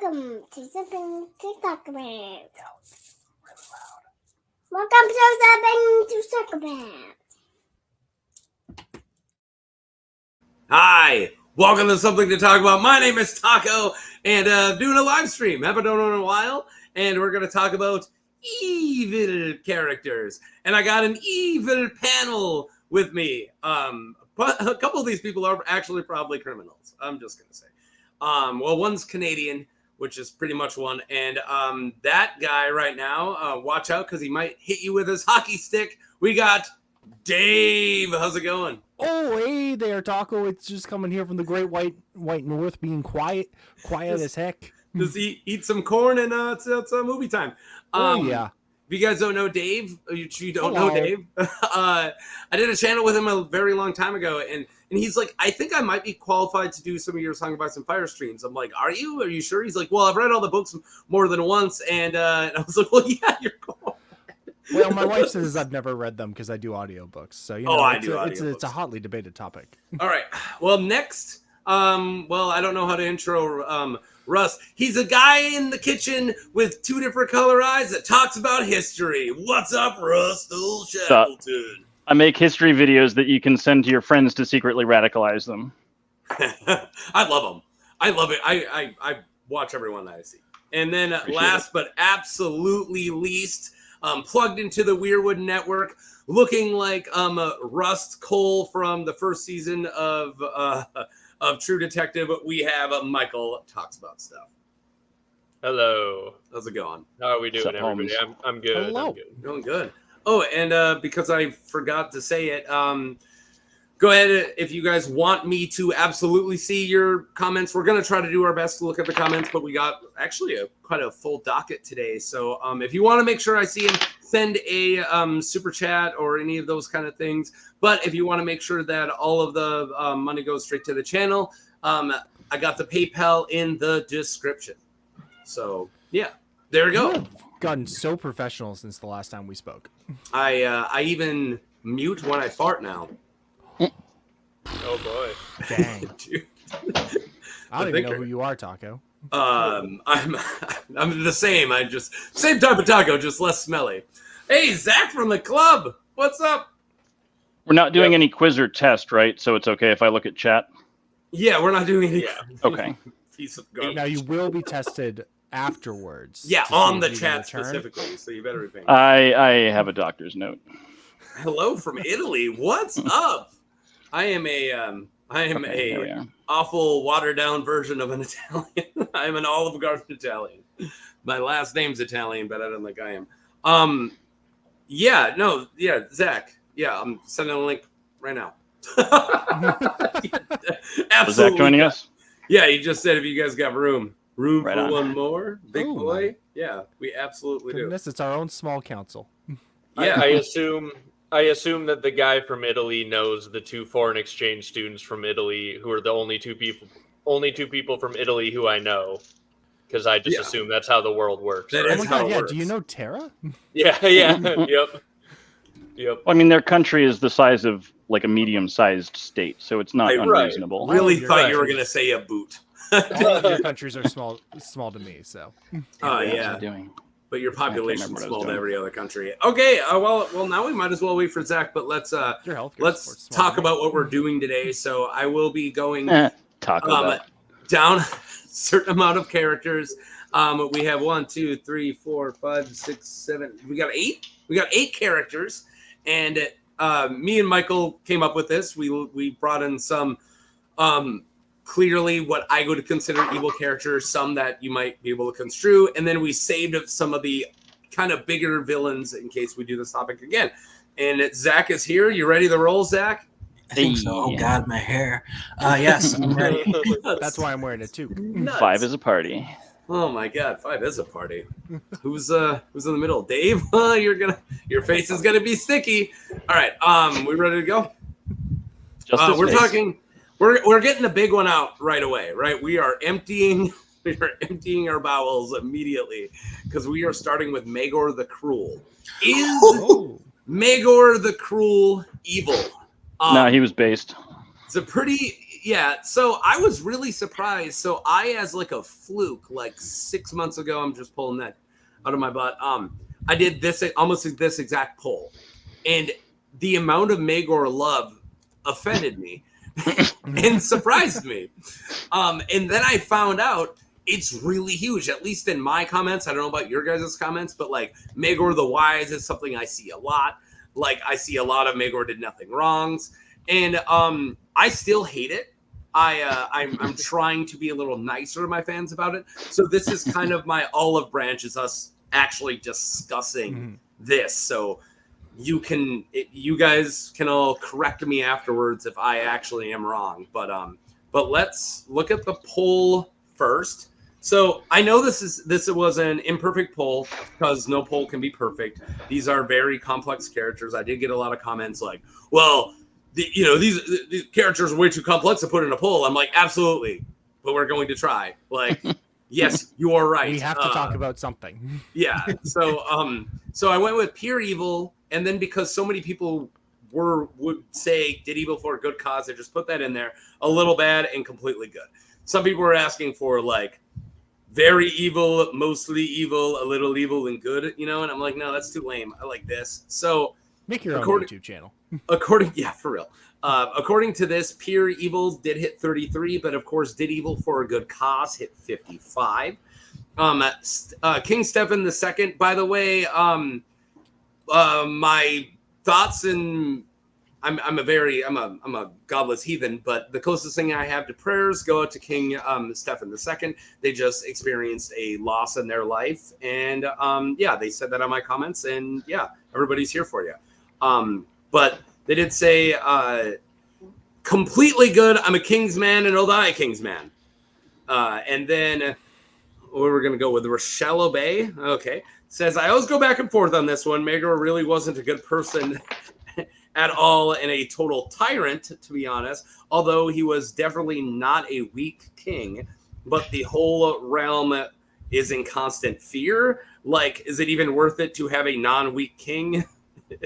Welcome to something to talk about. Welcome to something to talk about. Hi, welcome to Something to Talk About. My name is Taco, and doing a live stream. Haven't done one in a while, and we're going to talk about evil characters. And I got an evil panel with me. But a couple of these people are actually probably criminals. I'm just going to say. Well, one's Canadian, which is pretty much one, and that guy right now, watch out because he might hit you with his hockey stick. We got Dave. How's it going? Oh, hey there, Taco. It's just coming here from the great white north, being quiet as heck. Just eat some corn, and it's movie time. Yeah. If you guys don't know Dave, you don't know Hello. Dave. I did a channel with him a very long time ago, and he's like, I think I might be qualified to do some of your Song of Ice and Fire streams. I'm like, are you sure? He's like, well, I've read all the books more than once, and I was like, well, yeah, you're qualified. Well, my wife says I've never read them because I do audiobooks. So, you know, I do audiobooks. It's a hotly debated topic. All right. Well, next, well, I don't know how to intro Russ. He's a guy in the kitchen with two different color eyes that talks about history. What's up, Russ? Old Shackleton. I make history videos that you can send to your friends to secretly radicalize them. I love them. I love it. I watch everyone that I see. And then last but absolutely least, plugged into the Weirwood Network, looking like Rust Cole from the first season of True Detective, we have Michael Talks About Stuff. Hello. How's it going? How are we doing, everybody? I'm good. Hello. I'm good. Doing good. Oh, and because I forgot to say it, go ahead if you guys want me to absolutely see your comments. We're going to try to do our best to look at the comments, but we got actually quite a full docket today. So if you want to make sure I see them, send a super chat or any of those kind of things. But if you want to make sure that all of the money goes straight to the channel, I got the PayPal in the description. So, yeah, there we go. You've gotten so professional since the last time we spoke. I even mute when I fart now. Oh, boy. Dang. Dude. I don't even know who you are, Taco. I'm the same. Same type of taco, just less smelly. Hey, Zach from the club. What's up? We're not doing any quiz or test, right? So it's okay if I look at chat? Yeah, we're not doing any Okay. piece of garbage. Now, you will be tested afterwards. Yeah, to see on if the you can chat return. specifically, so you better be paying. I have a doctor's note. Hello from Italy. What's up? I am Okay, here we a are. awful watered down version of an Italian. I'm an Olive Garden Italian. My last name's Italian, but I don't think I am. Zach. Yeah, I'm sending a link right now. Absolutely. Was Zach joining us? Yeah, he just said if you guys got room Right for on. one more, big Ooh, boy. man. Yeah, we absolutely Goodness, it's our own small council. do. Yeah, I assume that the guy from Italy knows the two foreign exchange students from Italy who are the only two people from Italy who I know. Because I just assume that's how the world works. That right? is Oh my how god, it yeah. works. Do you know Tara? Yeah. Yep. Well, I mean, their country is the size of like a medium-sized state, so it's not Right. unreasonable. really you're thought right. you were gonna say a boot. All of your countries are small to me, so. Oh What was yeah, I doing? but your population's remember what I was small to doing. every other country. Okay, well now we might as well wait for Zach, but let's Your healthcare let's support's small talk to me. about what we're doing today. So I will be going Taco Bell. down a certain amount of characters. We have 1, 2, 3, 4, 5, 6, 7. We got 8. We got 8 characters, and me and Michael came up with this. We brought in some clearly what I would consider evil characters, some that you might be able to construe, and then we saved some of the kind of bigger villains in case we do this topic again. And Zach is here. You ready to roll, Zach? I think so. Oh God, my hair. Yes, I'm ready. That's why I'm wearing it too. Nuts. 5 is a party. Oh my God, 5 is a party. Who's in the middle? Dave? Your face is gonna be sticky. All right, we ready to go? We're getting the big one out right away, right? We are emptying our bowels immediately because we are starting with Maegor the Cruel. Is Maegor the Cruel evil? No, he was based. It's a pretty Yeah, so I was really surprised. So I, as like a fluke, like 6 months ago, I'm just pulling that out of my butt. I did this almost this exact poll, and the amount of Maegor love offended me and surprised me. And then I found out it's really huge, at least in my comments. I don't know about your guys' comments, but like Maegor the Wise is something I see a lot. Like I see a lot of Maegor did nothing wrongs, and I still hate it. I'm trying to be a little nicer to my fans about it. So this is kind of my olive branch, is us actually discussing this. So you guys can all correct me afterwards if I actually am wrong. But let's look at the poll first. So I know this was an imperfect poll because no poll can be perfect. These are very complex characters. I did get a lot of comments like, well, these characters are way too complex to put in a poll. I'm like, absolutely, but we're going to try. Like, yes, you are right. We have to talk about something. Yeah. So I went with pure evil, and then because so many people would say did evil for a good cause, I just put that in there. A little bad and completely good. Some people were asking for like very evil, mostly evil, a little evil and good, and I'm like, no, that's too lame. I like this. So make your own YouTube channel. According to this, pure evil did hit 33, but of course, did evil for a good cause hit 55. King Stefan II, by the way, my thoughts, and I'm a godless heathen, but the closest thing I have to prayers go out to King Stefan II. They just experienced a loss in their life, and they said that on my comments, and everybody's here for you. But they did say completely good. I'm a king's man and I'll die a king's man. And then we're going to go with Rochelle Obey. Okay. Says, I always go back and forth on this one. Maegor really wasn't a good person at all and a total tyrant, to be honest, although he was definitely not a weak king, but the whole realm is in constant fear. Like, is it even worth it to have a non-weak king?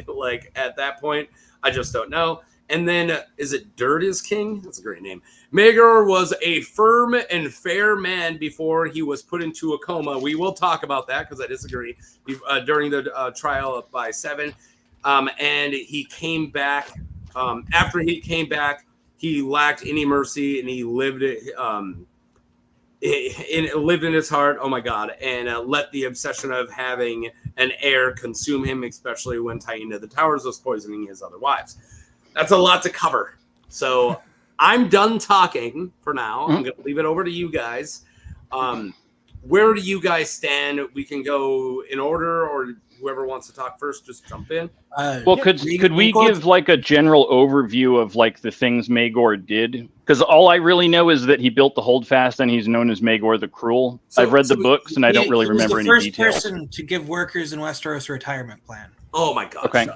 Like, at that point, I just don't know. And then, is it Dirt is King? That's a great name. Maegor was a firm and fair man before he was put into a coma. We will talk about that because I disagree. During the trial by 7. And he came back. After he came back, he lacked any mercy, and he lived in his heart. Oh my God! And let the obsession of having an heir consume him, especially when Tywin of the Towers was poisoning his other wives. That's a lot to cover. So I'm done talking for now. I'm going to leave it over to you guys. Where do you guys stand? We can go in order, or whoever wants to talk first, just jump in. Well, could we give like a general overview of like the things Maegor did? Because all I really know is that he built the Holdfast and he's known as Maegor the Cruel. I've read the books and I don't really remember any details. He was the first person to give workers in Westeros a retirement plan. Oh my God! Okay.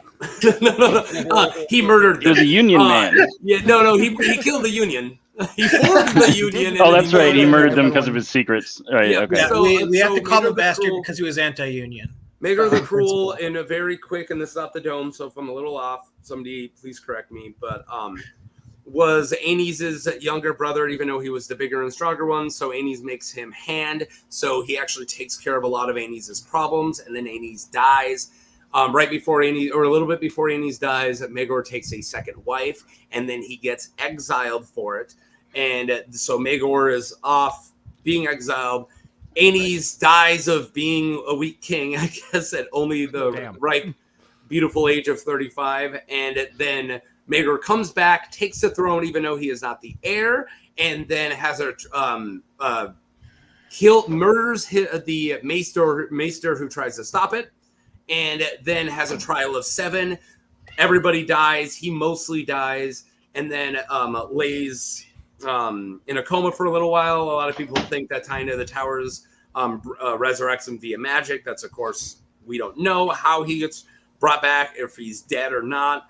No. He murdered them. There's a Union man. Yeah, no. He killed the Union. He formed the Union. Oh, that's right. He murdered them because of his secrets. Right. Yeah, okay. Yeah, we have to call him bastard because he was anti-Union. Maegor the Cruel, in a very quick, and this is not the dome, so if I'm a little off, somebody please correct me, but was Aenys's younger brother, even though he was the bigger and stronger one, so Aenys makes him hand, so he actually takes care of a lot of Aenys's problems, and then Aenys dies. Right before Aenys, or a little bit before Aenys dies, Maegor takes a second wife, and then he gets exiled for it, and so Maegor is off being exiled. Aenys dies of being a weak king, I guess, at only the ripe, beautiful age of 35. And then Maegor comes back, takes the throne, even though he is not the heir, and then has a murders the maester who tries to stop it, and then has a trial of 7. Everybody dies. He mostly dies, and then lays in a coma for a little while. A lot of people think that Tywin of the Towers resurrects him via magic. That's, of course, we don't know how he gets brought back, if he's dead or not.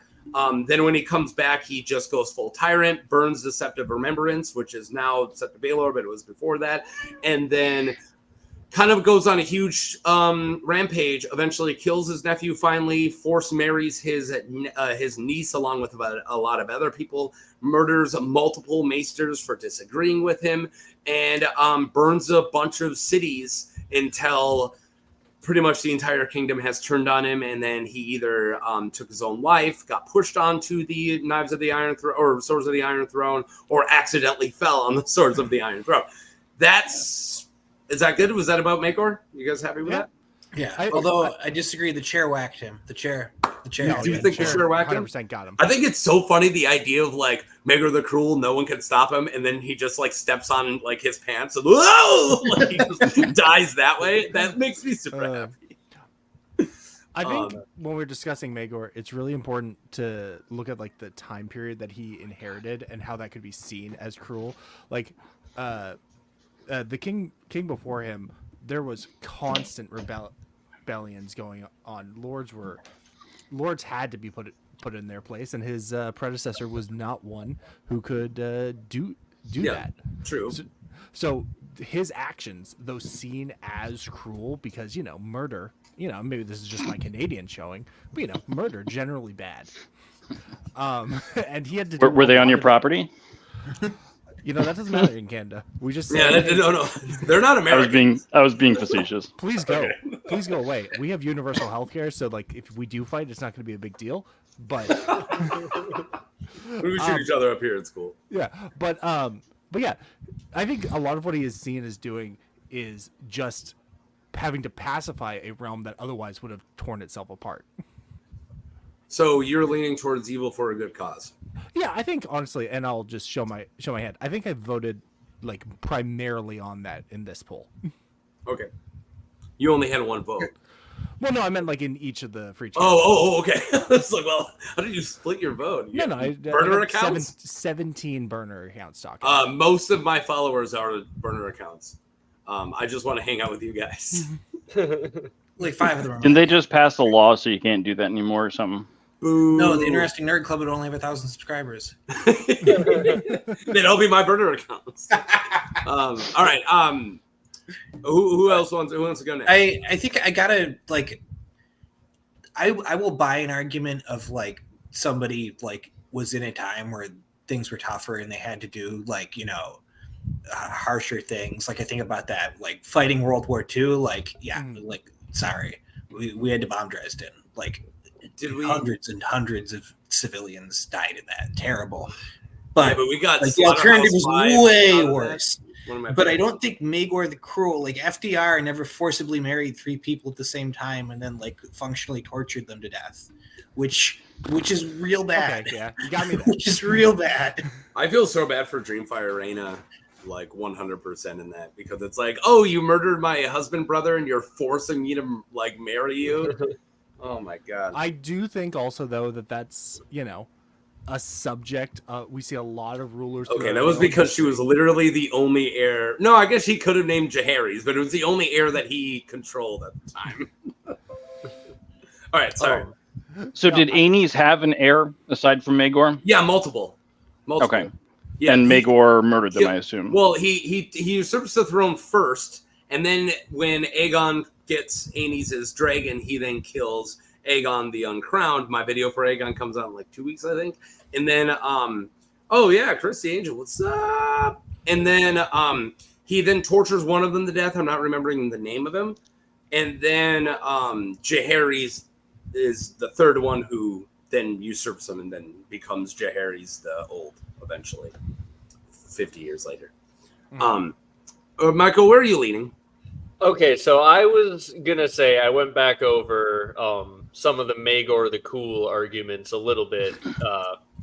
Then when he comes back, he just goes full tyrant, burns the Sept of Remembrance, which is now Sept of Baelor, but it was before that. And then kind of goes on a huge rampage, eventually kills his nephew finally, force marries his niece along with a lot of other people, murders multiple maesters for disagreeing with him, and burns a bunch of cities until pretty much the entire kingdom has turned on him, and then he either took his own life, got pushed onto the Knives of the Iron Throne or Swords of the Iron Throne, or accidentally fell on the Swords of the Iron Throne. Is that good? Was that about Maegor? You guys happy with that? Yeah. Although I disagree, the chair whacked him. The chair. Do you think the chair whacked him? 100% got him. I think it's so funny, the idea of like Maegor the Cruel, no one can stop him, and then he just like steps on like his pants and whoa, like he just dies that way. That makes me super happy. I think when we're discussing Maegor, it's really important to look at like the time period that he inherited and how that could be seen as cruel. Like the king before him, there was constant rebellions going on. Lords had to be put in their place, and his predecessor was not one who could do that. True. So his actions, though seen as cruel, because murder, maybe this is just my Canadian showing, but murder generally bad. And he had to. Were they on your property? That doesn't matter in Canada. We just no, they're not Americans. I was being facetious. Please go, please go away. We have universal healthcare, so like if we do fight, it's not going to be a big deal. But we shoot each other up here. It's cool. Yeah, but yeah, I think a lot of what he is seen as doing is just having to pacify a realm that otherwise would have torn itself apart. So you're leaning towards evil for a good cause. Yeah, I think honestly, and I'll just show my head. I think I voted like primarily on that in this poll. Okay. You only had one vote. Well, no, I meant like in each of the free. Oh, okay. It's like, well, how did you split your vote? Burner accounts. 17 burner accounts talking. Most of my followers are burner accounts. I just want to hang out with you guys. Like 5 of them. Didn't they just pass a law so you can't do that anymore or something? Boo. No, the Interesting Nerd Club would only have 1,000 subscribers. They'd all be my burner accounts. All right. Who else wants to go next? I think I gotta I will buy an argument of like somebody like was in a time where things were tougher and they had to do harsher things. Like I think about that, like fighting World War II. Sorry, we had to bomb Dresden. Hundreds and hundreds of civilians died in that. Terrible. But we got the alternative was way worse. But I don't think Maegor the Cruel, FDR never forcibly married 3 people at the same time and then functionally tortured them to death, which is real bad. Okay, yeah, you got me there. Which is real bad. I feel so bad for Dreamfire Reina, 100% in that, because it's like, oh, you murdered my husband, brother, and you're forcing me to marry you. Oh my god. I do think also though that's a subject. We see a lot of rulers. Okay, that was because she was literally the only heir. No, I guess he could have named Jaehaerys, but it was the only heir that he controlled at the time. All right, sorry. So did Aenys have an heir aside from Maegor? Yeah, multiple. Okay. Yeah, and Maegor murdered them, I assume. Well, he usurps the throne first, and then when Aegon gets Aenys' dragon, he then kills Aegon the Uncrowned. My video for Aegon comes out in 2 weeks, I think. And then, oh yeah, Chris the Angel, what's up? And then he then tortures one of them to death. I'm not remembering the name of him. And then Jaehaerys is the third one who then usurps him and then becomes Jaehaerys the Old eventually, 50 years later. Michael, where are you leaning? Okay, so I was gonna say I went back over some of the Maegor the Cool arguments a little bit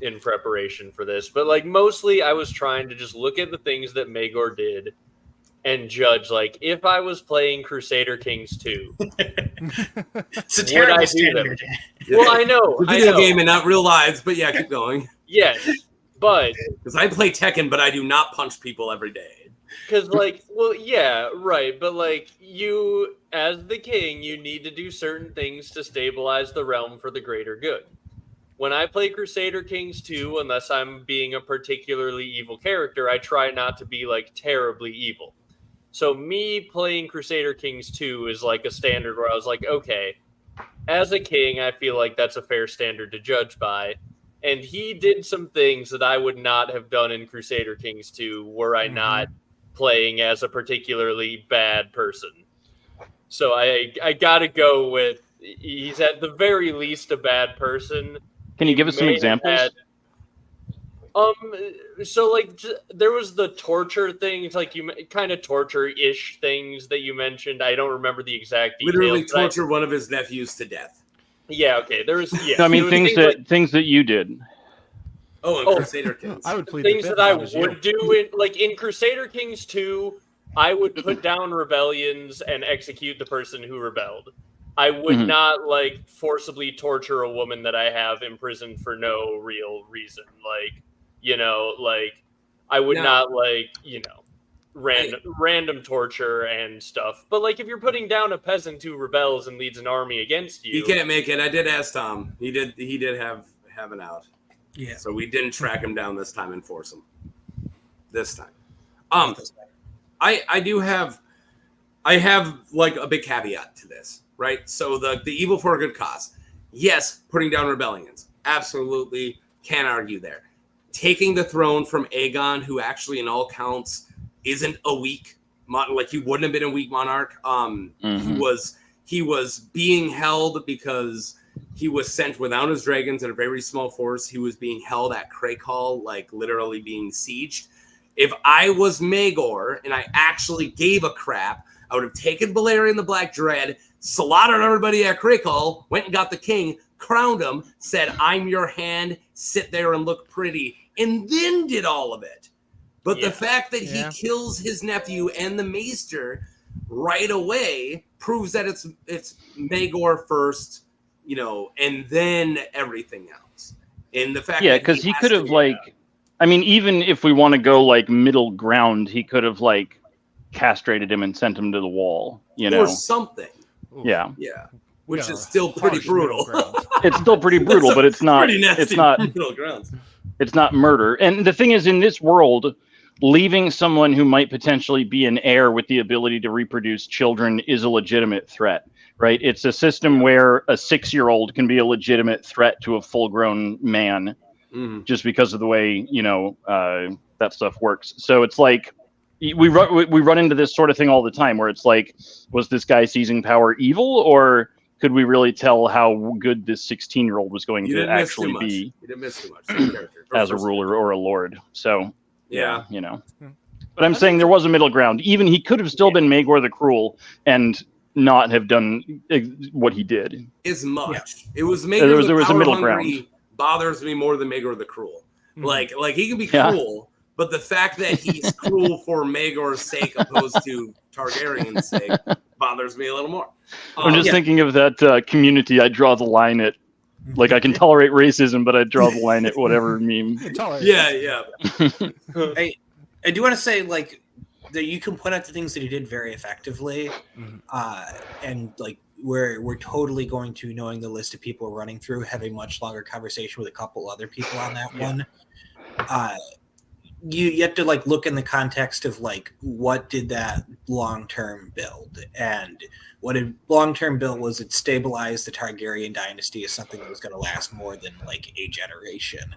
in preparation for this, but mostly I was trying to just look at the things that Maegor did and judge if I was playing Crusader Kings 2. It's a terrible standard. Well, I know. It's a video game and not real lives, but yeah, keep going. Yes, but because I play Tekken, but I do not punch people every day. Because, well, yeah, right. But, you, as the king, you need to do certain things to stabilize the realm for the greater good. When I play Crusader Kings 2, unless I'm being a particularly evil character, I try not to be, terribly evil. So me playing Crusader Kings 2 is like a standard where I was like, okay, as a king, I feel like that's a fair standard to judge by. And he did some things that I would not have done in Crusader Kings 2 were I not playing as a particularly bad person. So I gotta go with he's at the very least a bad person. Can you give us some examples? So like there was the torture things, like you kind of torture-ish things that you mentioned. I don't remember the exact details. Literally torture one of his nephews to death. Yeah, okay. There was I mean things that you did. Oh, in Crusader Kings. I would plead things the that I fifth would do in Crusader Kings 2, I would put down rebellions and execute the person who rebelled. I would not like forcibly torture a woman that I have imprisoned for no real reason. Like, you know, like I would not like, you know, random torture and stuff. But like if you're putting down a peasant who rebels and leads an army against you, he can't make it. I did ask Tom. He did have an out. Yeah. So we didn't track him down this time and force him. This time. I have like a big caveat to this, right? So the evil for a good cause. Yes, putting down rebellions. Absolutely can't argue there. Taking the throne from Aegon, who actually in all counts isn't a weak like he wouldn't have been a weak monarch. He was being held because he was sent without his dragons and a very small force. He was being held at Craycall, like literally being sieged. If I was Maegor and I actually gave a crap, I would have taken Balerion the Black Dread, slaughtered everybody at Craycall, went and got the king, crowned him, said, I'm your hand, sit there and look pretty, and then did all of it. But the fact that he kills his nephew and the maester right away proves that it's Maegor first, you know, and then everything else. And the fact because he could have I mean, even if we want to go like middle ground, he could have like castrated him and sent him to the wall, you know, or something. Yeah. Which is still pretty brutal. It's still pretty brutal, but it's not. It's not. Middle grounds. It's not murder. And the thing is, in this world, leaving someone who might potentially be an heir with the ability to reproduce children is a legitimate threat, right? It's a system where a 6-year-old can be a legitimate threat to a full-grown man, just because of the way, you know, that stuff works. So it's like we run into this sort of thing all the time, where it's like, was this guy seizing power evil, or could we really tell how good this 16-year-old was going to actually be? You didn't miss too much. As a ruler or a lord. So yeah, you know. But I'm saying there was a middle ground. Even he could have still been Maegor the Cruel and not have done what he did. As much. It was Maegor there was a middle ground. Bothers me more than Maegor the Cruel. Like he can be cruel, but the fact that he's cruel for Maegor's sake opposed to Targaryen's sake bothers me a little more. I'm just thinking of that community. I draw the line at, like, I can tolerate racism, but I draw the line at whatever meme. Yeah. I do want to say, like, that you can point out the things that he did very effectively, and like we're totally going to, knowing the list of people we're running through, have a much longer conversation with a couple other people on that one. You have to like look in the context of like what did that long-term build, and what a long-term build was, it stabilized the Targaryen dynasty as something that was going to last more than like a generation.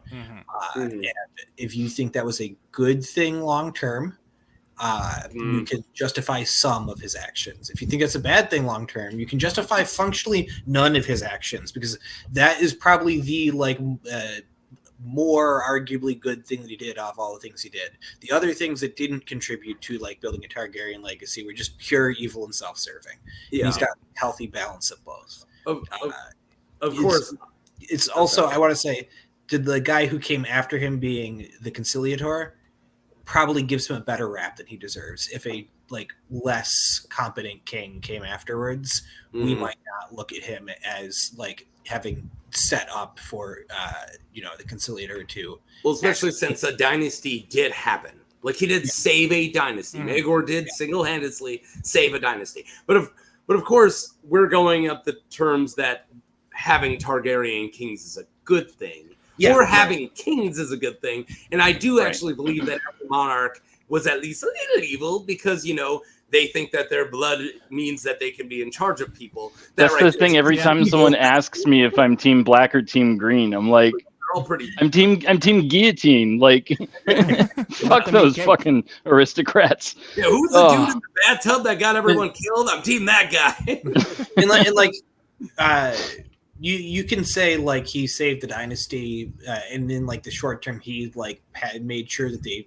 And if you think that was a good thing long-term, you can justify some of his actions. If you think it's a bad thing long-term, you can justify functionally none of his actions, because that is probably the like more arguably good thing that he did of all the things he did. The other things that didn't contribute to like building a Targaryen legacy were just pure evil and self-serving. Yeah. He's got a healthy balance of both. Of course. It's also, I want to say, did the guy who came after him being the conciliator probably gives him a better rap than he deserves. If a like less competent king came afterwards, we might not look at him as like having set up for the conciliator too. Well, especially since a dynasty did happen. Like he did save a dynasty. Maegor did single-handedly save a dynasty. But of course, we're going up the terms that having Targaryen kings is a good thing. Or having kings is a good thing. And I do actually believe that every monarch was at least a little evil, because, you know, they think that their blood means that they can be in charge of people. That's the thing. Every time someone asks me if I'm team black or team green, I'm like, I'm team guillotine. Like, fuck those fucking aristocrats. Yeah, who's the dude in the bathtub that got everyone killed? I'm team that guy. You can say like he saved the dynasty, and in like the short term, he like made sure that the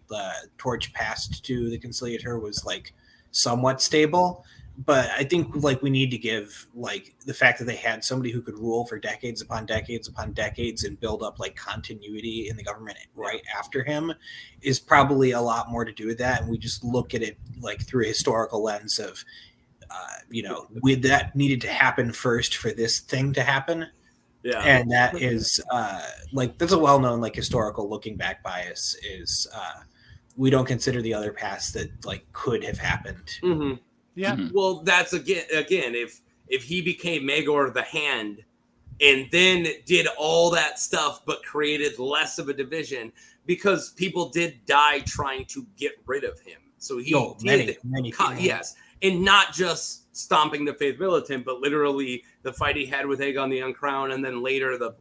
torch passed to the conciliator was like somewhat stable. But I think like we need to give like the fact that they had somebody who could rule for decades upon decades upon decades and build up like continuity in the government right after him is probably a lot more to do with that. And we just look at it like through a historical lens of, that needed to happen first for this thing to happen. Yeah. And that is that's a well-known like historical looking back bias is we don't consider the other paths that like could have happened. Mm-hmm. Yeah. Well, that's again, if he became Maegor the Hand and then did all that stuff, but created less of a division because people did die trying to get rid of him. So he did many yes. And not just stomping the Faith Militant, but literally the fight he had with Aegon the Uncrowned. And then later the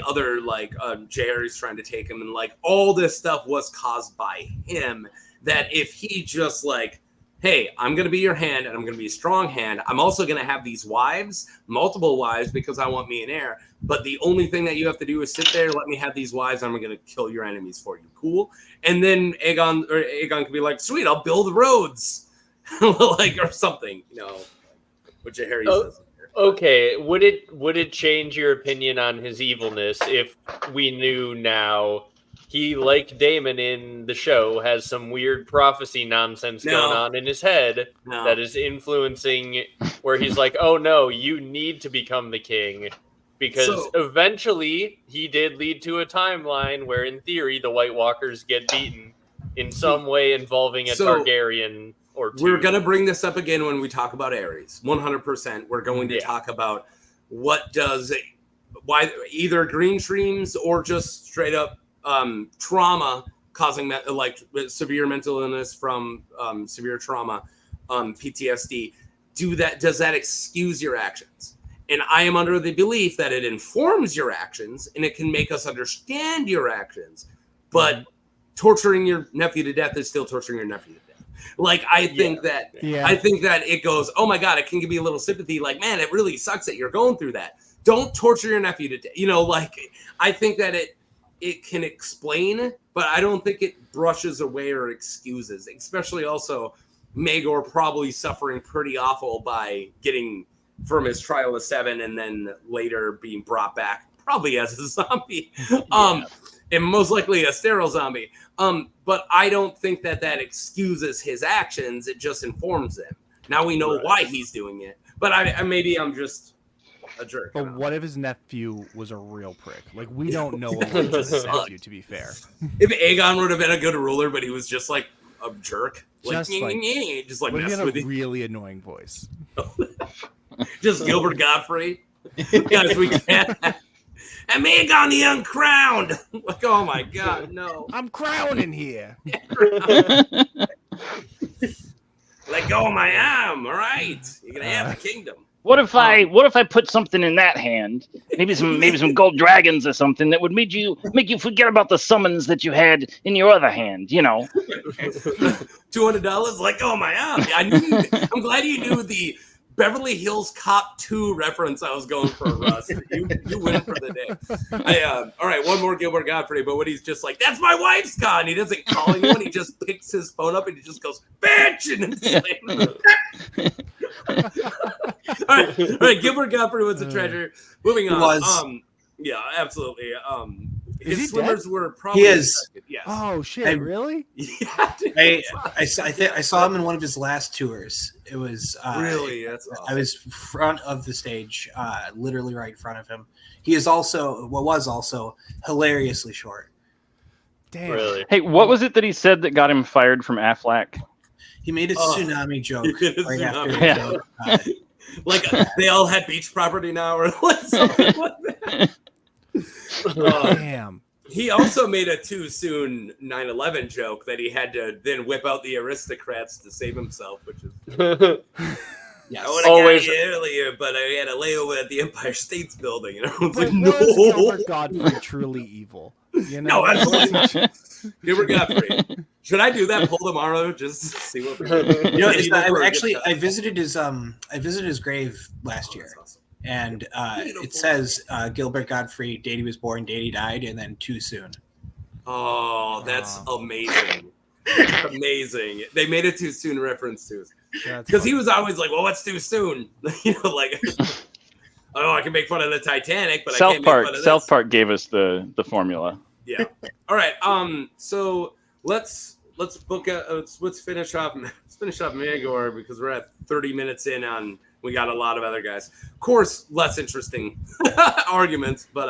other Jaehaerys trying to take him. And like all this stuff was caused by him, that if he just like, hey, I'm going to be your hand and I'm going to be a strong hand. I'm also going to have these wives, multiple wives, because I want me an heir. But the only thing that you have to do is sit there, let me have these wives. I'm going to kill your enemies for you. Cool. And then Aegon could be like, sweet, I'll build roads. Or something, which Harry says. Okay. Would it change your opinion on his evilness if we knew now he, like Daemon in the show, has some weird prophecy nonsense going on in his head that is influencing where he's like, oh no, you need to become the king. Because eventually he did lead to a timeline where in theory the White Walkers get beaten in some way involving a Targaryen or two. We're going to bring this up again when we talk about Aerys. 100%. We're going to talk about why either green streams or just straight up trauma causing severe mental illness from severe trauma, PTSD. Does that excuse your actions? And I am under the belief that it informs your actions and it can make us understand your actions. But torturing your nephew to death is still torturing your nephew to death. I think that it goes, oh my God, it can give me a little sympathy. Like, man, it really sucks that you're going through that. Don't torture your nephew to death. I think that it can explain, but I don't think it brushes away or excuses, especially also Maegor probably suffering pretty awful by getting from his trial of 7 and then later being brought back probably as a zombie. And most likely a sterile zombie. But I don't think that excuses his actions. It just informs them. Now we know why he's doing it. But maybe I'm just a jerk. But what if his nephew was a real prick? Like, we don't know what his nephew, to be fair. If Aegon would have been a good ruler, but he was just like a jerk. Just mess with you. A really annoying voice. Just Gilbert Godfrey. Guys, we can't. And Aegon the Uncrowned. Like, oh my God, no. I'm crowning here. Let go of my arm, all right? You're gonna have the kingdom. What if I put something in that hand? Maybe some gold dragons or something that would make you forget about the summons that you had in your other hand, $200? Let go of my arm. I'm glad you knew the Beverly Hills Cop 2 reference I was going for, Russ. You win for the day. All right, one more Gilbert Godfrey, but when he's just like, that's my wife's car, and he doesn't call anyone, he just picks his phone up and he just goes, bitch, and then all right, Gilbert Godfrey was a treasure. Moving on. Yeah, absolutely. His swimmers were probably. He is. Yes. Oh shit! Really? Yeah. I saw him in one of his last tours. It was really. That's awesome. I was front of the stage, literally right in front of him. He is also was also hilariously short. Damn. Really? Hey, what was it that he said that got him fired from Aflac? He made a tsunami joke. Right after like they all had beach property now, or like something like that. Damn. He also made a too soon 9/11 joke that he had to then whip out the aristocrats to save himself, which is Yes. I would have Always- got you earlier, but I had a layover at the Empire State's Building. And I was But like, no. was Gilbert Godfrey truly evil? You know, No, absolutely. Gilbert Godfrey. Should I do that poll tomorrow just to see what? You know, I visited his grave last year, and it says Gilbert Godfrey, date he was born, date he died, and then too soon. Oh, that's amazing. Amazing. They made a too soon reference to it. Because he was always like, well, what's too soon? You know, like, oh, I can make fun of the Titanic, but I can't make fun of this. South Park gave us the formula. Yeah. All right. So let's book let's finish off Maegor because we're at 30 minutes in on we got a lot of other guys. Of course, less interesting arguments, but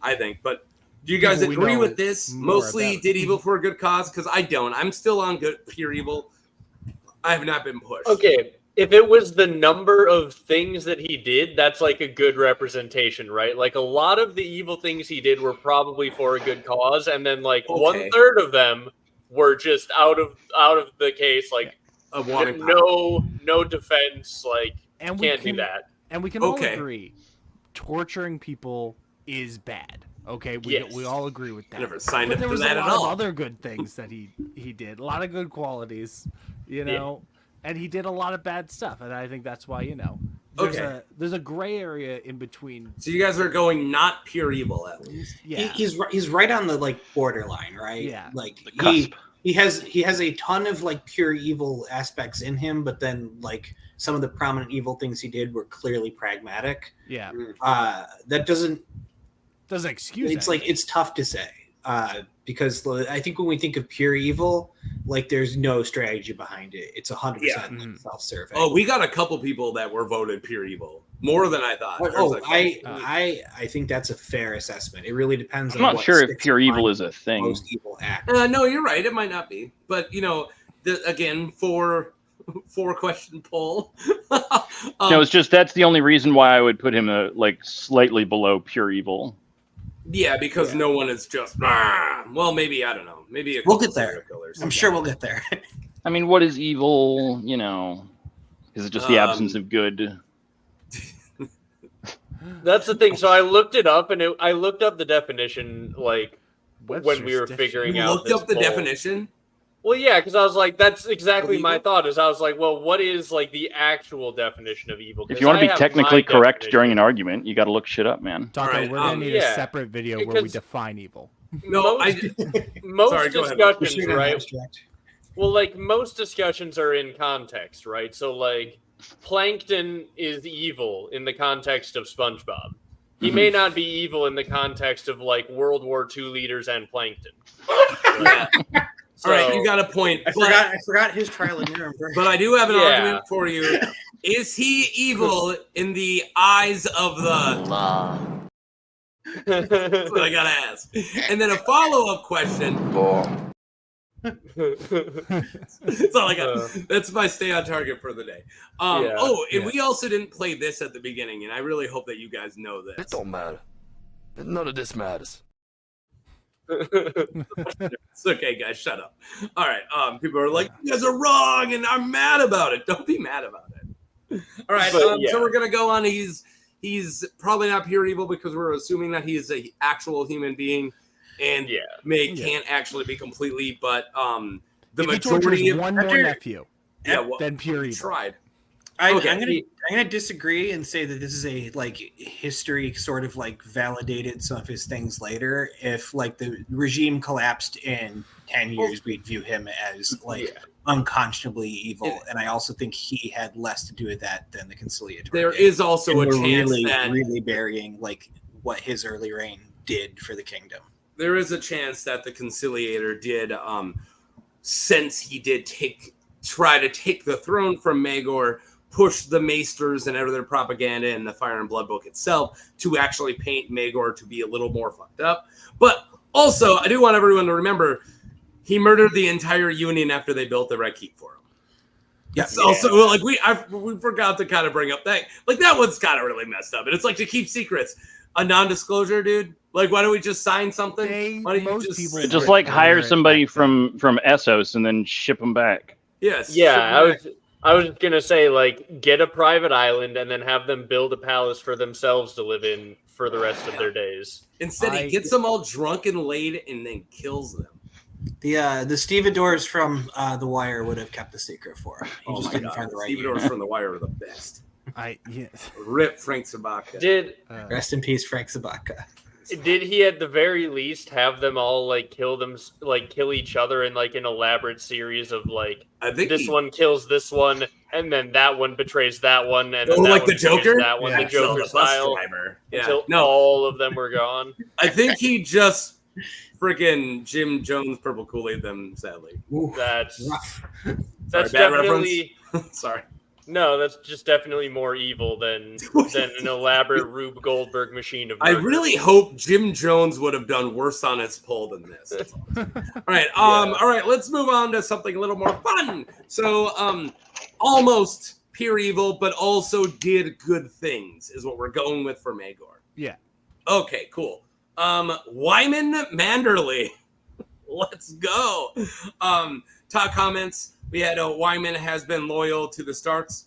I think. But do you guys agree with this? Mostly did evil for a good cause? Because I don't. I'm still on good pure evil. I have not been pushed. Okay, if it was the number of things that he did, that's like a good representation, right? Like a lot of the evil things he did were probably for a good cause, and then like 1/3 of them were just out of the case, like of wanting no defense, like and can't do that. And we can all agree, torturing people is bad. Okay, we all agree with that. I never signed up there for was that a at lot all. of other good things that he did, a lot of good qualities, you know, and he did a lot of bad stuff, and I think that's why there's a gray area in between. So you guys are going not pure evil at least. Yeah, he's right on the like borderline, right? Yeah, like the cusp. He has a ton of like pure evil aspects in him, but then like some of the prominent evil things he did were clearly pragmatic. Yeah, that doesn't excuse it's like it's tough to say because I think when we think of pure evil, like there's no strategy behind it. It's 100% self-serving. Oh, we got a couple people that were voted pure evil, more than I thought. I think that's a fair assessment. It really depends. I'm not sure if pure evil is a thing. Most evil act. No, you're right. It might not be, but you know, again, four question poll. No, it's just that's the only reason why I would put him like slightly below pure evil. Yeah, because no one is just. Well, maybe I don't know. Maybe we'll get there. I'm sure we'll get there. I mean, what is evil? You know, is it just the absence of good? That's the thing. So I looked it up, and I looked up the definition, like when we were figuring out. Looked up the definition. Well, yeah, because I was like, that's exactly my thought. Is I was like, well, what is like the actual definition of evil? If you want to be technically correct during an argument, you got to look shit up, man. Taco, we're gonna need a separate video where we define evil. No, most discussions, right? Well, like most discussions are in context, right? So, like, Plankton is evil in the context of SpongeBob. He may not be evil in the context of like World War II leaders and Plankton. Right? All right, you got a point. I forgot his trial in Nuremberg. But I do have an argument for you. Is he evil in the eyes of the law? That's what I gotta ask. And then a follow-up question. That's all I got. That's my stay on target for the day. We also didn't play this at the beginning, and I really hope that you guys know this. It don't matter. None of this matters. It's okay, guys. Shut up. All right. People are like, you guys are wrong, and I'm mad about it. Don't be mad about it. All right. So we're gonna go on. He's probably not pure evil because we're assuming that he is an actual human being, and can't actually be completely. But the majority of one more nephew, then pure evil. Tried. I'm gonna disagree and say that this is a like history sort of like validated some of his things later. If like the regime collapsed in 10 years, we'd view him as like unconscionably evil. And I also think he had less to do with that than the conciliatory. There is also a chance that really burying like what his early reign did for the kingdom. There is a chance that the conciliator did, since he did try to take the throne from Maegor, push the maesters and other propaganda in the Fire and Blood book itself to actually paint Maegor to be a little more fucked up. But also, I do want everyone to remember, he murdered the entire Union after they built the Red Keep for him. Yes. Also, like we forgot to kind of bring up that, like that one's kind of really messed up, and it's like to keep secrets. a non-disclosure, dude? Like, why don't we just sign something? Why don't you most people Just like hire somebody from Essos and then ship them back. Yes. Yeah, I was gonna say, like, get a private island and then have them build a palace for themselves to live in for the rest of their days. Instead, he gets them all drunk and laid and then kills them. The stevedores from The Wire would have kept the secret for him. He just didn't find the right stevedores unit. from The Wire are the best. Yes. Rip Frank Sabaka. Rest in peace, Frank Sabaka. Did he at the very least have them all like kill each other in like an elaborate series of like this one kills this one and then that one betrays that one and then like the Joker? That one, the Joker style. Until all of them were gone. I think he just freaking Jim Jones Purple Kool-Aid them, sadly. That's Sorry, bad definitely reference. Sorry. No, that's just definitely more evil than an elaborate Rube Goldberg machine of murder. I really hope Jim Jones would have done worse on his poll than this. All right. All right, let's move on to something a little more fun. So, almost pure evil, but also did good things is what we're going with for Maegor. Yeah. Okay, cool. Wyman Manderly. Let's go. Top comments. We had Wyman has been loyal to the Starks,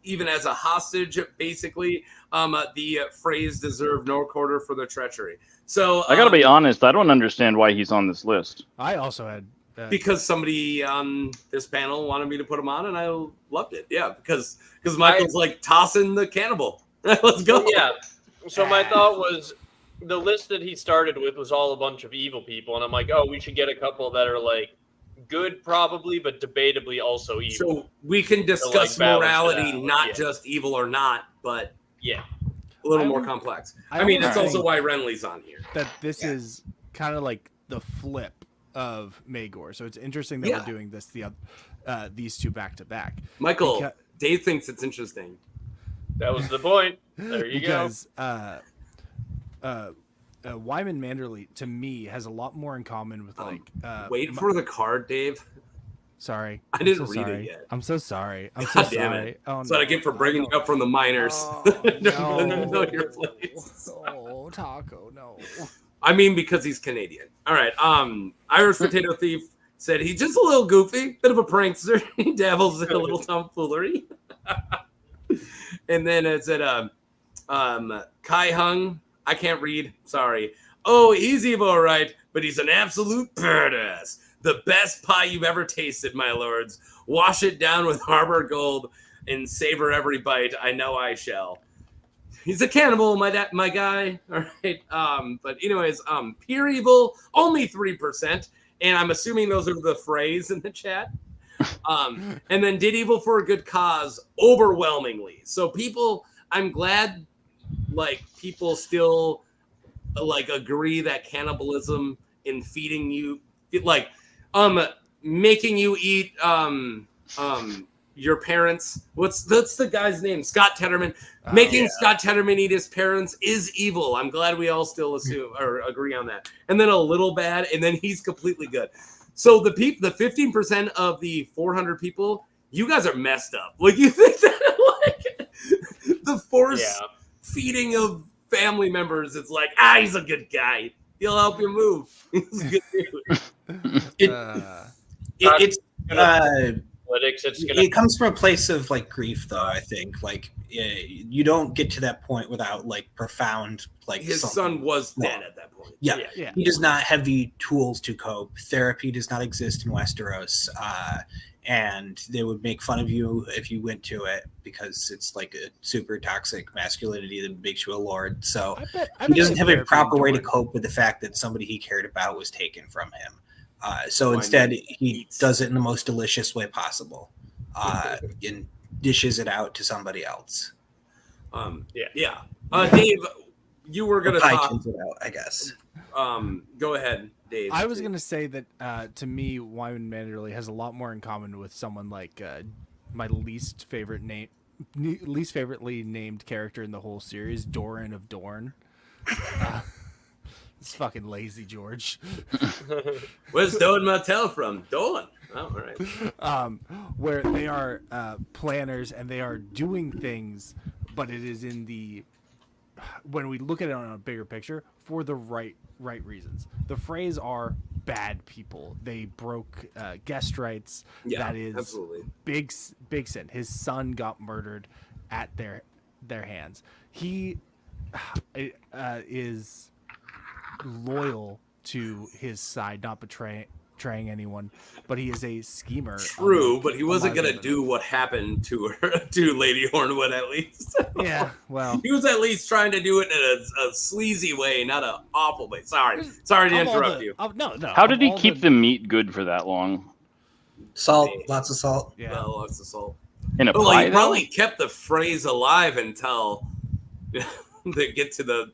even as a hostage, basically. The phrase deserved no quarter for the treachery. So I got to be honest, I don't understand why he's on this list. I also had... because somebody on this panel wanted me to put him on, and I loved it. Yeah, because Michael's like tossing the cannibal. Let's go. Yeah. So my thought was the list that he started with was all a bunch of evil people, and I'm like, oh, we should get a couple that are like good, probably, but debatably also evil. So we can discuss morality, not just evil or not, but a little more complex. I mean, that's also why Renly's on here. That this is kind of like the flip of Maegor. So it's interesting that we're doing this these two back to back. Michael, Dave thinks it's interesting. That was the point. There you go. Wyman Manderly, to me, has a lot more in common with like... wait for the card, Dave. Sorry. I didn't read it yet. I'm so sorry. I'm so damn sorry. It. Oh, That's what I get for bringing you up from the minors. Know your place. Oh, Taco, no. I mean, because he's Canadian. All right. Irish Potato Thief said he's just a little goofy, bit of a prankster. He dabbles in a little tomfoolery. And then it said Kai Hung. I can't read. Sorry. Oh, he's evil, all right, but he's an absolute badass. The best pie you've ever tasted, my lords. Wash it down with Harbor Gold and savor every bite. I know I shall. He's a cannibal, my guy. All right. But anyways, pure evil, only 3%. And I'm assuming those are the phrase in the chat. And then did evil for a good cause overwhelmingly. So people, I'm glad like people still like agree that cannibalism in feeding you like making you eat your parents, that's the guy's name, Scott Tetterman, making Scott Tetterman eat his parents is evil. I'm glad we all still assume or agree on that. And then a little bad, and then he's completely good. So the 15% of the 400 people, you guys are messed up. Like you think that like the force feeding of family members, it's like, he's a good guy. He'll help you move. He's a good dude. It comes from a place of like grief, though. I think like you don't get to that point without like profound like. His son was dead at that point. Yeah. He does not have the tools to cope. Therapy does not exist in Westeros. And they would make fun of you if you went to it because it's like a super toxic masculinity that makes you a lord. So he doesn't have a proper way to cope with the fact that somebody he cared about was taken from him. So instead, he does it in the most delicious way possible and dishes it out to somebody else. Dave, you were going to talk. It out, I guess. Go ahead, Dave. I was going to say that to me, Wyman Manderly has a lot more in common with someone like my least favoritely named character in the whole series, Doran of Dorne. It's fucking lazy George. Where's Doan Martell from? Dolan. Oh, all right. Where they are planners and they are doing things, but it is in the when we look at it on a bigger picture, for the right reasons. The Freys are bad people. They broke guest rights. Yeah, that is absolutely big sin. His son got murdered at their hands. He is loyal to his side, not betraying anyone, but he is a schemer. True, but he wasn't gonna do what happened to her, to Lady Hornwood, at least. Yeah, well, he was at least trying to do it in a sleazy way, not an awful way. Sorry to interrupt you. No. How did he keep the meat good for that long? Salt, lots of salt. Yeah, well, lots of salt. In a But pie, he probably kept the Freys alive until they get to the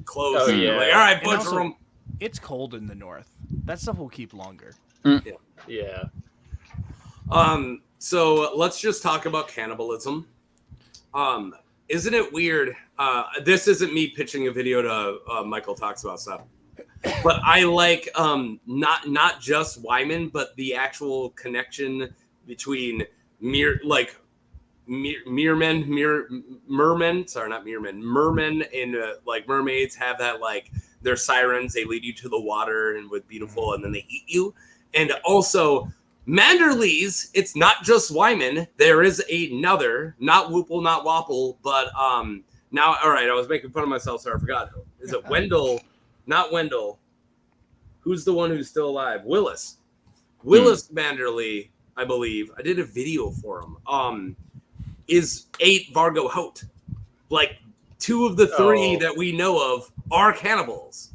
close. Oh, yeah. Like, all right, And butcher also, them. it's cold in the north. That stuff will keep longer. Yeah. So let's just talk about cannibalism. Isn't it weird? This isn't me pitching a video to Michael Talks About Stuff, but I like not just Wyman, but the actual connection between mermen and like mermaids have that, like, they're sirens, they lead you to the water and with beautiful, and then they eat you. And also Manderly's, it's not just Wyman, there is another, not Whoople, not Wapple, but now, all right, I was making fun of myself, so I forgot. Is it Wendell? Not Wendell. Who's the one who's still alive? Willis Manderly, I believe. I did a video for him. Is 8 Vargo Hoat. Like, 2 of the 3 that we know of are cannibals.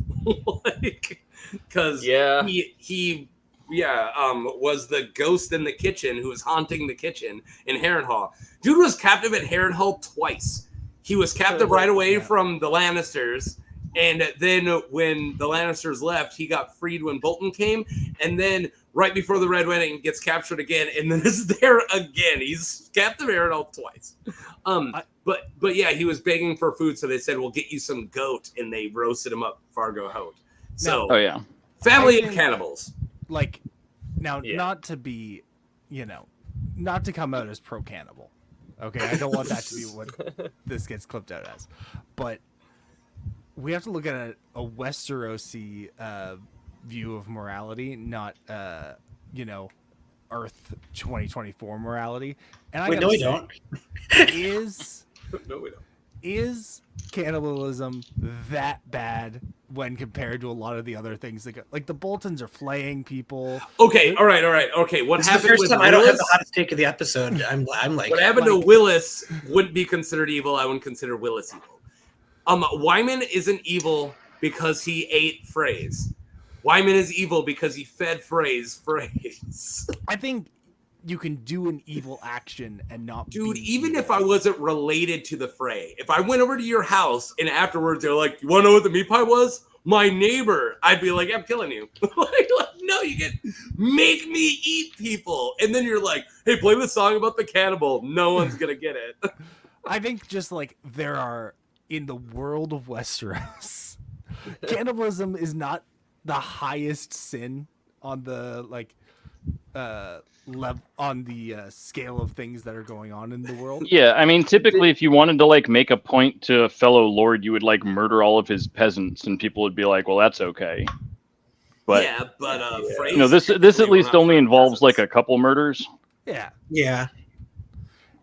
Like, because he was the ghost in the kitchen who was haunting the kitchen in Harrenhal. Dude was captive at Harrenhal twice. He was captive right away from the Lannisters, and then when the Lannisters left, he got freed when Bolton came, and then right before the Red Wedding gets captured again, and then is there again. He's captive at Harrenhal twice. But yeah, he was begging for food, so they said, "We'll get you some goat," and they roasted him up, Vargo Hoat. So, family of cannibals. Like, now, not to be, not to come out as pro cannibal. Okay, I don't want that to be what this gets clipped out as, but we have to look at a Westerosi view of morality, not Earth 2024 morality. And Wait, no, we don't. No, we don't. Is cannibalism that bad when compared to a lot of the other things that go, like the Boltons are flaying people? Okay, all right. Okay, what It's happened the first with time Willis? I don't have the hottest take of the episode. I'm like, what happened to Willis wouldn't be considered evil. I wouldn't consider Willis evil. Wyman isn't evil because he ate Freys. Wyman is evil because he fed Freys. I think you can do an evil action and not Dude, be even evil. if I wasn't related to the Frey, if I went over to your house and afterwards they're like, "You want to know what the meat pie was? My neighbor," I'd be like, "I'm killing you." like, no, make me eat people. And then you're like, "Hey, play the song about the cannibal." No one's going to get it. I think just like there are in the world of Westeros, cannibalism is not the highest sin on the on the scale of things that are going on in the world. Yeah, I mean, typically, if you wanted to like make a point to a fellow lord, you would like murder all of his peasants, and people would be like, "Well, that's okay." But Freys, this at least only involves like a couple murders. Yeah,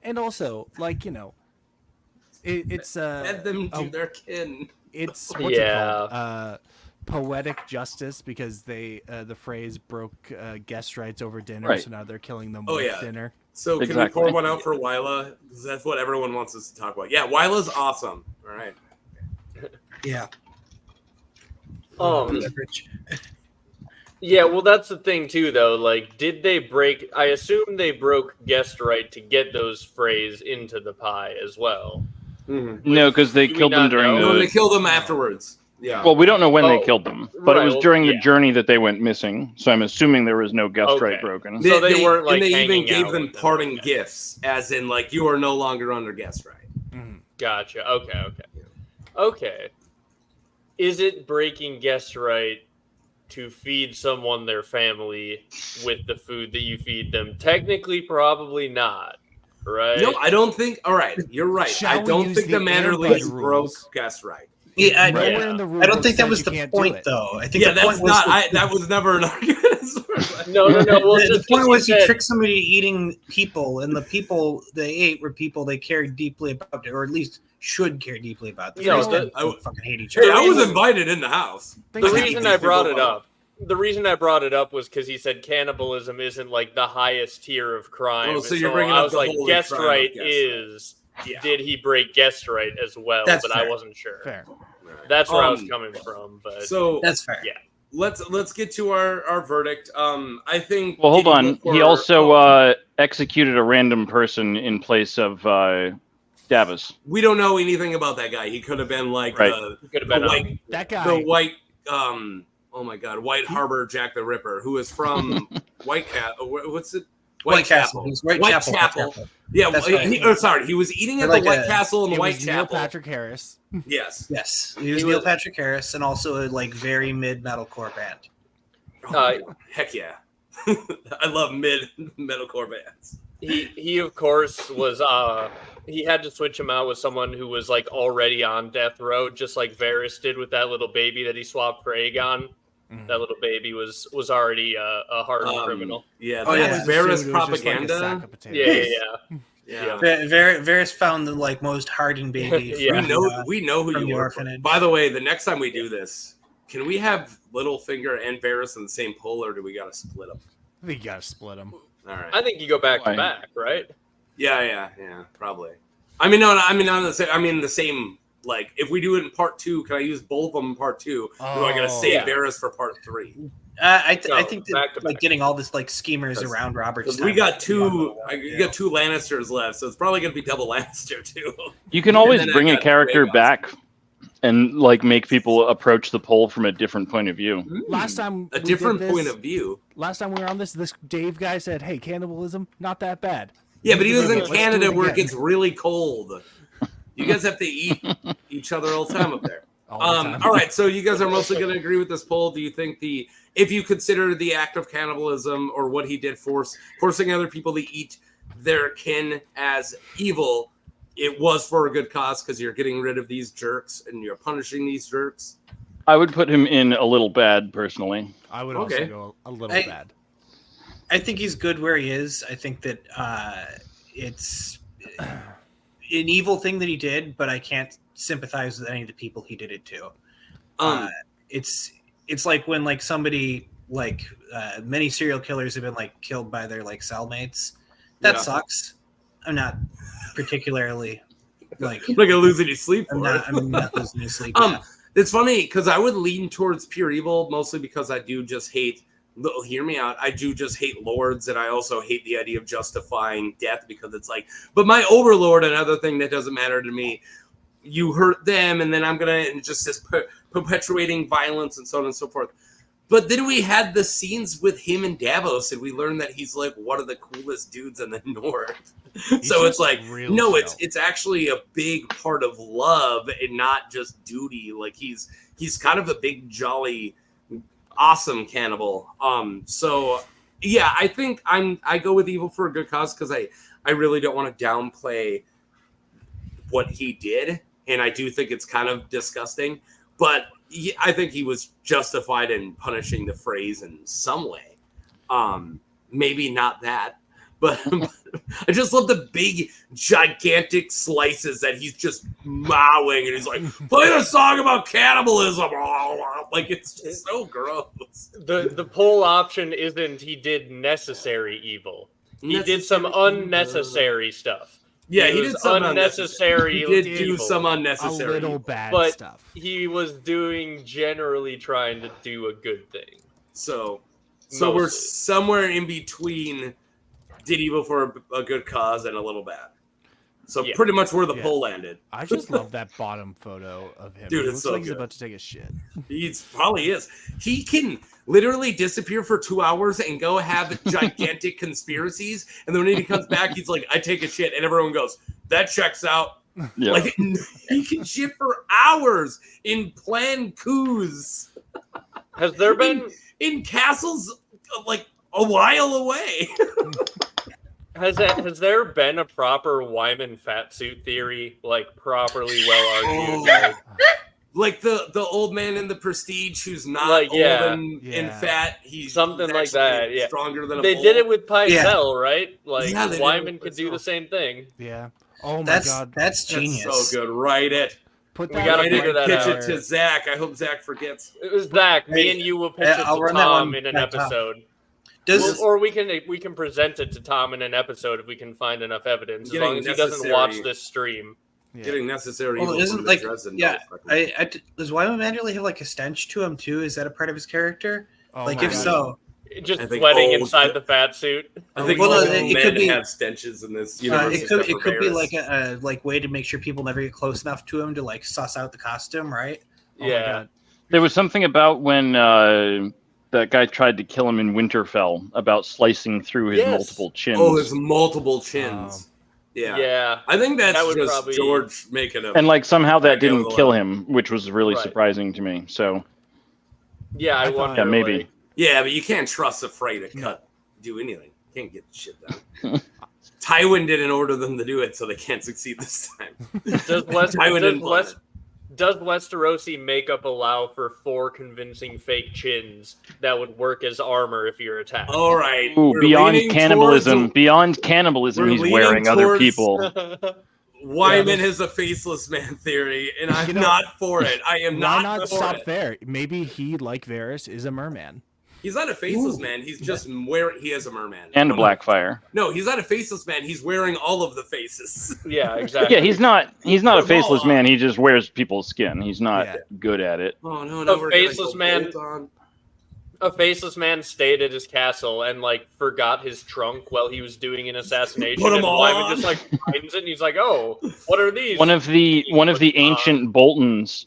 and also like it's fed them to their kin. It's what's it called? Poetic justice, because they the Freys broke guest rights over dinner, so now they're killing them with dinner. So can we pour one out for Wyla? Because that's what everyone wants us to talk about. Yeah, Wyla's awesome. All right. Yeah. Yeah, well, that's the thing too, though. Like, did they break? I assume they broke guest right to get those Freys into the pie as well. Mm-hmm. No, because they killed them during No, they killed them afterwards. Yeah. Well, we don't know when they killed them, but it was during the journey that they went missing. So I'm assuming there was no guest right broken. So they weren't like and they hanging even gave out them with parting gifts, as in like, you are no longer under guest right. Mm-hmm. Gotcha. Okay. Is it breaking guest right to feed someone their family with the food that you feed them? Technically, probably not. right? No, I don't think. All right, you're right. Shall I we don't use think the the Manderlys Airbud broke rules? guest right. Yeah, Nowhere in the rule I don't book think that says was you the can't do point, it. though. I think Yeah, the point that's was not. That was never an argument. No. Well, the just point was you said, tricked somebody eating people, and the people they ate were people they cared deeply about, or at least should care deeply about. The No, Freys the- don't fucking hate each Hey, other. I was reason- invited in the house. The Thanks, reason Andy. I brought it up. The reason I brought it up was because he said cannibalism isn't like the highest tier of crime. Oh, so you're bringing I up was the like, holy guest crime of right guest right. is. Yeah. Did he break guest right as well? That's but I fair. wasn't sure. Fair. That's where I was coming from. But So That's fair. yeah. let's get to our verdict. I think. Well, hold Did on. look He for- also executed a random person in place of Davos. We don't know anything about that guy. He could have been like Right. Could have the been white, That guy. the white. Oh my God, White Harbor Jack the Ripper, who is from White Cat. What's it? White Castle. He's Whitechapel. Yeah, That's he, right. sorry, he was eating at Like the White a- Castle in It was Neil Whitechapel. Patrick Harris. Yes. Yes, he was Neil Patrick Harris, and also a very mid metalcore band. Heck yeah. I love mid metalcore bands. He of course was he had to switch him out with someone who was like already on death row, just like Varys did with that little baby that he swapped for Aegon. Mhm. That little baby was already a hardened criminal. Yeah, Oh, that yeah. was Varys It was just like a propaganda. sack of potatoes. Yeah. Varys found the most hardened baby. Yeah. We know who from you the are. orphanage. By the way, the next time we do this, can we have Littlefinger and Varys in the same poll, or do we got to split them? I think you gotta split them. All right. I think you go back Why? to back, right? Yeah, probably. I mean, no, I mean on the same. I mean the same. Like, if we do it in part 2, can I use both of them in part 2? Do I gotta save Yeah. Varys for part 3? I No, think back that to like back. getting all this like schemers That's- around Robert's. Because we got two. Yeah. You got 2 Lannisters left, so it's probably gonna be double Lannister too. You can always then I bring a got character Rhaegar. back and like make people approach the poll from a different point of view. Last time a we different did point this- of view. Last time we were on this Dave guy said, "Hey, cannibalism, not that bad." Yeah, but he was in Let's do it Canada where it again. gets really cold. You guys have to eat each other all the time up there. All the time. All right, so you guys are mostly going to agree with this poll. Do you think if you consider the act of cannibalism or what he did, forcing other people to eat their kin as evil, it was for a good cause because you're getting rid of these jerks and you're punishing these jerks? I would put him in a little bad personally. I would Okay. also go a little bad. I think he's good where he is. I think that it's an evil thing that he did, but I can't sympathize with any of the people he did it to. It's like when like somebody like many serial killers have been like killed by their like cellmates. That Yeah. sucks. I'm not particularly like I'm not gonna lose any sleep for I'm it. not losing any sleep. It's funny because I would lean towards pure evil mostly because I do just hate. Hear me out. I do just hate lords, and I also hate the idea of justifying death because it's like, but my overlord, another thing that doesn't matter to me. You hurt them, and then I'm gonna just this perpetuating violence and so on and so forth. But then we had the scenes with him and Davos, and we learned that he's like one of the coolest dudes in the North. So it's like, no, chill. it's actually a big part of love and not just duty. Like he's kind of a big, jolly, awesome cannibal. So yeah, I think I go with evil for a good cause because I really don't want to downplay what he did, and I do think it's kind of disgusting, but I think he was justified in punishing the Freys in some way. Maybe not that, but I just love the big, gigantic slices that he's just mowing, and he's like, "Play a song about cannibalism." Like it's just so gross. The poll option isn't he did necessary evil. He did some unnecessary stuff. Yeah, He he was did some unnecessary He did evil, do some A unnecessary. little bad but stuff. he was doing generally trying to do a good thing. So we're Mostly. somewhere in between did evil for a good cause and a little bad. So Yeah. pretty much where the Yeah. poll landed. I just love that bottom photo of him. Dude, He it's looks so like he's good. about to take a shit. He probably is. He can literally disappear for 2 hours and go have gigantic conspiracies. And then when he comes back, he's like, I take a shit. And everyone goes, that checks out. Yeah. Like he can shit for hours in planned coups Has there been in castles like a while away. Has there been a proper Wyman fatsuit theory, like properly well argued? Like the old man in the Prestige who's not Like, old yeah. and fat. He's Something like that. Yeah, stronger than a they bull. did it with Pycelle, right? Like Yeah, they did it Wyman with could do the Pycelle. same thing. Yeah. Oh my god. That's genius. That's so good. Write it. Put We that gotta right figure that pitch out. it to Zach. I hope Zach forgets. It was Zach. Me Hey, and you will pitch it I'll to run that Tom one in an by Tom. episode. Does Or we can present it to Tom in an episode if we can find enough evidence. As Getting long as he doesn't necessary- watch this stream. Yeah. Getting necessary. well, evil isn't from like the Dresden yeah? Dolls. Does Wyman Manderly have like a stench to him too? Is that a part of his character? Oh like my if God. so, Just I think sweating old- inside the fat suit. I think Well, all it men could be- have stenches in this universe. it could be like a like way to make sure people never get close enough to him to like suss out the costume, right? Oh my Yeah. God. There was something about when that guy tried to kill him in Winterfell about slicing through his Yes. multiple chins. Oh, his multiple chins. Yeah. Yeah. I think that's That would just probably- George making a. And like somehow that That guy didn't was kill alive. him, which was really Right. surprising to me. So Yeah, I I thought- wonder. yeah, maybe. like- Yeah, but you can't trust a Frey to No. do anything. You can't get shit done. Tywin didn't order them to do it, so they can't succeed this time. Tywin didn't plan it. Does Westerosi makeup allow for 4 convincing fake chins that would work as armor if you're attacked? All right. Ooh, we're beyond leaning cannibalism, towards- he's leaning wearing other towards- people. Wyman has a faceless man theory, and I'm You know- not for it. I am Why not not for stop it. there? Maybe he, like Varys, is a merman. He's not a faceless man. He's just wearing. He is a merman. And a Blackfire. No, he's not a faceless man. He's wearing all of the faces. Yeah, exactly. Yeah, he's not a faceless Raw. man. He just wears people's skin. He's not Yeah. good at it. Oh no, A no, we're gonna faceless go man- Bolt on. A faceless man stayed at his castle and like forgot his trunk while he was doing an assassination. Put 'em and all Wyman on. just like finds it and he's like, "Oh, what are these?" One of the ancient Boltons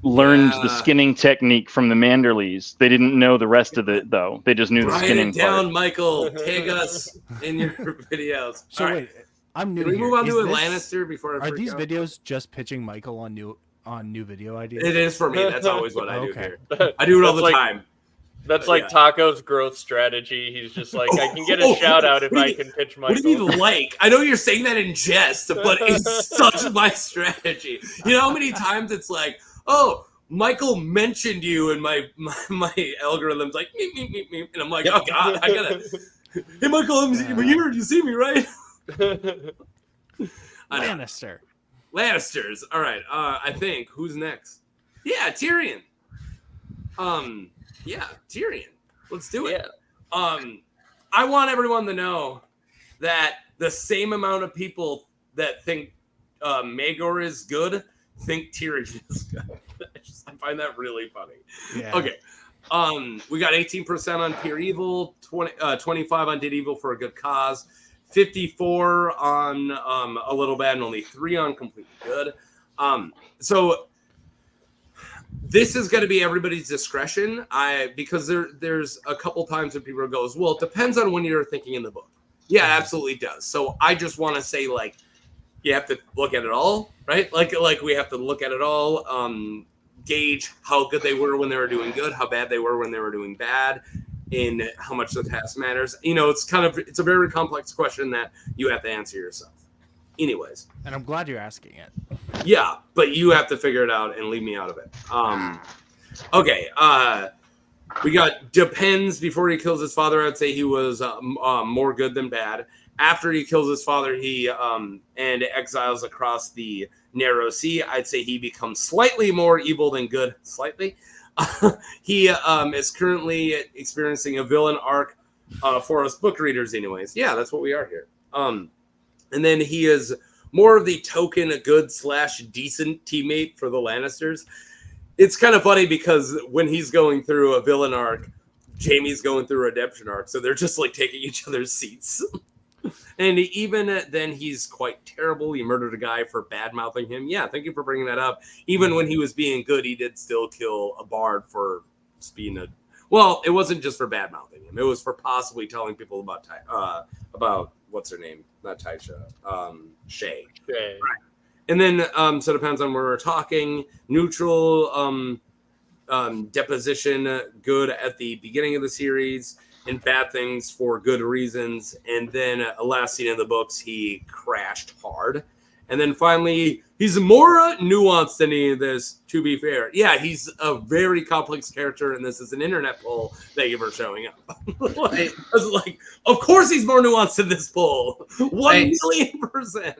learned the skinning technique from the Manderleys. They didn't know the rest of it though. They just knew the Write skinning it down, part. Michael. Tag us in your videos. So All right. wait, I'm new Can we here. move on Is to a this- Lannister before I Are freak these out? videos just pitching Michael on new video ideas? It is for me. That's always what I do Okay. here. I do it all That's the like- time. That's Yeah. like Taco's growth strategy. He's just like, I can get a shout out if what do I you- can pitch What Michael. do you mean like? I know you're saying that in jest, but it's such my strategy. You know how many times it's like, oh, Michael mentioned you in my algorithm's like, meep, meep, meep, meep. And I'm like, oh, God, I gotta. Hey, Michael, I'm here. You see me, right? I know. Lannister. Lannisters. All right. I think. Who's next? Yeah, Tyrion. Yeah, Tyrion. Let's do it. Yeah. I want everyone to know that the same amount of people that think Maegor is good think Tyrion is good. I find that really funny. Yeah. Okay. We got 18% on pure evil, 25 on did evil for a good cause, 54 on a little bad, and only 3 on completely good. So this is going to be everybody's discretion. Because there's a couple times when people goes, well, it depends on when you're thinking in the book. Yeah, it absolutely does. So I just want to say, like, you have to look at it all, right? Like we have to look at it all, gauge how good they were when they were doing good, how bad they were when they were doing bad, and how much the past matters. You know, it's a very complex question that you have to answer yourself. Anyways. And I'm glad you're asking it. Yeah, but you have to figure it out and leave me out of it. Okay. We got depends before he kills his father. I'd say he was more good than bad. After he kills his father, he and exiles across the narrow sea. I'd say he becomes slightly more evil than good. Slightly. He is currently experiencing a villain arc for us book readers, anyways. Yeah, that's what we are here. And then he is more of the token good / decent teammate for the Lannisters. It's kind of funny because when he's going through a villain arc, Jaime's going through a redemption arc. So they're just like taking each other's seats. And even then, he's quite terrible. He murdered a guy for bad-mouthing him. Yeah, thank you for bringing that up. Even when he was being good, he did still kill a bard for just being a... Well, it wasn't just for bad-mouthing him. It was for possibly telling people about what's her name? Not Tysha. Shay. Okay. Right. And then, so it depends on where we're talking. Neutral, deposition, good at the beginning of the series. and bad things for good reasons. And then last scene in the books, he crashed hard. And then finally, he's more nuanced than any of this, to be fair. Yeah, he's a very complex character, and this is an internet poll. Thank you for showing up. I was like, of course he's more nuanced in this poll. 1,000,000%.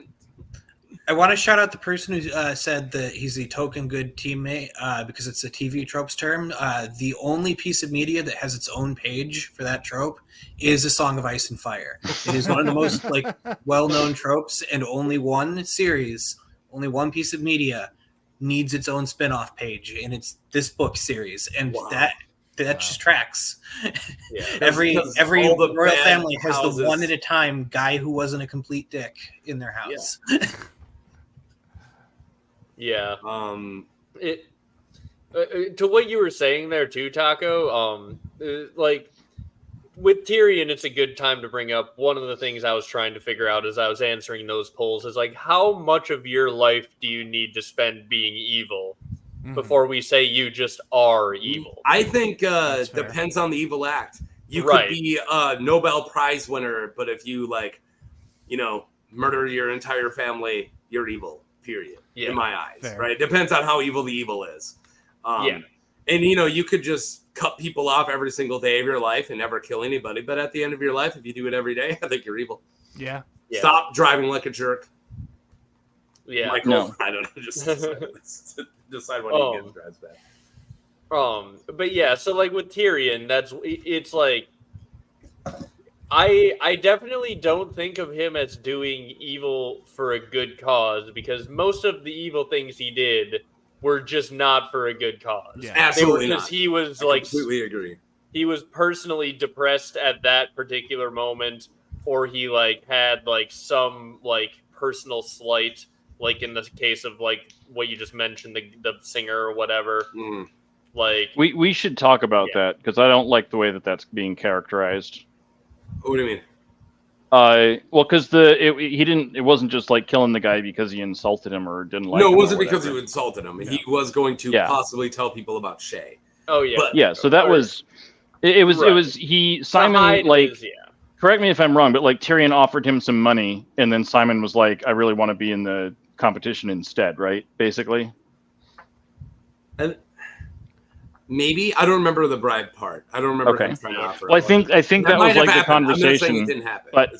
I want to shout out the person who said that he's the token good teammate because it's a TV tropes term. The only piece of media that has its own page for that trope is A Song of Ice and Fire. It is one of the most well-known tropes, and only one series, only one piece of media needs its own spin-off page, and it's this book series. And that just tracks. Yeah, every royal family has the one at a time guy who wasn't a complete dick in their house. Yeah. Yeah. To what you were saying there too, Taco, with Tyrion, it's a good time to bring up one of the things I was trying to figure out as I was answering those polls is how much of your life do you need to spend being evil before we say you just are evil? I think depends on the evil act. You could be a Nobel Prize winner, but if you murder your entire family, you're evil. Period. Yeah. In my eyes, right? It depends on how evil the evil is. And you could just cut people off every single day of your life and never kill anybody. But at the end of your life, if you do it every day, I think you're evil. Yeah. Stop driving like a jerk. Yeah. Michael, no. I don't know. Just decide when he drives back. But yeah, so with Tyrion, it's I definitely don't think of him as doing evil for a good cause, because most of the evil things he did were just not for a good cause. Yeah, absolutely because he was completely agree. He was personally depressed at that particular moment, or he had some personal slight, in the case of what you just mentioned, the singer or whatever. We should talk about that, because I don't like the way that's being characterized. What do you mean? Well, because it wasn't just killing the guy because he insulted him or didn't like him. No, it wasn't because he insulted him. No. He was going to possibly tell people about Shay. Oh yeah. But, so that was it was Simon correct me if I'm wrong, but Tyrion offered him some money, and then Simon was like, I really want to be in the competition instead, right? Basically. And maybe I don't remember the bribe part. I don't remember him trying to offer. Well, I think that was the conversation. I'm not saying it didn't happen. But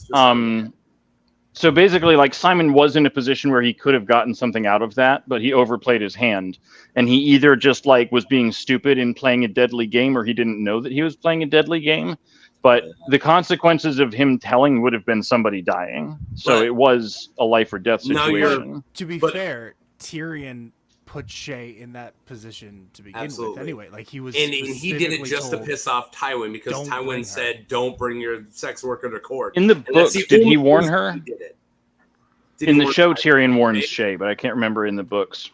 so basically, Simon was in a position where he could have gotten something out of that, but he overplayed his hand, and he either just was being stupid and playing a deadly game, or he didn't know that he was playing a deadly game. But the consequences of him telling would have been somebody dying. So it was a life or death situation. To be fair, Tyrion put Shay in that position to begin with anyway. He was, and he did it just to piss off Tywin, because Tywin said, don't bring your sex worker to court. In the books, did he warn her? In the show, Tyrion warns Shay, but I can't remember in the books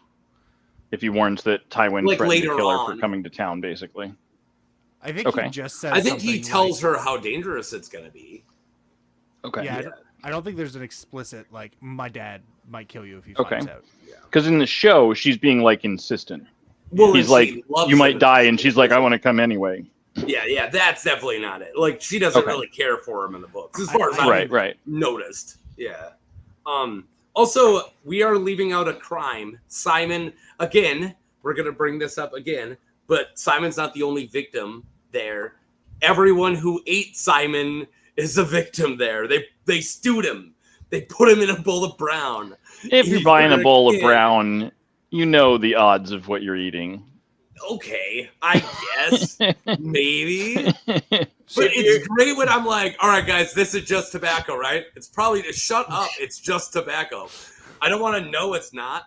if he warns that Tywin threatened to kill her for coming to town, basically. I think he just said I think he tells her how dangerous it's going to be. Okay. Yeah, I don't think there's an explicit, my dad might kill you if he finds out. Because in the show, she's being, insistent. Well, he's you might die, and she's I want to come anyway. Yeah, that's definitely not it. She doesn't really care for him in the books, as far as I've noticed. Yeah. Also, we are leaving out a crime. Simon, again, we're going to bring this up again, but Simon's not the only victim there. Everyone who ate Simon is a victim there. They stewed him. They put him in a bowl of brown. If you're buying a bowl of brown, you know the odds of what you're eating. Okay, I guess. Maybe. But it's great when I'm all right, guys, this is just tobacco, right? It's probably just shut up. It's just tobacco. I don't want to know it's not.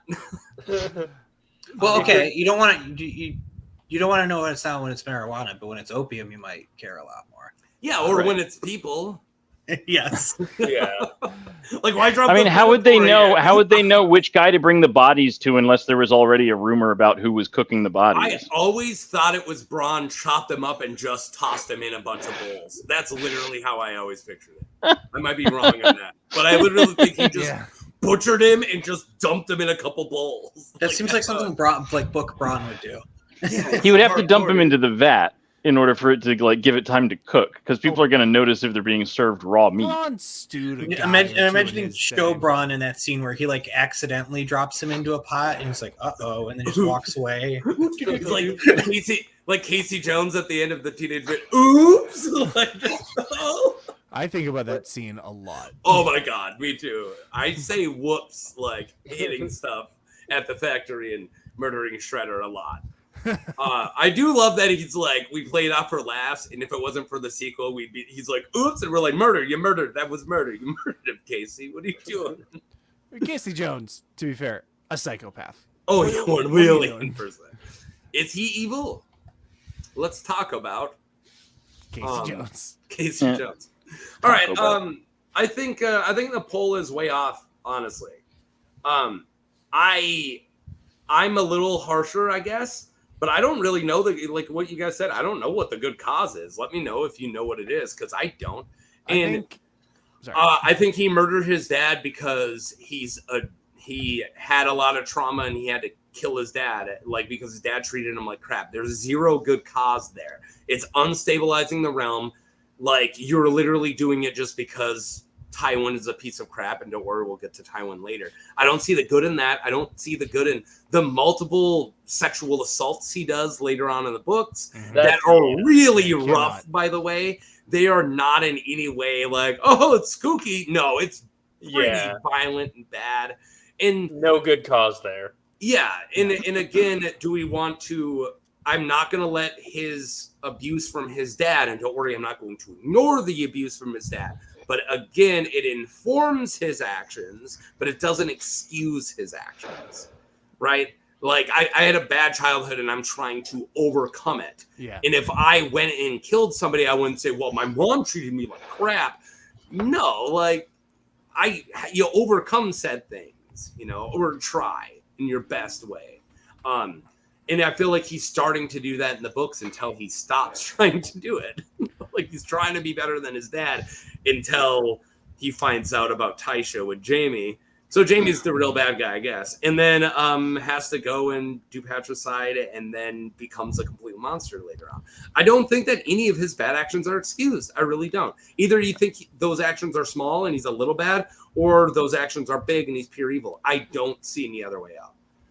Well, okay, you don't want to you don't want to know it's not when it's marijuana, but when it's opium, you might care a lot more. Yeah, or when it's people. Yes. Yeah. Why drop? I mean, how would they know? How would they know which guy to bring the bodies to unless there was already a rumor about who was cooking the bodies? I always thought it was Bronn chopped them up and just tossed them in a bunch of bowls. That's literally how I always pictured it. I might be wrong on that, but I literally think he just butchered him and just dumped him in a couple bowls. That seems like something Book Bronn would do. He would have to dump him into the vat. in order for it to like give it time to cook, because people are going to notice if they're being served raw meat. Braun stewed a guy I'm or two in imagining his Show setting. Braun in that scene where he like accidentally drops him into a pot and he's like, "Uh-oh," and then just walks away. It's like Casey Jones at the end of the Teenage Bit. Oops! Like, oh. I think about that scene a lot. Oh my god, me too. I say whoops like hitting stuff at the factory and murdering Shredder a lot. I do love that he's like, we played off for laughs, and if it wasn't for the sequel, he's like, oops, and we're like, you murdered, that was murder, you murdered him, Casey, what are you doing? Casey Jones, to be fair, a psychopath. Oh, yeah, 1,000,000%. Is he evil? Let's talk about Casey Jones. Casey Jones. All right, I think the poll is way off, honestly. I'm a little harsher, I guess. But I don't really know like what you guys said. I don't know what the good cause is. Let me know if you know what it is, because I don't. And I think he murdered his dad because he had a lot of trauma and he had to kill his dad, like because his dad treated him like crap. There's zero good cause there. It's unstabilizing the realm. Like you're literally doing it just because Tywin is a piece of crap, and don't worry, we'll get to Tywin later. I don't see the good in that. I don't see the good in the multiple sexual assaults he does later on in the books that are really rough, by the way. They are not in any way like, oh, it's spooky. No, it's pretty violent and bad. And no good cause there. Yeah, and again, do we want to... I'm not going to let his abuse from his dad, and don't worry, I'm not going to ignore the abuse from his dad. But again, it informs his actions, but it doesn't excuse his actions, right? Like, I had a bad childhood, and I'm trying to overcome it. Yeah. And if I went and killed somebody, I wouldn't say, well, my mom treated me like crap. No, like, you overcome said things, you know, or try in your best way. And I feel like he's starting to do that in the books until he stops trying to do it. Like he's trying to be better than his dad until he finds out about Tysha with Jaime. So Jaime's the real bad guy, I guess. And then has to go and do patricide and then becomes a complete monster later on. I don't think that any of his bad actions are excused. I really don't. Either you think those actions are small and he's a little bad, or those actions are big and he's pure evil. I don't see any other way out.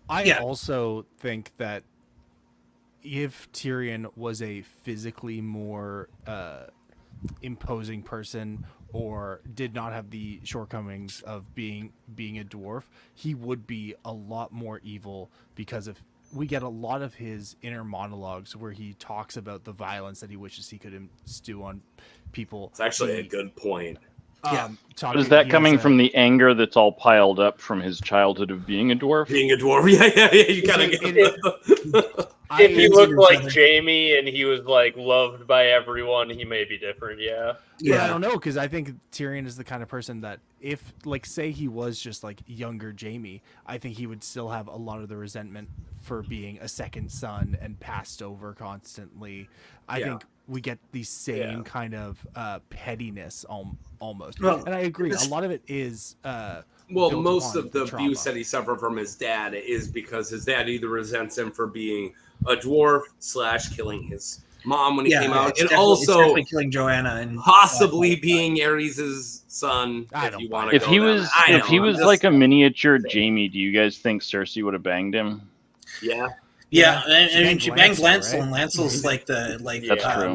I also think that if Tyrion was a physically more imposing person or did not have the shortcomings of being a dwarf, he would be a lot more evil, because we get a lot of his inner monologues where he talks about the violence that he wishes he could instill on people. It's actually a good point. Is that coming from the anger that's all piled up from his childhood of being a dwarf? Being a dwarf, yeah. You gotta get if he looked like Jaime and he was like loved by everyone, he may be different. Yeah. I don't know, because I think Tyrion is the kind of person that if, like, say he was just like younger Jaime, I think he would still have a lot of the resentment for being a second son and passed over constantly. I think we get the same kind of pettiness almost. Well, and I agree, a lot of it is most of the trauma. abuse that he suffered from his dad is because his dad either resents him for being a dwarf / killing his mom when he came out, and also killing Joanna and possibly being Aerys' son. If you want to, if he was like a miniature Jaime, do you guys think Cersei would have banged him? Yeah, and she bangs Lancel, and Lancel's like the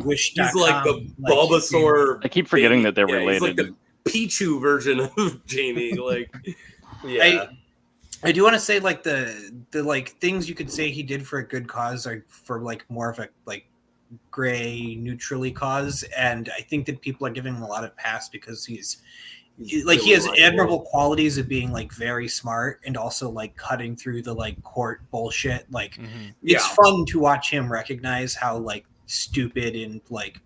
wish. He's like the Bulbasaur. I keep forgetting that they're related. He's like the Pichu version of Jaime. Like, I do want to say like the like things you could say he did for a good cause are for like more of a like gray neutrally cause, and I think that people are giving him a lot of pass because he has admirable qualities of being like very smart and also like cutting through the like court bullshit. Like it's fun to watch him recognize how like stupid and like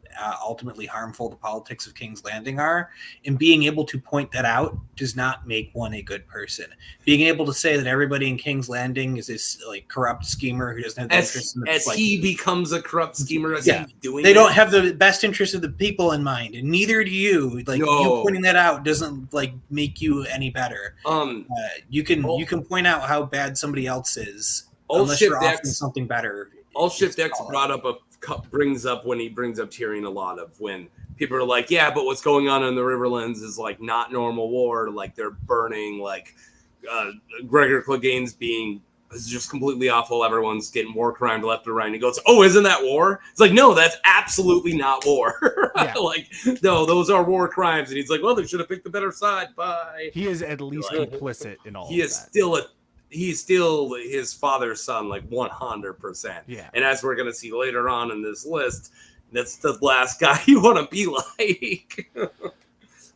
ultimately harmful the politics of King's Landing are, and being able to point that out does not make one a good person. Being able to say that everybody in King's Landing is this like corrupt schemer who doesn't have the interest in the, he becomes a corrupt schemer he's doing they don't have the best interest of the people in mind, and neither do you. Like you pointing that out doesn't like make you any better. You can point out how bad somebody else is unless you're offering something better. All Shift X brought up a brings up when he brings up Tyrion a lot of when people are like, yeah, but what's going on in the Riverlands is like not normal war. Like they're burning, like Gregor Clegane's being is just completely awful. Everyone's getting war crime left and right. And he goes, oh, isn't that war? It's like, no, that's absolutely not war. Yeah. Like, no, those are war crimes. And he's like, well, they should have picked the better side. Bye. He is at least complicit in all. He of is that. he's still his father's son, like 100%. Yeah. And as we're gonna see later on in this list, that's the last guy you want to be like.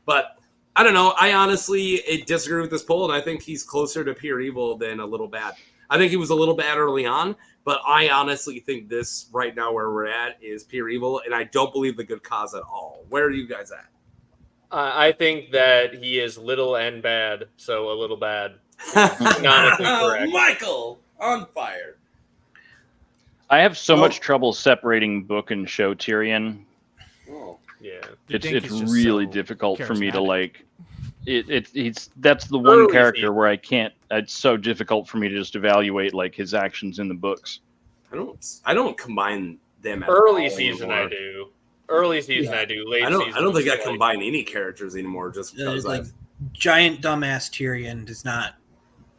But I don't know. I honestly disagree with this poll, and I think he's closer to pure evil than a little bad. I think he was a little bad early on, but I honestly think this right now where we're at is pure evil, and I don't believe the good cause at all. Where are you guys at? I think that he is little and bad, so a little bad. Canonically correct. Michael, on fire. I have so much trouble separating book and show Tyrion. Oh. Yeah. It's really difficult for me to charismatic. like. It's that's the one Early character season. where I can't. It's so difficult for me to just evaluate like his actions in the books. I don't combine them at Early all season anymore. I do. Early season I do. Late I season. don't think I it's like- combine any characters anymore just because like giant dumbass Tyrion does not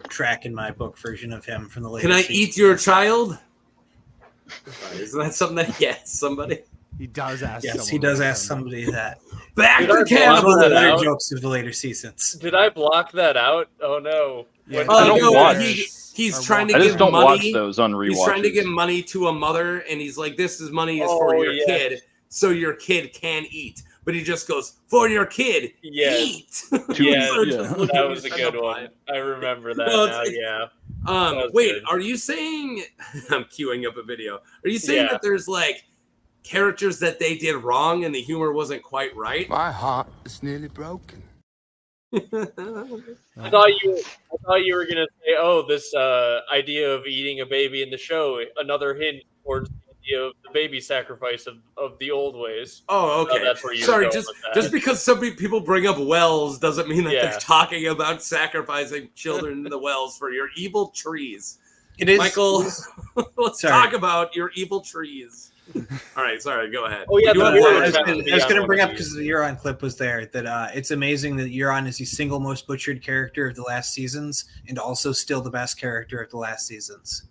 track in my book version of him from the later Can I seasons. eat your child? Isn't that something that yes, somebody? He does ask. Yes, he someone does like ask that. somebody that. Back Did to I One camp. of the that better out? jokes of the later seasons. Did I block that out? Oh no. Yeah, When- I don't no, watch. He's Or trying to I give just don't money. watch those on rewatches. He's trying to give money to a mother, and he's like, "This is money is Oh, for your yeah. kid, so your kid can eat." But he just goes, "For your kid, Yes. eat." Yeah, So just look that at was a me, good I'm one. I remember that Well, now. it's- Yeah. That was Wait, good. are you saying? I'm queuing up a video. Are you saying Yeah. that there's like characters that they did wrong and the humor wasn't quite right? My heart is nearly broken. I thought you were gonna say, "Oh, this idea of eating a baby in the show, another hint towards the idea of the baby sacrifice of the old ways." Oh, okay. that's where you were Sorry, going just with that. just because some people bring up wells doesn't mean that Yeah. they're talking about sacrificing children in the wells for your evil trees. It is Michael, let's Sorry. talk about your evil trees. All right, sorry, go ahead. Oh, yeah, You the have mirror words. is- I was going to bring up one of because the Euron clip was there that it's amazing that Euron is the single most butchered character of the last seasons and also still the best character of the last seasons.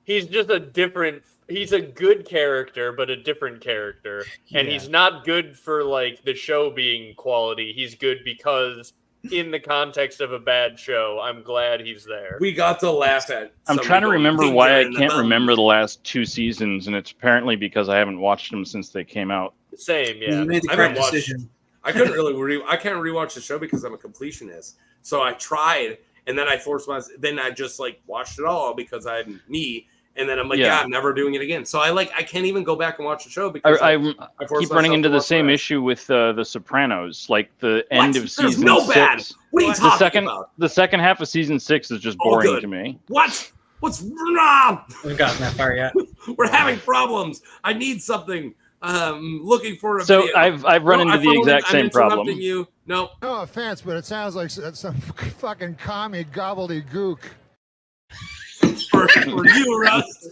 He's just a different. He's a good character, but a different character, and Yeah. he's not good for like the show being quality. He's good because in the context of a bad show, I'm glad he's there. We got to laugh at. I'm somebody trying to going, remember "Finger why I in the can't bum." remember the last 2 seasons, and it's apparently because I haven't watched them since they came out. Same, yeah. You made the I correct haven't watched- decision. I couldn't really I can't rewatch the show because I'm a completionist. So I tried, and then I forced myself. Then I just like watched it all because I had me. And then I'm like, Yeah. yeah, I'm never doing it again. So I can't even go back and watch the show because I I forced keep running myself into to the watch same rest. issue with The Sopranos. Like the end of There's season no 6. bad. What are you The talking about? second half of season 6 is just Oh, boring good. to me. What? What's wrong? We haven't gotten that far yet. We're having problems. I need something. Looking for a So video. I've run into the exact same problem. I'm interrupting you. No. No offense, but it sounds like some fucking commie gobbledygook. For you, Russ.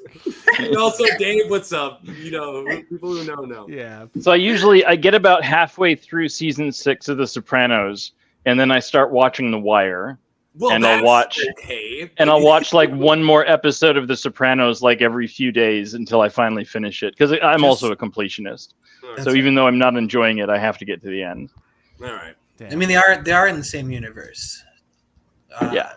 And also, Dave, what's up? You know, people who know. Yeah. So I get about halfway through season 6 of The Sopranos, and then I start watching The Wire, Well, and I'll that's watch okay. and I'll watch like one more episode of The Sopranos like every few days until I finally finish it, because I'm also a completionist. So even though I'm not enjoying it, I have to get to the end. All right. Damn. I mean, they are in the same universe. Yeah.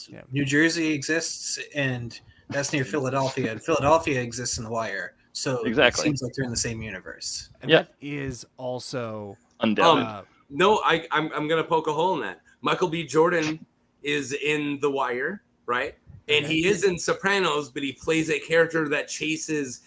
Yeah. New Jersey exists, and that's near Philadelphia, and Philadelphia exists in The Wire. So Exactly. it seems like they're in the same universe. And Yeah. that is also Undead. No, I'm gonna poke a hole in that. Michael B. Jordan is in The Wire, right? And he is in Sopranos, but he plays a character that chases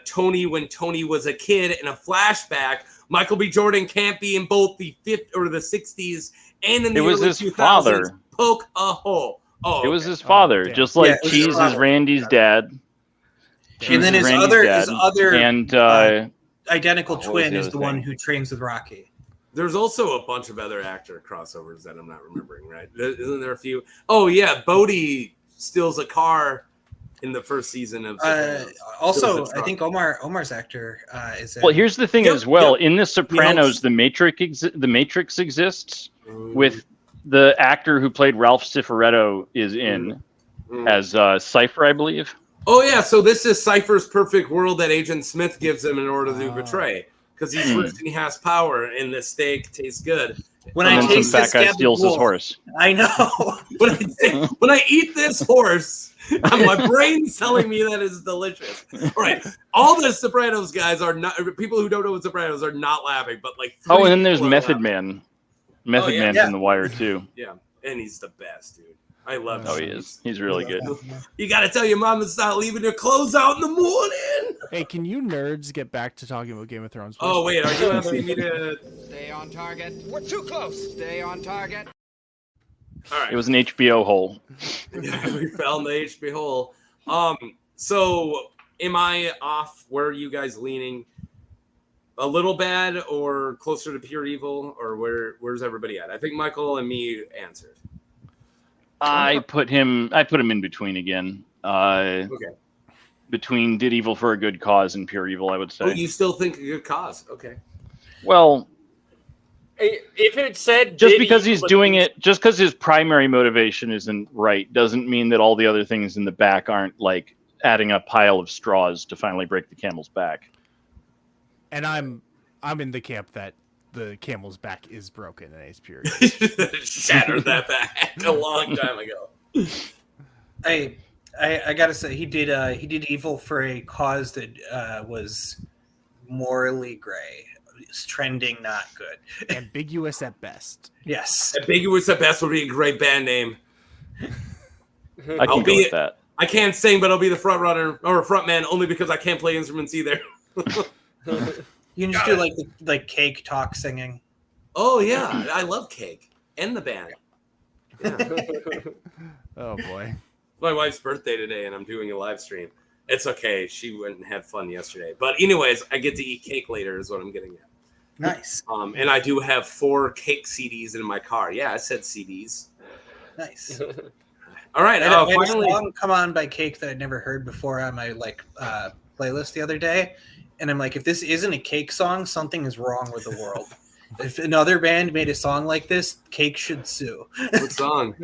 Tony when Tony was a kid in a flashback. Michael B. Jordan can't be in both the 50s or the 60s and in the It was early his 2000s. father. Poke a hole. Oh, It was okay. his father, damn. just like Yeah, it was his Cheese is father. Randy's dad. And then Cheese is his Randy's other and identical what was twin the is other the one thing? who trains with Rocky. There's also a bunch of other actor crossovers that I'm not remembering, right? Isn't there a few? Oh, yeah. Bodhi steals a car in the first season of also, I think Omar's actor is in. Well, here's the thing as well. In The Sopranos, the Matrix exists with the actor who played Ralph Cifaretto is in as Cypher, I believe. Oh yeah, so this is Cypher's perfect world that Agent Smith gives him in order to betray, because he's rich and he has power, and this steak tastes good. When And I then taste some this fat guy steals his horse. I know. when I eat this horse, my brain's telling me that it's delicious. All right, all the Sopranos guys are not people who don't know what Sopranos are not laughing, but like. Oh, and then there's Method Man. Method Man's in The Wire too. Yeah, and he's the best, dude. I love him. Oh, he is. He's really good. You got to tell your mom to stop leaving your clothes out in the morning. Hey, can you nerds get back to talking about Game of Thrones, please? Oh, wait. Are you asking me to... Stay on target. We're too close. Stay on target. All right. It was an HBO hole. Yeah, we fell in the HBO hole. So, am I off? Where are you guys leaning? A little bad or closer to pure evil? Or where's everybody at? I think Michael and me answered. I put him in between again. Okay. Between did evil for a good cause and pure evil, I would say. Oh, you still think a good cause? Okay. Well, if it said just because he's doing it, just because his primary motivation isn't right, doesn't mean that all the other things in the back aren't like adding a pile of straws to finally break the camel's back. And I'm in the camp that the camel's back is broken in Ace Pure. Shattered that back a long time ago. I gotta say he did evil for a cause that was morally gray. It's trending not good. Ambiguous at best. Yes. Ambiguous at best would be a great band name. I can go with that. I can't sing, but I'll be the front runner or front man only because I can't play instruments either. You can just do like Cake talk singing. Oh yeah, I love Cake and the band. Yeah. Oh boy. My wife's birthday today, and I'm doing a live stream. It's okay. She went and had fun yesterday. But anyways, I get to eat cake later is what I'm getting at. Nice. And I do have 4 cake CDs in my car. Yeah, I said CDs. Nice. All right. I had a Finally, song "Come On" by Cake that I'd never heard before on my playlist the other day, and I'm like, if this isn't a Cake song, something is wrong with the world. If another band made a song like this, Cake should sue. What song?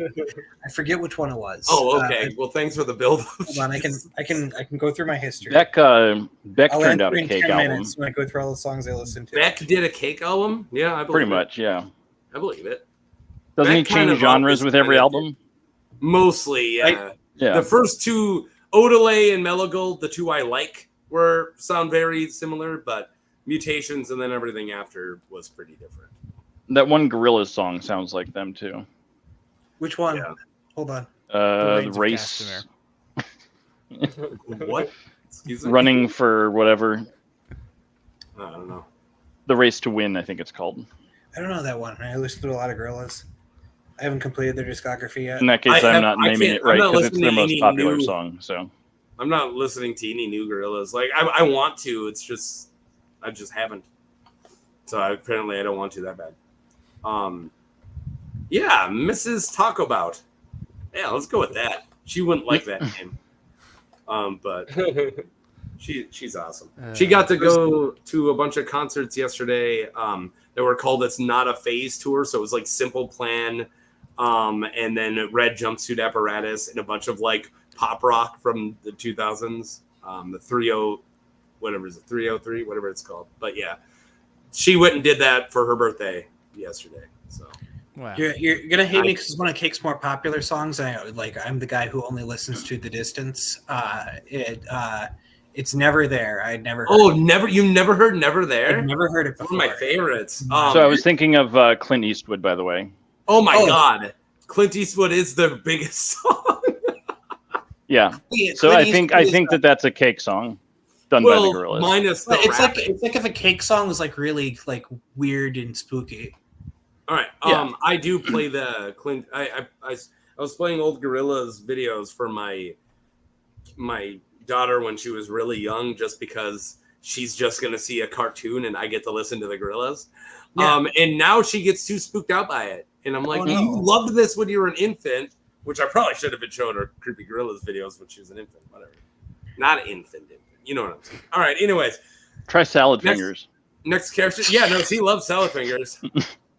I forget which one it was. Oh, okay. Well, thanks for the build. Hold on, I can go through my history. Beck I'll turned out answer a in Cake 10 album. minutes when I go through all the songs I listened to. Beck did a Cake album? Yeah, I believe Pretty it. much, yeah. I believe it. Doesn't he Beck kind change of genres always with every kind of album? Mostly, yeah. Yeah. The first 2, Odelay and Meligold, the 2 I like, sound very similar, but Mutations and then everything after was pretty different. That one Gorillaz song sounds like them too. Which one? Yeah. Hold on. The race. What? Excuse me? Running for whatever. I don't know. The Race to Win, I think it's called. I don't know that one. I listened to a lot of Gorillas. I haven't completed their discography yet. In that case, I'm not naming it right because it's listening their to most any popular new- song. So I'm not listening to any new Gorillas. Like I want to. It's just I just haven't. So apparently I don't want to that bad. Yeah, Mrs. Taco Bout. Yeah, let's go with that. She wouldn't like that name. But she's awesome. She got to go to a bunch of concerts yesterday. That were called "It's Not a Phase" tour. So it was like Simple Plan, and then Red Jumpsuit Apparatus, and a bunch of like pop rock from the 2000s. The 30, whatever is it, 303, whatever it's called. But yeah, she went and did that for her birthday yesterday. So Wow. You're gonna hate me because it's one of Cake's more popular songs. I'm the guy who only listens to The Distance. It's Never There. I'd never heard Oh, never! You never heard "Never There"? I've never heard it before. One of my favorites. so I was thinking of Clint Eastwood, by the way. Oh my God, Clint Eastwood is the biggest song. Yeah. Yeah, So Clint I Eastwood think is, that's a Cake song done by the Gorillaz. Minus the it's rapping. like if a Cake song was like really like weird and spooky. All right. Yeah. I do play the Clint. I was playing old Gorillaz videos for my daughter when she was really young, just because she's just gonna see a cartoon and I get to listen to the Gorillaz. Yeah. And now she gets too spooked out by it, and I'm like, Oh, no. you loved this when you were an infant. which I probably should have been showing her creepy gorillas videos when she was an infant. Whatever, not infant. You know what I'm saying? All right. Anyways, try salad fingers. Next character. Yeah, no, she loves salad fingers.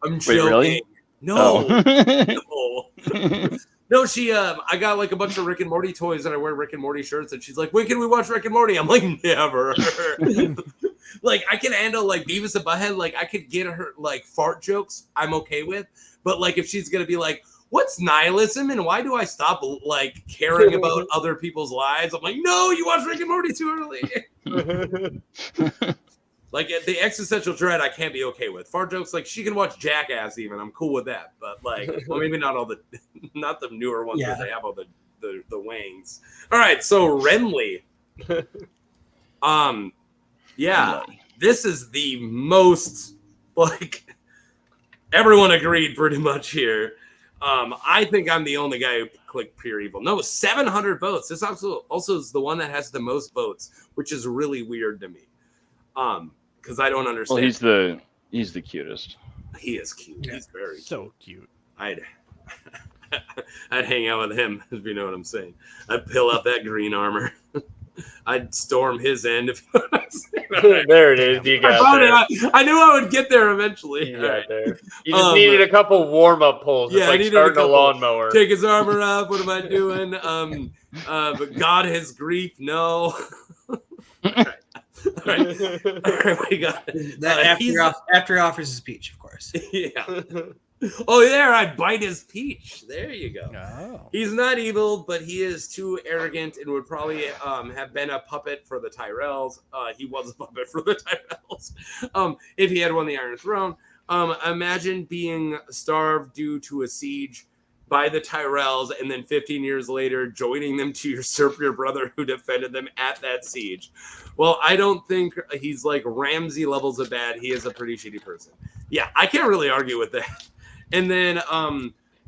I'm Wait, joking. really? No. Oh. No. No, she I got like a bunch of Rick and Morty toys and I wear Rick and Morty shirts and she's like, when can we watch Rick and Morty? I'm like, never. Like I can handle like Beavis and Butthead, like I could get her like fart jokes I'm okay with. But like if she's gonna be like, what's nihilism and why do I stop like caring about other people's lives? I'm like, no, you watch Rick and Morty too early. Like the existential dread, I can't be okay with. Fart jokes, like she can watch Jackass even. I'm cool with that. But like, well, maybe not all the, not the newer ones where they have all the wangs. All right, so Renly. Yeah, this is the most like everyone agreed pretty much here. I think I'm the only guy who clicked pure evil. No, 700 votes. This also is the one that has the most votes, which is really weird to me. Because I don't understand. Well, he's the cutest. He is cute. Yeah. He's very so cute. I'd hang out with him, if you know what I'm saying. I'd pill out that green armor. I'd storm his end. If you know what I'm saying. There it is. You got it. I knew I would get there eventually. You got there. You just needed a couple warm-up pulls. Yeah, it's like starting a lawnmower. Take his armor off. What am I doing? But God, his grief. No. All right, we got that after he offers his speech, of course. Yeah. Oh, there, I bite his peach. There you go. Oh. He's not evil, but he is too arrogant and would probably have been a puppet for the Tyrells. He was a puppet for the Tyrells. If he had won the Iron Throne. Imagine being starved due to a siege by the Tyrells, and then 15 years later, joining them to usurp your brother who defended them at that siege. Well, I don't think he's like Ramsay levels of bad. He is a pretty shitty person. Yeah, I can't really argue with that. And then,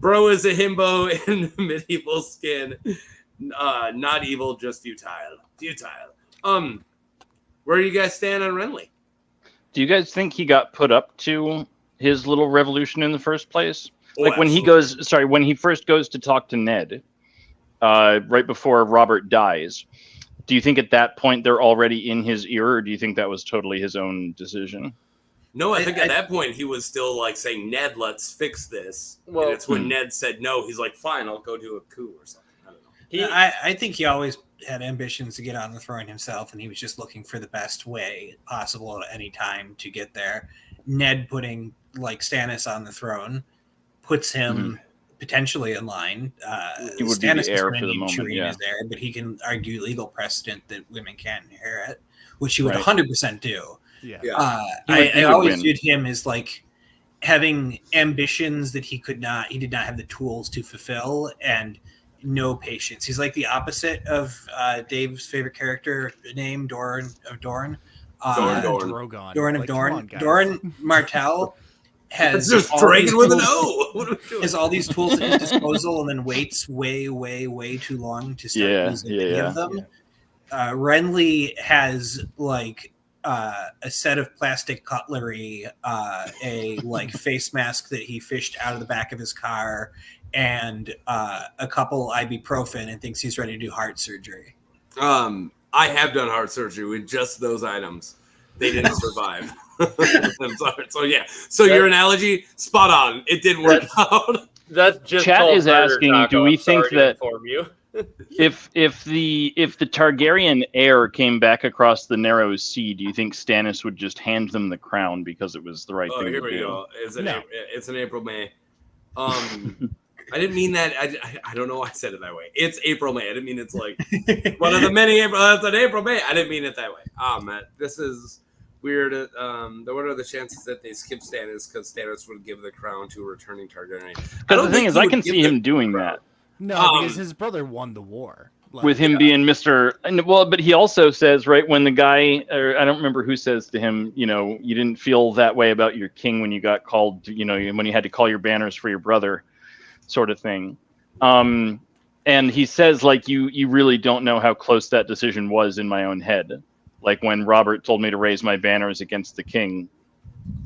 bro is a himbo in medieval skin. Not evil, just futile. Where do you guys stand on Renly? Do you guys think he got put up to his little revolution in the first place? Oh, like when he first goes to talk to Ned, right before Robert dies, do you think at that point they're already in his ear, or do you think that was totally his own decision? No, I think at that point he was still like saying, Ned, let's fix this. Well, and it's when Ned said no, he's like, fine, I'll go do a coup or something. I don't know. I think he always had ambitions to get on the throne himself, and he was just looking for the best way possible at any time to get there. Ned putting like Stannis on the throne puts him potentially in line. He would Stannis be the heir for the moment, is there, but he can argue legal precedent that women can't inherit, which he would 100% do. Yeah. I always viewed him as like having ambitions that he did not have the tools to fulfill, and no patience. He's like the opposite of Dave's favorite character name, Doran of Dorne. Drogon. Doran of Dorne. Doran Martell has just dragon with an O. Has all these tools at his disposal, and then waits way too long to start using any of them. Yeah. Renly has like a set of plastic cutlery, a like face mask that he fished out of the back of his car, and a couple ibuprofen, and thinks he's ready to do heart surgery. I have done heart surgery with just those items. They didn't survive. I'm sorry. So yeah. So your analogy, spot on. It didn't work out. That's just chat is asking. Taco. Do we think that you. if the Targaryen heir came back across the narrow sea, do you think Stannis would just hand them the crown because it was the right thing to do? Here we go. It's an April May. I didn't mean that. I don't know why I said it that way. It's April May. I didn't mean it's like one of the many April. It's an April May. I didn't mean it that way. Man, this is weird. What are the chances that they skip Stannis because Stannis would give the crown to a returning Targaryen? Because the thing is, I can see him doing that. No, because his brother won the war. Like, with him being Mr. Well, but he also says, right, when the guy, or I don't remember who says to him, you didn't feel that way about your king when you got called, when you had to call your banners for your brother, sort of thing. And he says, like, you really don't know how close that decision was in my own head. Like when Robert told me to raise my banners against the king,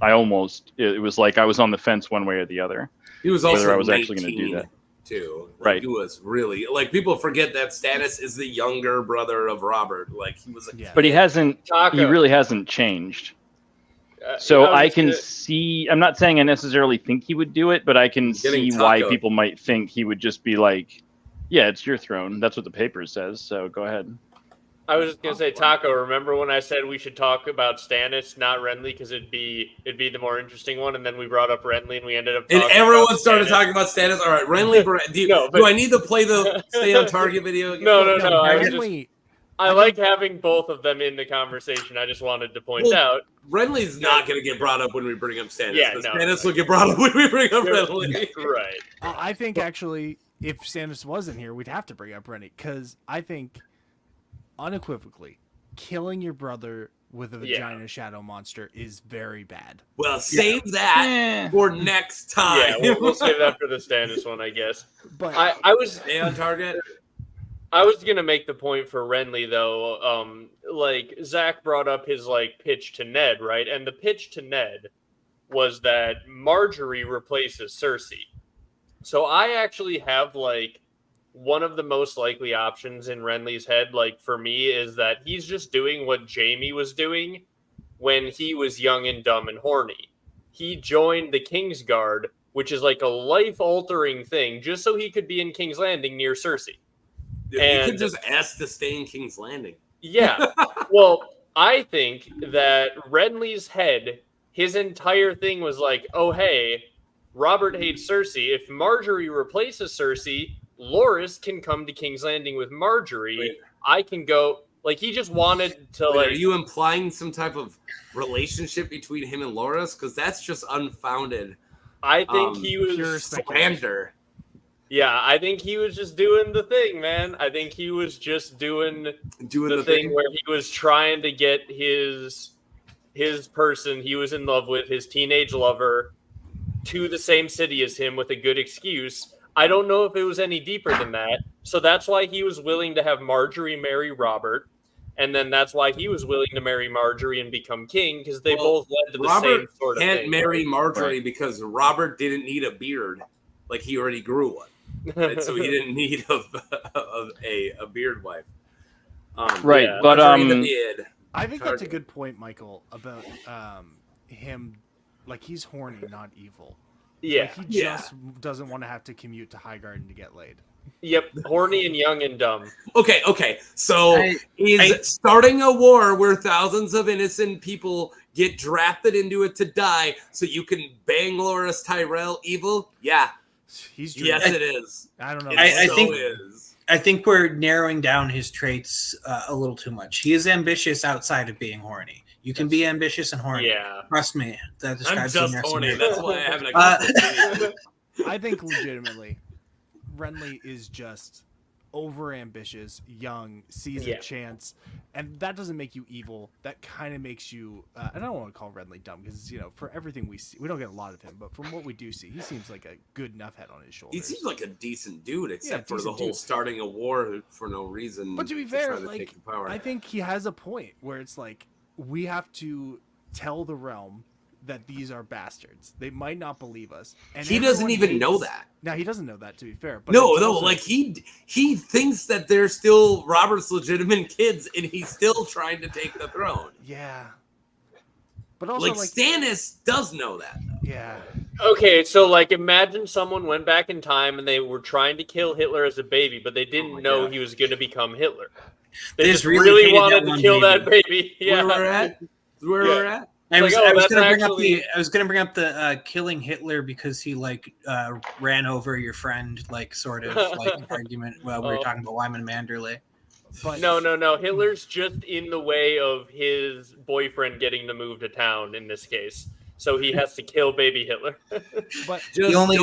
it was like I was on the fence one way or the other. He was also whether I was 19. actually going to do that. too. Like, Right. He was really like people forget that Stannis is the younger brother of Robert. Like he was a kid. But he hasn't. Taco. He really hasn't changed. So I was I just can gonna- see. I'm not saying I necessarily think he would do it, but I can Getting see why Taco. people might think he would just be like, "Yeah, it's your throne." That's what the paper says. So go ahead. I was just gonna say, Taco. Remember when I said we should talk about Stannis, not Renly, because it'd be the more interesting one, and then we brought up Renly, and we ended up. And talking everyone about started Stannis. talking about Stannis. All right, Renly. Do I need to play the Stay on Target video again? No. Renly, I like having both of them in the conversation. I just wanted to point out. Renly's not going to get brought up when we bring up Stannis. Yeah, but no. Stannis will get brought up when we bring up Renly. Right. I think actually, if Stannis wasn't here, we'd have to bring up Renly because I think unequivocally, killing your brother with a vagina shadow monster is very bad. Well, save that for next time. Yeah, we'll save that for the Stannis one, I guess. But I was Stay on Target. I was gonna make the point for Renly though. Like Zach brought up his pitch to Ned, right? And the pitch to Ned was that Marjorie replaces Cersei. So I actually have one of the most likely options in Renly's head, for me, is that he's just doing what Jaime was doing when he was young and dumb and horny. He joined the Kingsguard, which is a life-altering thing, just so he could be in King's Landing near Cersei. You could just ask to stay in King's Landing. Yeah. Well, I think that Renly's head, his entire thing was oh, hey, Robert hates Cersei. If Marjorie replaces Cersei, Loras can come to King's Landing with Marjorie. Wait. I can go. He just wanted to Wait, are you implying some type of relationship between him and Loras? Because that's just unfounded. I think he was pure slander. Yeah, I think he was just doing the thing, man. I think he was just doing the thing where he was trying to get his person he was in love with, his teenage lover, to the same city as him with a good excuse. I don't know if it was any deeper than that. So that's why he was willing to have Marjorie marry Robert. And then that's why he was willing to marry Marjorie and become king, because they both led to the same sort of thing. Robert can't marry Marjorie because Robert didn't need a beard. He already grew one. Right? So he didn't need a beard wife. Right, yeah, but I think that's a good point, Michael, about him. He's horny, not evil. Yeah, he just doesn't want to have to commute to Highgarden to get laid. Yep, horny and young and dumb. Okay. So he's starting a war where thousands of innocent people get drafted into it to die, so you can bang Loras Tyrell evil? Yeah. Yes, it is. I don't know. I think we're narrowing down his traits a little too much. He is ambitious outside of being horny. You can be ambitious and horny. Yeah. Trust me. That describes I'm just horny. That's why I haven't. I think legitimately, Renly is just over ambitious, young, sees a chance, and that doesn't make you evil. That kind of makes you. I don't want to call Renly dumb because for everything we see, we don't get a lot of him, but from what we do see, he seems like a good enough head on his shoulders. He seems like a decent dude, except for the whole starting a war for no reason. But to be fair, I think he has a point where it's we have to tell the realm that these are bastards. They might not believe us. And he doesn't even know that. Now he doesn't know that, to be fair. But no, he thinks that they're still Robert's legitimate kids, and he's still trying to take the throne. Yeah, but also Stannis does know that. Though. Yeah. Okay, so imagine someone went back in time and they were trying to kill Hitler as a baby, but they didn't know he was going to become Hitler. They just really wanted to kill that baby. Yeah. Where we're at. I was going to bring up the killing Hitler because he ran over your friend, argument while we were talking about Wyman Manderly. But no. Hitler's just in the way of his boyfriend getting to move to town in this case. So he has to kill baby Hitler. But the only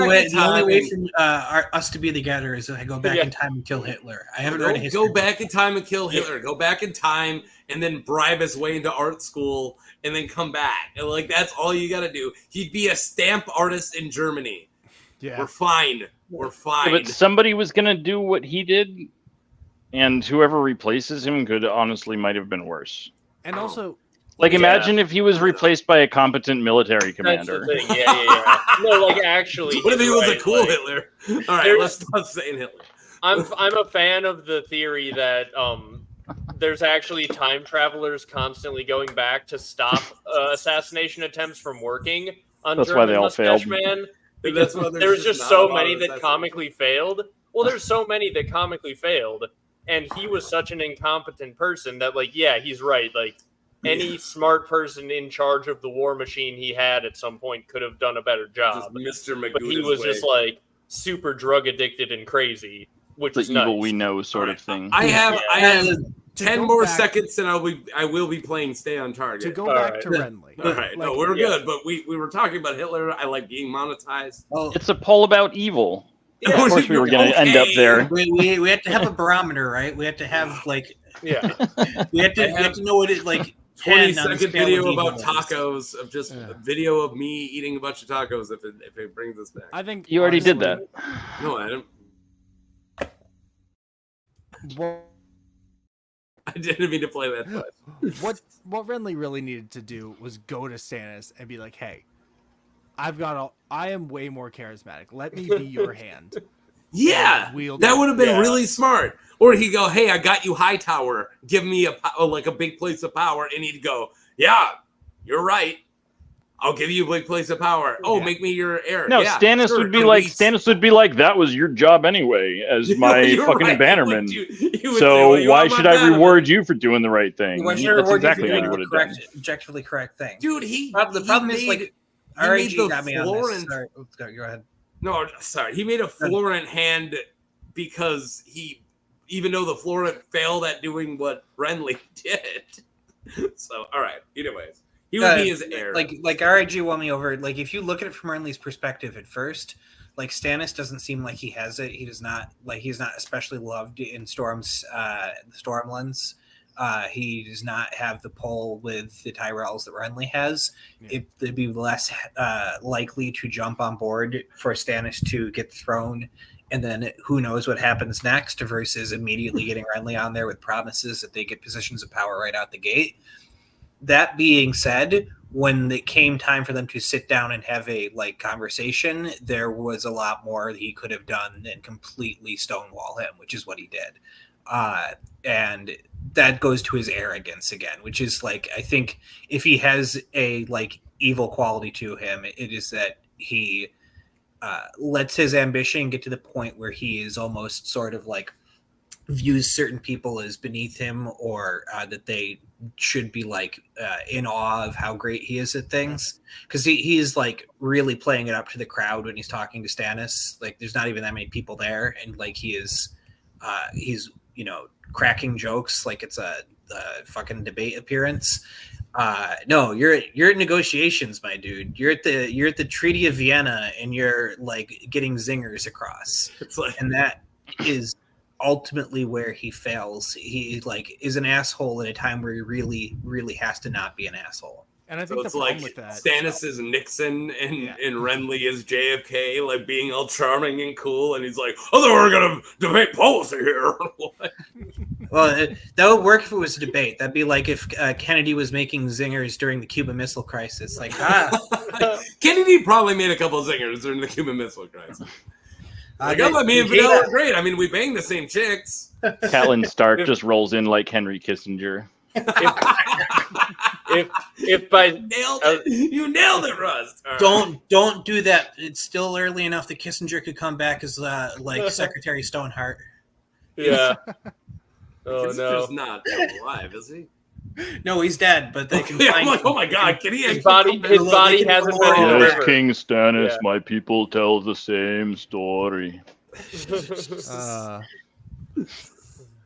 way for us to be together is I go back in time and kill Hitler. I haven't read a history. Go back in time and kill Hitler. Go back in time and then bribe his way into art school and then come back. And that's all you got to do. He'd be a stamp artist in Germany. Yeah, we're fine. We're fine. But somebody was gonna do what he did, and whoever replaces him could honestly might have been worse. And also, Like, imagine if he was replaced by a competent military commander. That's the thing. Yeah. No, like actually. What if he was a cool like, Hitler? All right, let's stop saying Hitler. I'm a fan of the theory that there's actually time travelers constantly going back to stop assassination attempts from working on That's German why they all Mustache failed. Man. Because Because there's just so many that comically failed. Well, there's so many that comically failed, and he was such an incompetent person that, like, yeah, he's right. Like, any smart person in charge of the war machine he had at some point could have done a better job. Just Mr. But he was just like super drug addicted and crazy, which is The evil nice. we know sort of thing. I have 10 go more back- seconds, and I will be playing Stay on Target. To go back to Renly. All right, no, we're good, but we were talking about Hitler. I like being monetized. It's a poll about evil. Yeah. Of course we were going to end up there. We had to have a barometer, right? We had to have like we had to know what it like. 20-second video about tacos of just a video of me eating a bunch of tacos if it brings us back. I think You already did that. No, I didn't. I didn't mean to play that twice. What Renly really needed to do was go to Stannis and be like, "Hey, I am way more charismatic. Let me be your hand." Yeah, that would have been really smart. Or he'd go, "Hey, I got you Hightower. Give me a big place of power," and he'd go, "Yeah, you're right. I'll give you a big place of power. Oh, make me your heir." No, yeah, Stannis sure. would be like, "That was your job anyway, as my You're fucking right. bannerman. You would say, So "Well, you why are my should I bannerman." reward you for doing the right thing?" Why should I That's reward you exactly for what he doing would the have done. objectively correct thing? Dude, the problem is like RAG got me on this. Sorry, go ahead. No, sorry. He made a Florent hand because even though the Florent failed at doing what Renly did. So, all right. Anyways, he would be his heir. Like RAG won me over. Like, if you look at it from Renly's perspective at first, like Stannis doesn't seem like he has it. He does not he's not especially loved in Storm's Stormlands. He does not have the pull with the Tyrells that Renly has. Yeah. It'd be less likely to jump on board for Stannis to get the throne, and then who knows what happens next versus immediately getting Renly on there with promises that they get positions of power right out the gate. That being said, when it came time for them to sit down and have a conversation, there was a lot more he could have done than completely stonewall him, which is what he did. And that goes to his arrogance again, which is I think if he has a evil quality to him, it is that he lets his ambition get to the point where he is almost sort of views certain people as beneath him, or that they should be in awe of how great he is at things, because he is really playing it up to the crowd when he's talking to Stannis. There's not even that many people there, and he is he's cracking jokes like it's a fucking debate appearance. No, you're at negotiations, my dude. You're at the Treaty of Vienna, and you're getting zingers across. And that is ultimately where he fails. He is an asshole at a time where he really, really has to not be an asshole. And I think so it's Stannis is Nixon and Renly is JFK, being all charming and cool, and he's like, "Oh, then we're gonna debate policy here." Well, that would work if it was a debate. That'd be like if Kennedy was making zingers during the Cuban Missile Crisis. Kennedy probably made a couple of zingers during the Cuban Missile Crisis. Me and Fidel are great. I mean, we bang the same chicks. Catelyn Stark just rolls in like Henry Kissinger. If by you nailed it, Rust. Don't do that. It's still early enough that Kissinger could come back as Secretary Stoneheart. Yeah. Oh Kissinger's no, not alive, is he? No, he's dead. But they can I'm like, oh my god, can he? His body hasn't been in the Yes, river. King Stannis, my people tell the same story.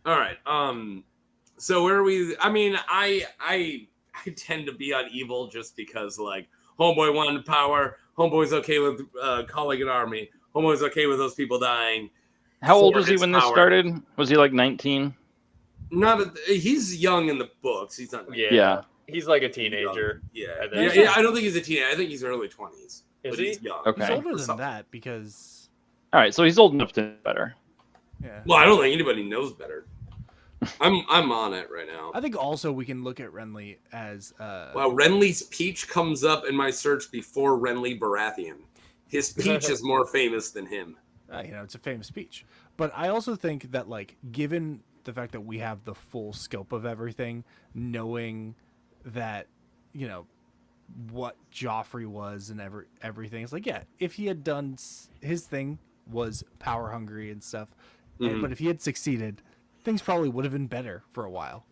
All right. So where are we? I mean, I tend to be on evil just because Homeboy wanted power. Homeboy's okay with calling an army. Homeboy's okay with those people dying. How old was he when this started? Was he 19? He's young in the books. He's not. Yeah. He's like a teenager. Yeah. I don't think he's a teenager. I think he's early 20s. Is he? He's young. Okay. He's older than that because. All right, so he's old enough to know better. Yeah. Well, I don't think anybody knows better. I'm on it right now. I think also we can look at Renly as Wow, Renly's peach comes up in my search before Renly Baratheon. His peach is more famous than him. It's a famous speech. But I also think that, like, given the fact that we have the full scope of everything, knowing that, what Joffrey was and everything, it's like, yeah, if he had done his thing was power hungry and stuff, but if he had succeeded, things probably would have been better for a while.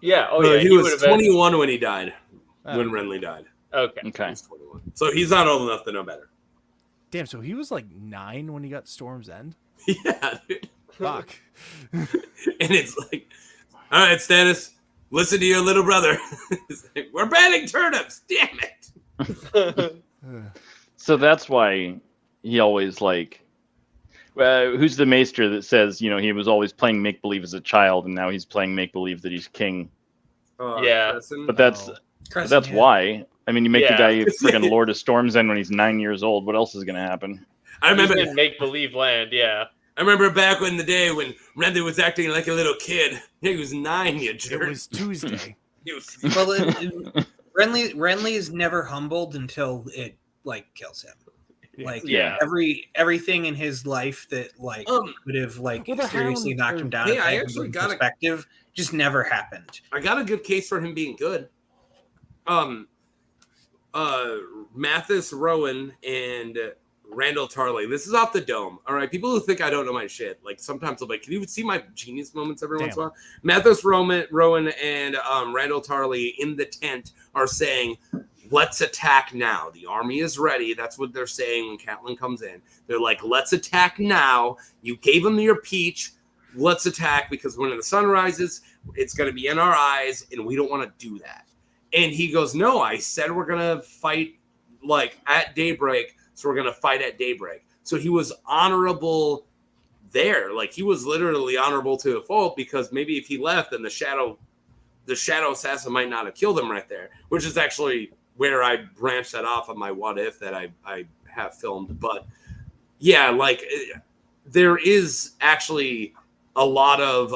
Yeah. He was 21 when he died. When Renly died. Okay. He was 21. So he's not old enough to know better. Damn, so he was like 9 when he got Storm's End? Yeah, dude. Fuck. And it's like, all right, Stannis, listen to your little brother. Like, we're banning turnips. Damn it. So that's why he always who's the maester that says, he was always playing make-believe as a child and now he's playing make-believe that he's king. Yeah. But that's why. I mean, you make the guy friggin' Lord of Storm's End when he's 9 years old. What else is going to happen? I remember in make-believe land, yeah. I remember back in the day when Renly was acting like a little kid. He was 9, you jerk. It was Tuesday. Renly is never humbled until it kills him. Everything in his life that would have seriously knocked him down. Hey, I actually got perspective just never happened. I got a good case for him being good. Mathis Rowan and Randall Tarley. This is off the dome. All right, people who think I don't know my shit, sometimes I'm like, can you see my genius moments every once in a while? Mathis Rowan and Randall Tarley in the tent are saying, let's attack now. The army is ready. That's what they're saying when Catelyn comes in. They're like, let's attack now. You gave them your peach. Let's attack because when the sun rises, it's going to be in our eyes, and we don't want to do that. And he goes, no, I said we're going to fight at daybreak, so we're going to fight at daybreak. So he was honorable there. He was literally honorable to a fault because maybe if he left, then the shadow assassin might not have killed him right there, which is actually where I branched that off of my what if that I have filmed. But yeah, there is actually a lot of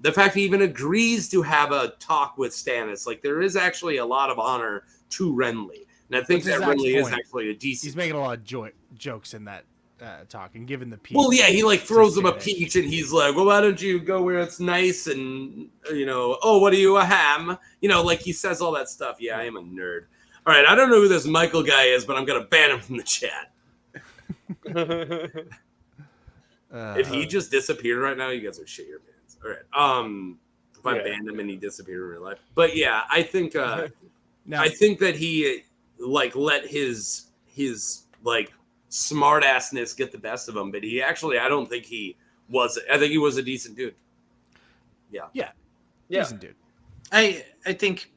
the fact he even agrees to have a talk with Stannis. There is actually a lot of honor to Renly. And I think that Renly is actually a decent. He's making a lot of jokes in that talk and giving the peach. Well, yeah, he throws him a peach and he's like, well, why don't you go where it's nice and, oh, what are you, a ham? He says all that stuff. Yeah, I am a nerd. All right, I don't know who this Michael guy is, but I'm going to ban him from the chat. If he just disappeared right now, you guys would shit your pants. All right. If I banned him and he disappeared in real life. But yeah, I think I think that he let his smart assness get the best of him, but he actually I think he was a decent dude. Yeah. Decent dude. I think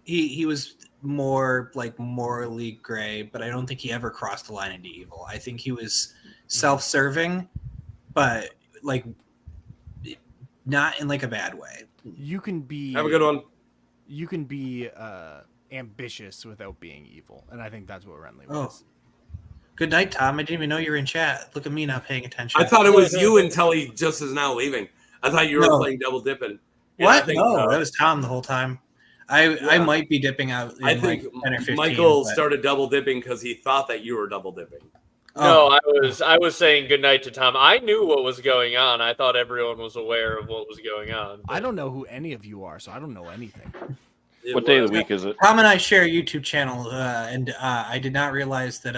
he was more morally gray, but I don't think he ever crossed the line into evil. I think he was self-serving, but not in a bad way. You can be have a good one. You can be ambitious without being evil, and I think that's what Renly was. Good night, Tom. I didn't even know you were in chat. Look at me not paying attention. I thought it was you until he just is now leaving. I thought you were playing double dipping. What? No, that was Tom the whole time. I might be dipping out in I think 10 or 15. Michael started double dipping because he thought that you were double dipping. No, I was saying goodnight to Tom. I knew what was going on. I thought everyone was aware of what was going on. I don't know who any of you are, so I don't know anything. What day of the week is it? Tom and I share a YouTube channel, and I did not realize that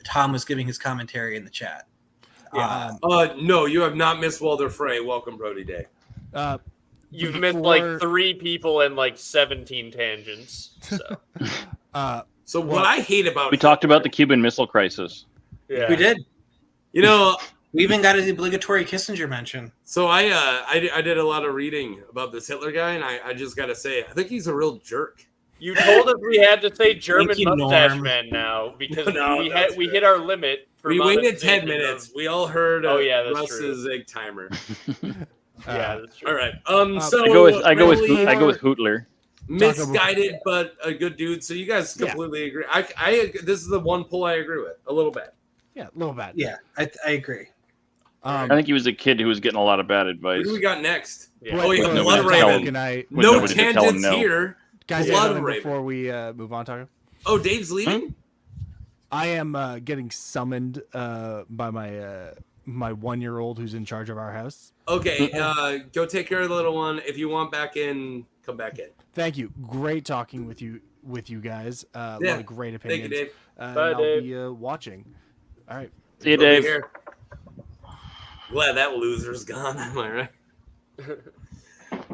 Tom was giving his commentary in the chat. No, you have not missed Walder Frey. Welcome, Brody Day. You've missed 3 people and 17 tangents. So. So what I hate about we talked about the Cuban Missile Crisis. Yeah, we did. We even got an obligatory Kissinger mention. So I did a lot of reading about this Hitler guy, and I just got to say, I think he's a real jerk. You told us we had to say German mustache man now because we hit our limit. We waited 10 minutes. We all heard Russ's egg timer. Yeah, that's true. All right. So I go with Hootler. Misguided, but a good dude. So you guys completely agree. I this is the one pull I agree with a little bit. Yeah, a little bit. Yeah, I agree. I think he was a kid who was getting a lot of bad advice. What do we got next? Yeah. Oh yeah, Nobody to tell him. Bloodraven. With No nobody to tell him tangents no. here. Guys, Bloodraven. before we move on, Taco, Oh, Dave's leaving? I am getting summoned by my 1-year-old who's in charge of our house. Okay, go take care of the little one. If you want back in, come back in. Thank you. Great talking with you guys. A lot of great opinions. Thank you, Dave. Bye, and Dave. I'll be watching. All right. See you, Go be Dave. here. Glad that loser's gone. Am I right?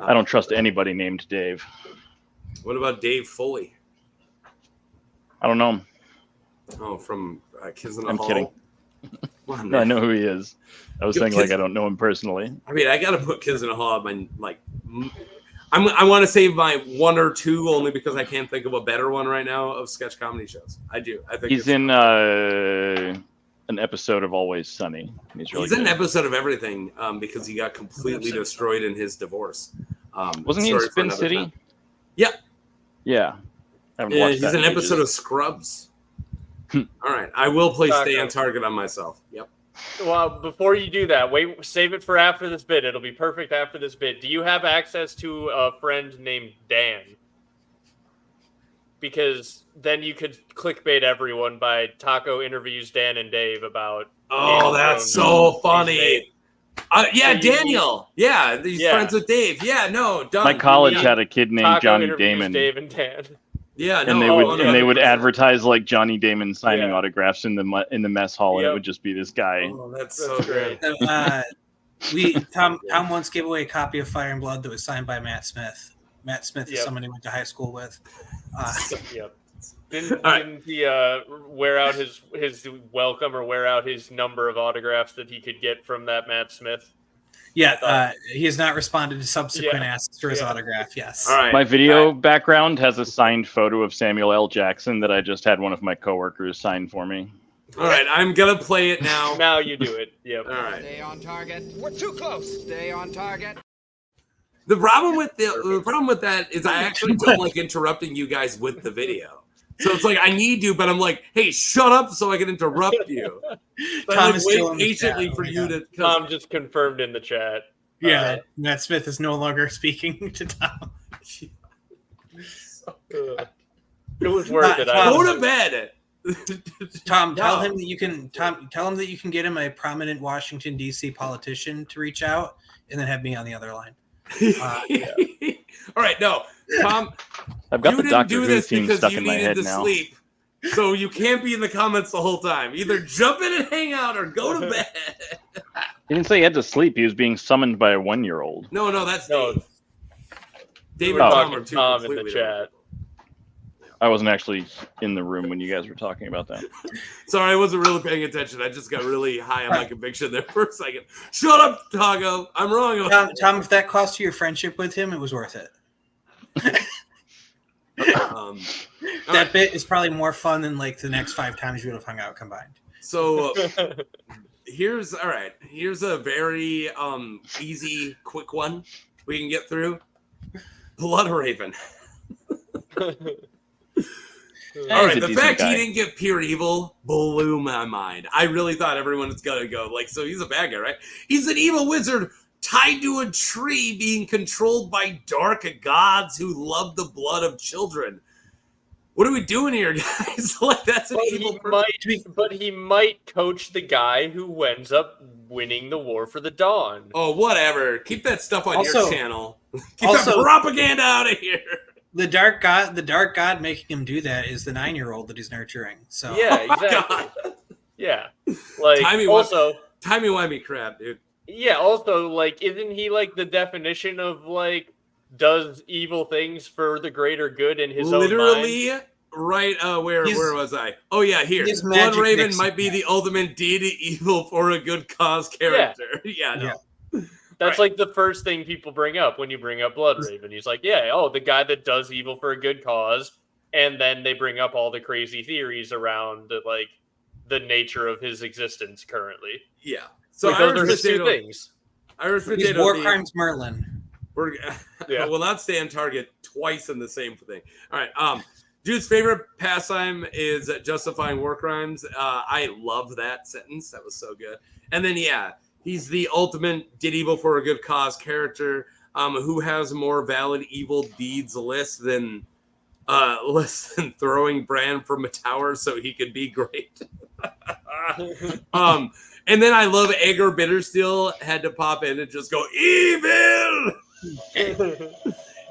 I don't trust anybody named Dave. What about Dave Foley? I don't know him. Oh, from Kids in the I'm Hall. kidding. Come on, No, I man. know who he is. I was Yo, saying kids- like I don't know him personally. I mean, I gotta put Kids in the Hall. I want to save my one or two only because I can't think of a better one right now of sketch comedy shows. I do. I think He's in an episode of Always Sunny. He's really he's in an good. episode of everything because he got completely destroyed in his divorce. Wasn't he in story for Spin another City? time. Yeah. Yeah. I haven't Yeah, watched he's that an in ages. episode of Scrubs. All right, I will play Taco. Stay on Target on myself. Yep. Well, before you do that, wait, save it for after this bit. It'll be perfect after this bit. Do you have access to a friend named Dan? Because then you could clickbait everyone by Taco interviews Dan and Dave about. Oh, Game of that's Thrones so these funny. days. Yeah, So you Daniel. Yeah, he's Yeah. friends with Dave. Yeah, no, done. My college need had a kid named Taco Johnny interviews Damon, Dave and Dan. Yeah, no, and they would 100%. advertise like Johnny Damon signing Yeah. autographs in the mess hall, and Yep. it would just be this guy. Oh, that's That's so great. good. Tom once gave away a copy of Fire and Blood that was signed by Matt Smith. Matt Smith is Yep. someone he went to high school with. Yep. Didn't All right. he wear out his welcome or wear out his number of autographs that he could get from that Matt Smith? Yeah, he has not responded to subsequent Yeah. asks for his Yeah. autograph. Yes. All right. My video background has a signed photo of Samuel L. Jackson that I just had one of my coworkers sign for me. All right, I'm gonna play it now. Now you do it. Yep. All right. Stay on target. We're too close. Stay on target. The problem with that is I actually don't like interrupting you guys with the video. So it's like I need to, but I'm like, hey, shut up so I can interrupt you. So Tom I is wait still in the patiently chat. for you to. Tom just confirmed in the chat. Yeah, Matt Smith is no longer speaking to Tom. It was worth it. Go to bed. Tom, tell him that you can. Tom, tell him that you can get him a prominent Washington D.C. politician to reach out, and then have me on the other line. All right, no, Tom. I've got You the didn't Doctor do Who this theme because stuck you in my needed head to now. sleep. So you can't be in the comments the whole time. Either jump in and hang out or go to bed. He didn't say he had to sleep. He was being summoned by a 1-year-old. No, that's No. Dave. Dave We're and Tom talking are two Tom in the completely chat. I wasn't actually in the room when you guys were talking about that. Sorry, I wasn't really paying attention. I just got really high on my conviction there for a second. Shut up, Tago. I'm wrong. about Tom, if that cost you your friendship with him, it was worth it. That bit is probably more fun than like the next 5 times you would have hung out combined. So here's a very easy, quick one we can get through. Bloodraven. All right, He's a the decent fact guy. he didn't get pure evil blew my mind. I really thought everyone was gonna go like, so he's a bad guy, right? He's an evil wizard tied to a tree, being controlled by dark gods who love the blood of children. What are we doing here, guys? Like, that's an evil person. But he might coach the guy who ends up winning the war for the Dawn. Oh, whatever. Keep that stuff on Also- your channel. Keep that propaganda out of here. The dark god making him do that is the 9-year-old that he's nurturing. So Yeah, exactly. Yeah, like timey-wimey crap, dude. Yeah, also, like, isn't he like the definition of like does evil things for the greater good in his own mind? Literally, right? Where was I? Oh yeah, here. he's Magic Bloodraven Nixon. might be the ultimate did evil for a good cause character. Yeah, no. That's like the first thing people bring up when you bring up Bloodraven. He's like, yeah, the guy that does evil for a good cause, and then they bring up all the crazy theories around like the nature of his existence currently. Yeah. So like, those are his two things. Irish he's Potato. War Crimes Merlin. I will not stay on target twice in the same thing. All right. Dude's favorite pastime is justifying war crimes. I love that sentence. That was so good. And then He's the ultimate did evil for a good cause character. Who has more valid evil deeds list than throwing Bran from a tower so he could be great. And then I love Aegor Bittersteel had to pop in and just go evil.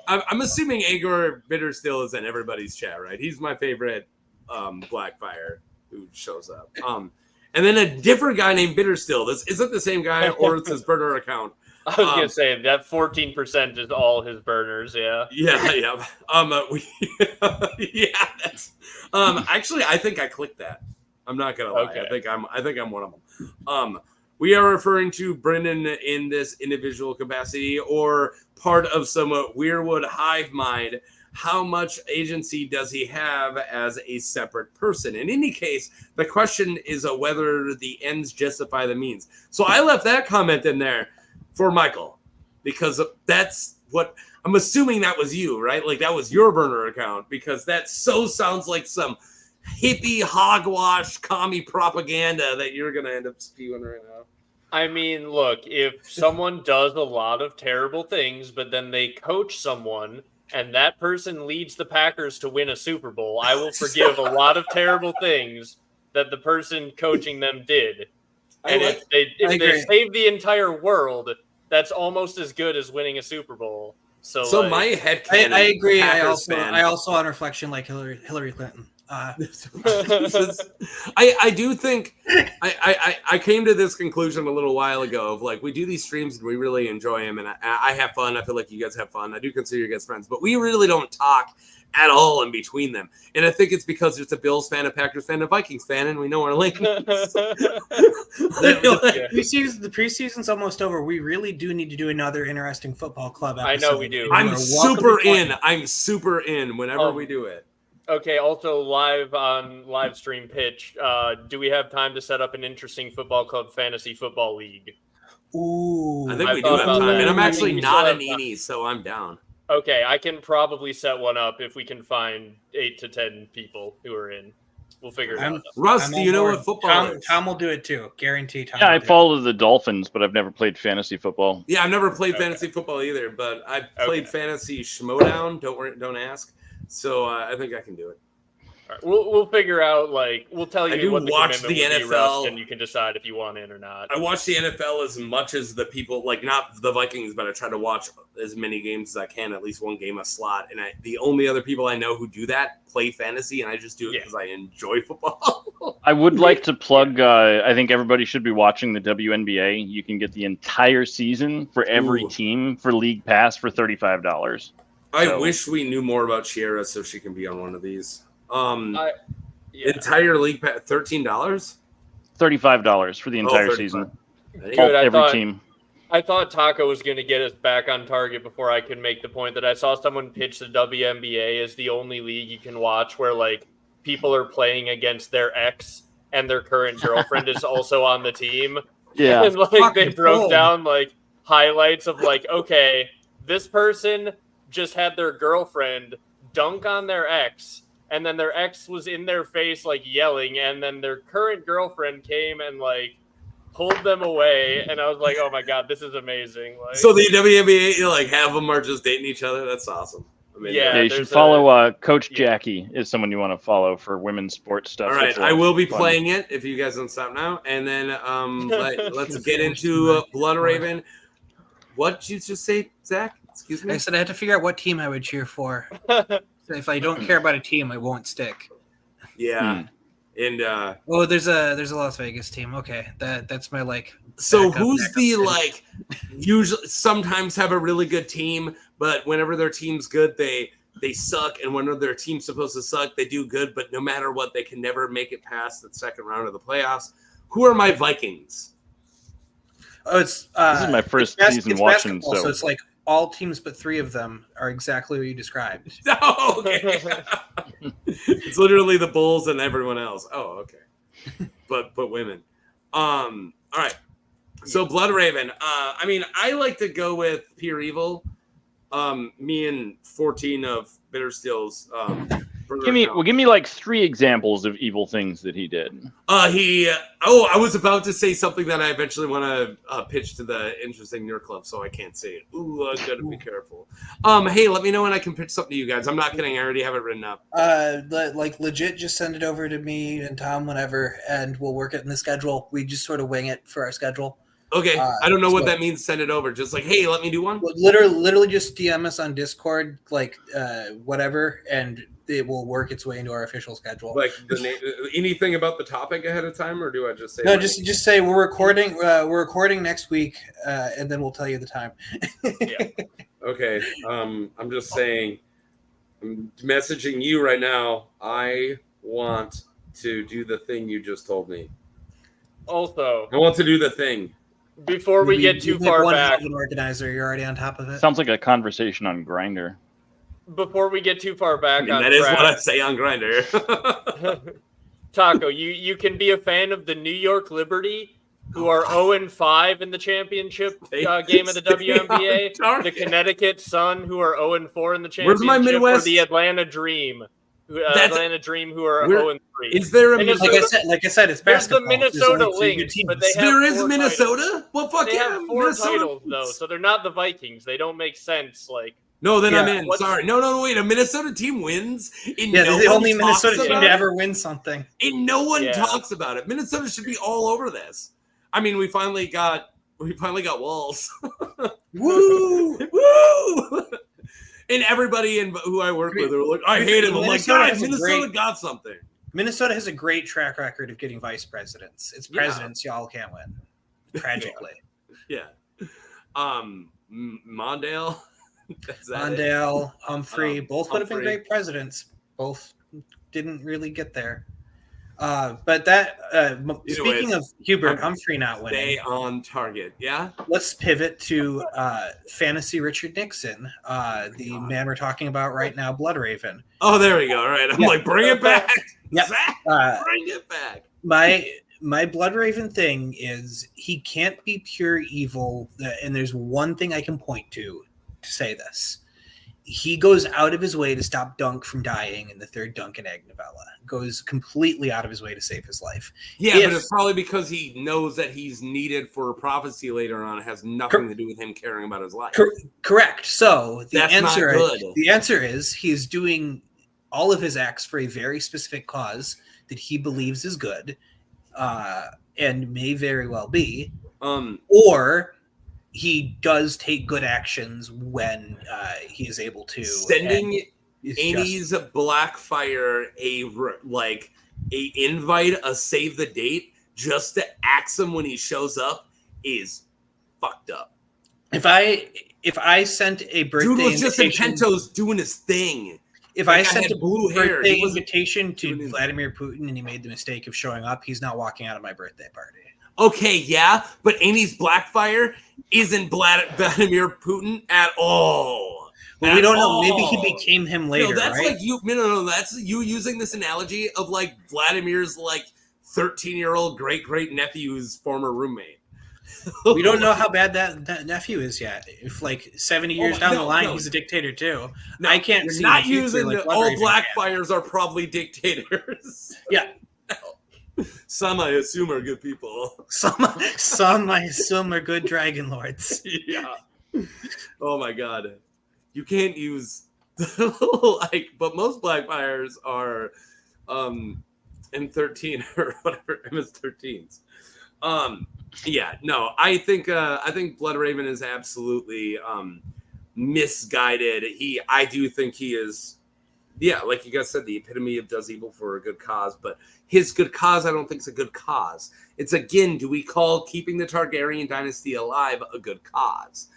I'm assuming Aegor Bittersteel is in everybody's chat, right? He's my favorite Blackfire who shows up. And then a different guy named Bittersteel. This isn't the same guy, or it's his burner account. I was gonna say that 14% is all his burners. Yeah. Yeah. Yeah. That's. Actually, I think I clicked that. I'm not gonna lie. Okay. I think I'm one of them. We are referring to Brynden in this individual capacity or part of some Weirwood hive mind. How much agency does he have as a separate person? In any case, the question is whether the ends justify the means. So I left that comment in there for Michael, because that's what I'm assuming that was you, right? Like that was your burner account, because that so sounds like some hippie hogwash commie propaganda that you're going to end up spewing right now. I mean, look, if someone does a lot of terrible things, but then they coach someone and that person leads the Packers to win a Super Bowl, I will forgive a lot of terrible things that the person coaching them did. And if they save the entire world, that's almost as good as winning a Super Bowl. So like, my head canon, I agree. Packers I also on reflection like Hillary Clinton. I do think I came to this conclusion a little while ago of like, we do these streams and we really enjoy them, and I have fun. I feel like you guys have fun. I do consider you guys friends, but we really don't talk at all in between them. And I think it's because it's a Bills fan, a Packers fan, a Vikings fan, and we know our links. The preseason's almost over. We really do need to do another interesting football club episode. I know we do. I'm super in. I'm super in whenever we do it. Okay, also live on Livestream pitch, do we have time to set up an interesting football club fantasy football league? Ooh. I think we do have time. And I'm actually not an Eenie, so I'm down. Okay, I can probably set one up if we can find 8 to 10 people who are in. We'll figure it out. Russ, do you know what football is? Tom will do it too. Guarantee Tom. Yeah, I follow the Dolphins, but I've never played fantasy football. Yeah, I've never played fantasy football either, but I've played fantasy Schmodown. Don't ask. So I think I can do it. All right, we'll figure out, like, we'll tell you I do what the watch commitment the would be, NFL. Russ, and you can decide if you want in or not. I watch the NFL as much as the people, like not the Vikings, but I try to watch as many games as I can, at least one game a slot. And the only other people I know who do that play fantasy, and I just do it because I enjoy football. I would like to plug, I think everybody should be watching the WNBA. You can get the entire season for every team for League Pass for $35. I wish we knew more about Shiera so she can be on one of these. Entire league pass, $13? $35 for the entire season. Good, team. I thought Taco was going to get us back on target before I could make the point that I saw someone pitch the WNBA as the only league you can watch where like people are playing against their ex and their current girlfriend is also on the team. Yeah. And like they broke down like highlights of like, okay, this person just had their girlfriend dunk on their ex, and then their ex was in their face like yelling, and then their current girlfriend came and like pulled them away, and I was like, oh my god, this is amazing. Like, so the WNBA, like half of them are just dating each other. That's awesome. I mean, yeah, you should follow Coach Jackie is someone you want to follow for women's sports stuff. All right, I will be playing it if you guys don't stop now, and then let's get into Bloodraven. What did you just say, Zach? Excuse me. I said I had to figure out what team I would cheer for. So if I don't care about a team, I won't stick. Yeah. And there's a Las Vegas team. Okay. That's my like. So who's the like usually sometimes have a really good team, but whenever their team's good, they suck, and whenever their team's supposed to suck, they do good, but no matter what, they can never make it past the second round of the playoffs. Who are my Vikings? Oh, it's this is my first season watching, so it's like all teams but 3 of them are exactly what you described. Oh, okay. It's literally the Bulls and everyone else. Oh, okay. But women. All right. So Bloodraven. I mean, I like to go with pure evil. Me and 14 of Bittersteel's Give me like 3 examples of evil things that he did. I was about to say something that I eventually want to pitch to the Interesting Nerd Club, so I can't say it. Ooh, I gotta be careful. Hey, let me know when I can pitch something to you guys. I'm not kidding. I already have it written up. Like legit, just send it over to me and Tom whenever, and we'll work it in the schedule. We just sort of wing it for our schedule. Okay, I don't know what that means. Send it over. Just like, hey, let me do one. Literally, just DM us on Discord, like whatever, and it will work its way into our official schedule. Like anything about the topic ahead of time, or do I just say? No, just say we're recording. We're recording next week, and then we'll tell you the time. Yeah. Okay. I'm just saying. I'm messaging you right now. I want to do the thing you just told me. Also, I want to do the thing. Before we get too far back, an organizer, you're already on top of it. Sounds like a conversation on Grindr. Before we get too far back, that is what I say on Grindr. Taco, you can be a fan of the New York Liberty, who are 0-5 in the championship game of the WNBA. The Connecticut Sun, who are 0-4 in the championship. Where's my Midwest? Or the Atlanta Dream. Atlanta Dream, who are 0-3. Is there a like I said, it's basketball. There's the Minnesota Lynx, but they have there is 4 Minnesota. Titles. Well, fuck they yeah, have 4 Minnesota titles though, so they're not the Vikings. They don't make sense. Like no, then I'm in. Sorry, no, wait. A Minnesota team wins. They're the only Minnesota team to ever win something. And no one talks about it. Minnesota should be all over this. I mean, we finally got Walls. Woo! Woo! And everybody who I work with are like, I hate him. I'm like, guys, Minnesota got something. Minnesota has a great track record of getting vice presidents. It's presidents y'all can't win. Tragically. Yeah. Mondale. Mondale, Humphrey, both would have been great presidents. Both didn't really get there. But that speaking of Hubert Humphrey not winning, stay on target. Yeah. Let's pivot to fantasy Richard Nixon, the man we're talking about right now, Bloodraven. Oh, there we go. All right, I'm like, bring it back. Yeah, bring it back. My Bloodraven thing is he can't be pure evil, and there's one thing I can point to say this. He goes out of his way to stop Dunk from dying in the 3rd Dunk and Egg novella. Goes completely out of his way to save his life. Yeah, but it's probably because he knows that he's needed for a prophecy later on. It has nothing to do with him caring about his life. Correct. So the the answer is he's doing all of his acts for a very specific cause that he believes is good, and may very well be. Or he does take good actions when he is able to. Sending Amy's Blackfire a invite, a save the date, just to axe him when he shows up is fucked up. If I sent a birthday dude was just in Pentos doing his thing. If I sent a birthday invitation to Vladimir Putin and he made the mistake of showing up, he's not walking out of my birthday party. Okay, yeah, but Amy's Blackfire isn't Vladimir Putin at all. Well, we don't know. Maybe he became him later. No, that's right? like you. No. That's you using this analogy of like Vladimir's like 13-year-old great nephew's former roommate. We don't know how bad that nephew is yet. If like 70 years down the line, he's a dictator too. No, I can't see. Not using all Blackfires are probably dictators. Yeah. Some I assume are good people. Some I assume are good dragon lords. Yeah. Oh my god. You can't use but most Blackfires are M13 or whatever, MS-13s. Yeah, no, I think Bloodraven is absolutely misguided. I do think he is, yeah, like you guys said, the epitome of does evil for a good cause, but his good cause I don't think is a good cause. It's again, do we call keeping the Targaryen dynasty alive a good cause?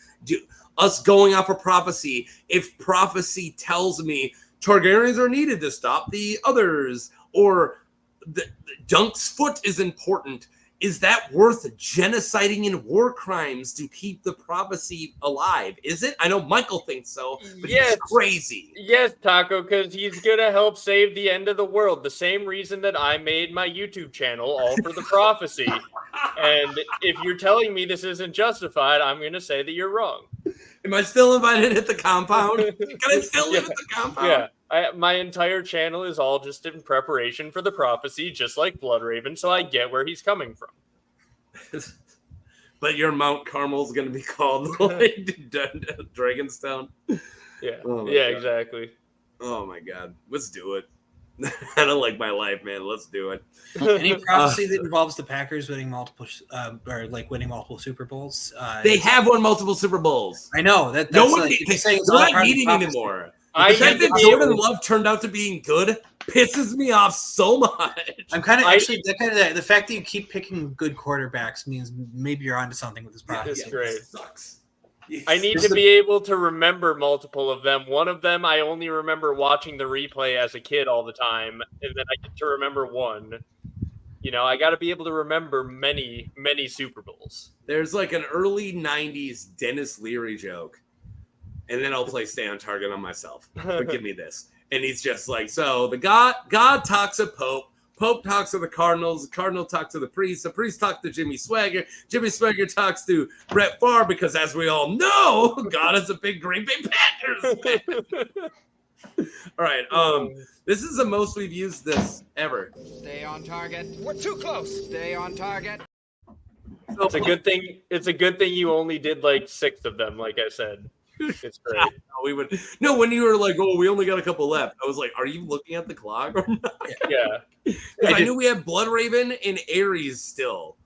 Us going off of prophecy, if prophecy tells me Targaryens are needed to stop the others, or the Dunk's foot is important, is that worth genociding in war crimes to keep the prophecy alive? Is it? I know Michael thinks so, but he's crazy. Yes, Taco, because he's going to help save the end of the world. The same reason that I made my YouTube channel, all for the prophecy. And if you're telling me this isn't justified, I'm going to say that you're wrong. Am I still invited at the compound? Can I still live at the compound? Yeah. My entire channel is all just in preparation for the prophecy, just like Bloodraven, so I get where he's coming from. But your Mount Carmel's going to be called like Dragonstone. Yeah. Oh yeah, God. Exactly. Oh my God. Let's do it. I don't like my life, man. Let's do it. Any prophecy that involves the Packers winning multiple Super Bowls. They have won multiple Super Bowls. I know that. No That's one. Like, we're not meeting anymore. The fact that Jordan Love turned out to being good pisses me off so much. I'm kind of actually the fact that you keep picking good quarterbacks means maybe you're onto something with this prophecy. It's great. It sucks. I need to be able to remember multiple of them. One of them, I only remember watching the replay as a kid all the time, and then I get to remember one. You know, I got to be able to remember many, many Super Bowls. There's like an early 90s Dennis Leary joke, and then I'll play Stay on Target on myself. But give me this. And he's just like, so the God talks to Pope. Pope talks to the Cardinals. The Cardinal talks to the priest talks to Jimmy Swagger. Jimmy Swagger talks to Brett Favre because, as we all know, God is a big Green Bay Packers fan. All right. This is the most we've used this ever. Stay on target. We're too close. Stay on target. It's a good thing. It's a good thing you only did like 6 of them. Like I said, it's great. When you were like, "Oh, we only got a couple left," I was like, "Are you looking at the clock or not?" Yeah. I knew we had Bloodraven and Aerys still.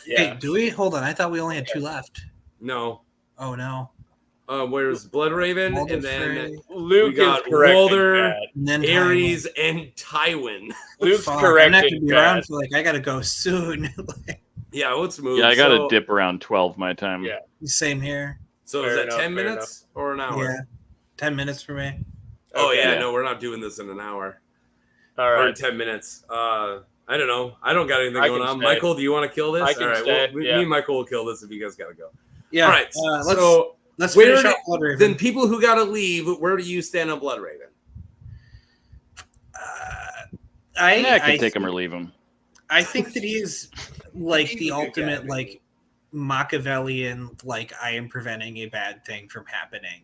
Yeah. Hey, do we? Hold on. I thought we only had 2 left. No. Oh no. Where's Bloodraven Walder and then Frey. Luke we got is correcting Walder, that. And then Aerys, and Tywin. Luke's Fuck, correcting I'm not gonna be that. around for I gotta go soon. Yeah, let's move. Yeah, I got to dip around 12 my time. Yeah. Same here. So Fair is that enough, 10 fair minutes or an hour? Yeah. 10 minutes for me. Oh Okay. yeah, no, we're not doing this in an hour. All Or in right. 10 minutes. I don't know. I don't got anything I going can on. stay. Michael, do you want to kill this? I can All right, stay, me yeah. and Michael will kill this if you guys got to go. Yeah. All right. Let's where finish do- up Bloodraven. Then people who got to leave, where do you stand on Bloodraven? I can take him or leave him. I think that he is like the ultimate like Machiavellian, like I am preventing a bad thing from happening.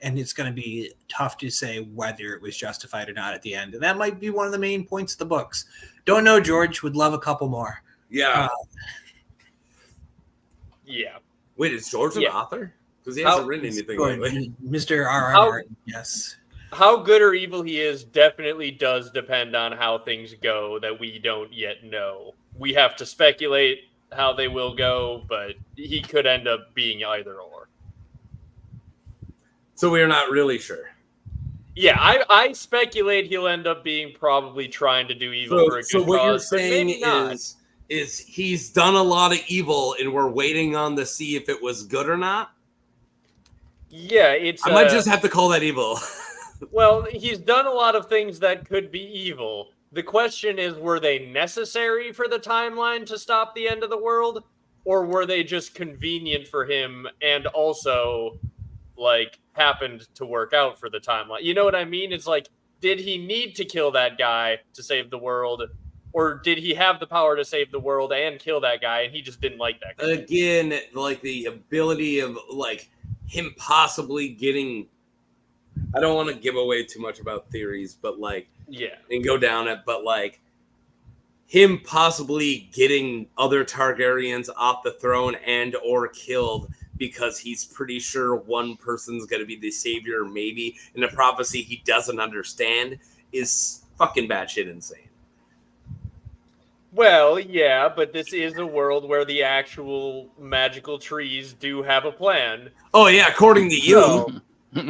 And it's going to be tough to say whether it was justified or not at the end. And that might be one of the main points of the books. Don't know, George. Would love a couple more. Yeah. Yeah. Wait, is George an author? Because he hasn't written anything lately. Mr. R.R. Yes. How good or evil he is definitely does depend on how things go that we don't yet know. We have to speculate how they will go, but he could end up being either or. So we're not really sure. Yeah, I speculate he'll end up being probably trying to do evil for a good So what you're cause, but saying maybe not. is he's done a lot of evil and we're waiting on to see if it was good or not? Yeah, it's. I might just have to call that evil. Well, he's done a lot of things that could be evil. The question is, were they necessary for the timeline to stop the end of the world? Or were they just convenient for him and also, like, happened to work out for the timeline? You know what I mean? It's like, did he need to kill that guy to save the world? Or did he have the power to save the world and kill that guy and he just didn't like that guy? Again, like the ability of, like, him possibly getting... I don't want to give away too much about theories, but like, yeah, and go down it, but like him possibly getting other Targaryens off the throne and or killed because he's pretty sure one person's going to be the savior, maybe in a prophecy he doesn't understand is fucking batshit insane. Well, yeah, but this is a world where the actual magical trees do have a plan. Oh yeah, according to you.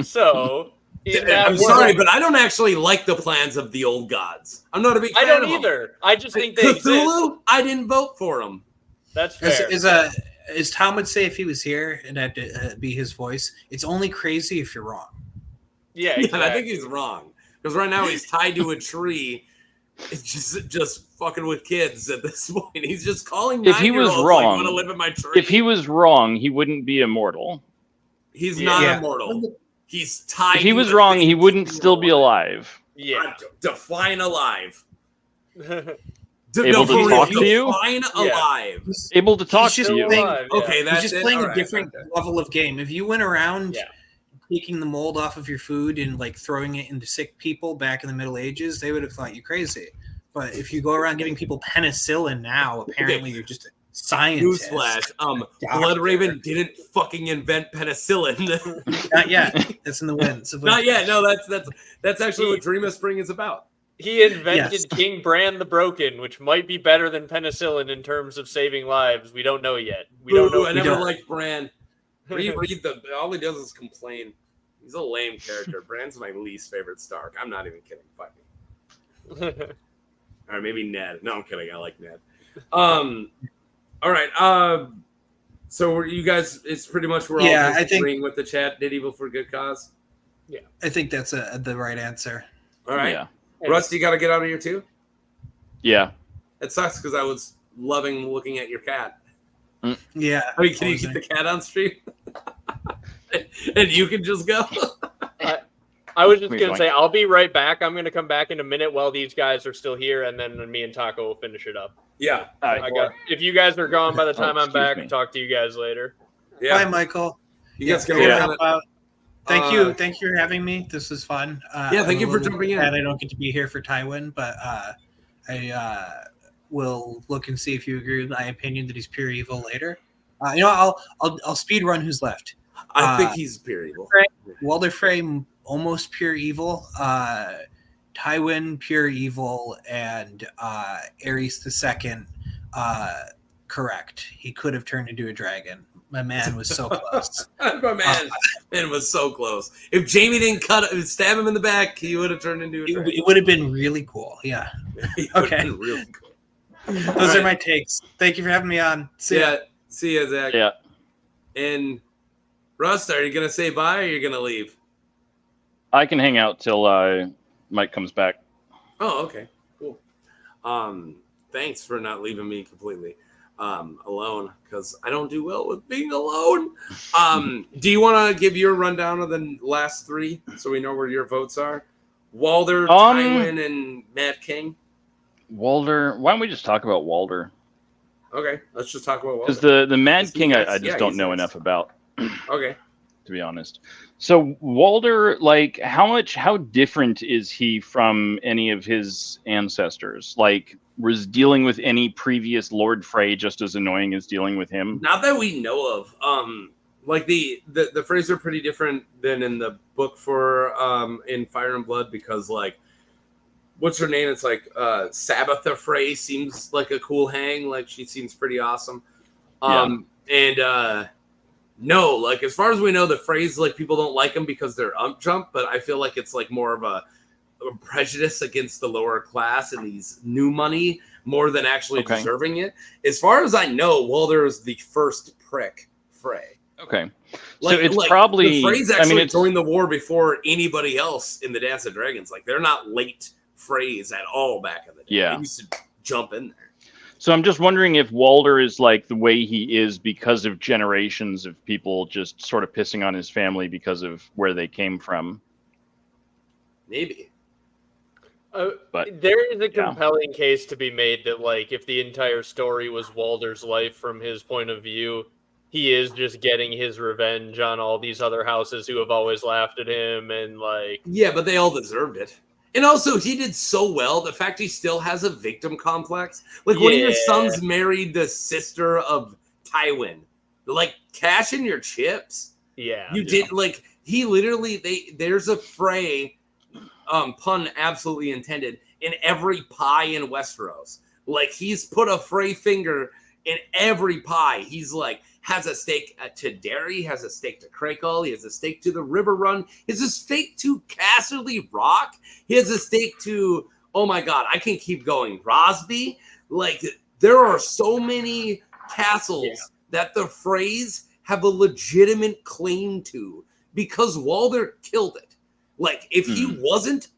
So I'm sorry, but I don't actually like the plans of the old gods. I'm not a big fan I don't of them. either. I just think they Cthulhu, exist. I didn't vote for them. That's fair. As Tom would say if he was here and had to be his voice, it's only crazy if you're wrong. Yeah, exactly. I think he's wrong. Because right now he's tied to a tree. It's just fucking with kids at this point. He's just calling. If he was wrong, like, want to live in my tree. If he was wrong, he wouldn't be immortal. He's not immortal. He's tied. If he was wrong, he wouldn't still be alive. Yeah. Define alive. Able to talk to you? Fine alive. Able to talk He's to you. Alive, yeah. Okay, that's He's just it. playing All a right, different okay. level of game. If you went around Yeah. taking the mold off of your food and like throwing it into sick people back in the Middle Ages, they would have thought you crazy. But if you go around giving people penicillin now, apparently you're just a scientist. Newsflash: Bloodraven didn't fucking invent penicillin. Not yet. That's in the winds. Not yet. No, that's actually what Dream of Spring is about. He invented Yes. King Bran the Broken, which might be better than penicillin in terms of saving lives. We don't know yet. We don't know. I never liked Bran. Read all he does is complain. He's a lame character. Bran's my least favorite Stark. I'm not even kidding. Fight me. Or maybe Ned. No, I'm kidding. I like Ned. All right. So you guys, it's pretty much we're all just agreeing with the chat. Did evil for good cause. Yeah, I think that's the right answer. All right. Yeah. Russ, you got to get out of here too. Yeah. It sucks because I was loving looking at your cat. Yeah. I mean, can you keep the cat on stream? And you can just go. I was just going to say, I'll be right back. I'm going to come back in a minute while these guys are still here, and then me and Taco will finish it up. Yeah. If you guys are gone by the time I'm back, I'll talk to you guys later. Yeah. Bye, Michael. You guys can help out. Thank you for having me. This was fun. Thank you for jumping in. I don't get to be here for Tywin, but I will look and see if you agree with my opinion that he's pure evil later. I'll speed run who's left. I think he's pure evil. Walder Frey, almost pure evil. Tywin, pure evil, and Aerys II, correct. He could have turned into a dragon. My man was so close. My man was so close. If Jamie didn't stab him in the back, he would have turned into a dragon. It would have been really cool. Yeah. Okay. Really cool. Those are my takes. Thank you for having me on. See ya. See ya, Zach. Yeah. And Rust, are you gonna say bye or are you gonna leave? I can hang out till Mike comes back. Oh, okay. Cool. Thanks for not leaving me completely alone, because I don't do well with being alone. Do you want to give your rundown of the last three so we know where your votes are? Walder, Tywin, and Mad King. Walder. Why don't we just talk about Walder? Okay, let's just talk about Walder. Because the Mad King, I just don't know enough about. Okay. To be honest. So Walder, like, how different is he from any of his ancestors? Like, was dealing with any previous Lord Frey just as annoying as dealing with him? Not that we know of. Like the Freys are pretty different than in the book for in Fire and Blood, because like, what's her name? It's like Sabbatha Frey seems like a cool hang. Like, she seems pretty awesome. And no, like, as far as we know, the Freys, like, people don't like them because they're jump, but I feel like it's like more of a prejudice against the lower class and these new money more than actually deserving it. As far as I know, Walder is the first prick Frey. Okay. Like, so it's probably the Freys actually joined the war before anybody else in the Dance of Dragons. Like, they're not late Freys at all back in the day. Yeah. They used to jump in there. So I'm just wondering if Walder is like the way he is because of generations of people just sort of pissing on his family because of where they came from. Maybe. But there is a compelling case to be made that, like, if the entire story was Walder's life from his point of view, he is just getting his revenge on all these other houses who have always laughed at him, and like... Yeah, but they all deserved it. And also, he did so well. The fact he still has a victim complex. Like, one of your sons married the sister of Tywin. Like, cash in your chips. Yeah. You did, like, he literally, there's a Frey, pun absolutely intended, in every pie in Westeros. Like, he's put a Frey finger in every pie. He's like, has a stake to Derry, has a stake to Crakehall, he has a stake to the River Run, he has a stake to Casterly Rock, he has a stake to, oh my god, I can keep going, Rosby. Like, there are so many castles that the Freys have a legitimate claim to because Walder killed it. Like, if he wasn't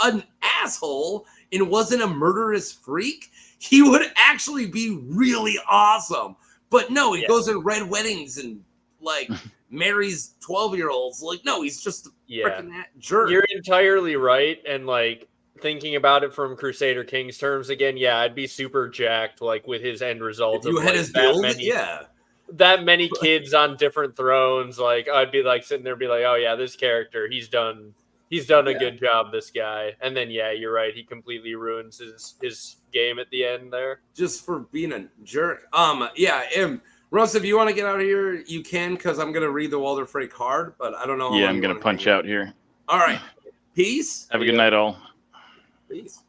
an asshole and wasn't a murderous freak, he would actually be really awesome. But no, he goes in red weddings and, like, marries 12-year-olds. Like, no, he's just a freaking jerk. You're entirely right. And, like, thinking about it from Crusader Kings terms again, yeah, I'd be super jacked, like with his end result. If you of, had like, his that build, many, yeah. that many kids on different thrones. Like, I'd be like sitting there, be like, oh yeah, this character, he's done a good job, this guy. And then yeah, you're right, he completely ruins his game at the end there, just for being a jerk. Russ, if you want to get out of here, you can, because I'm gonna read the Walder Frey card, but I don't know. Yeah, I'm gonna punch out here. All right, peace. Have a good night, all. Peace.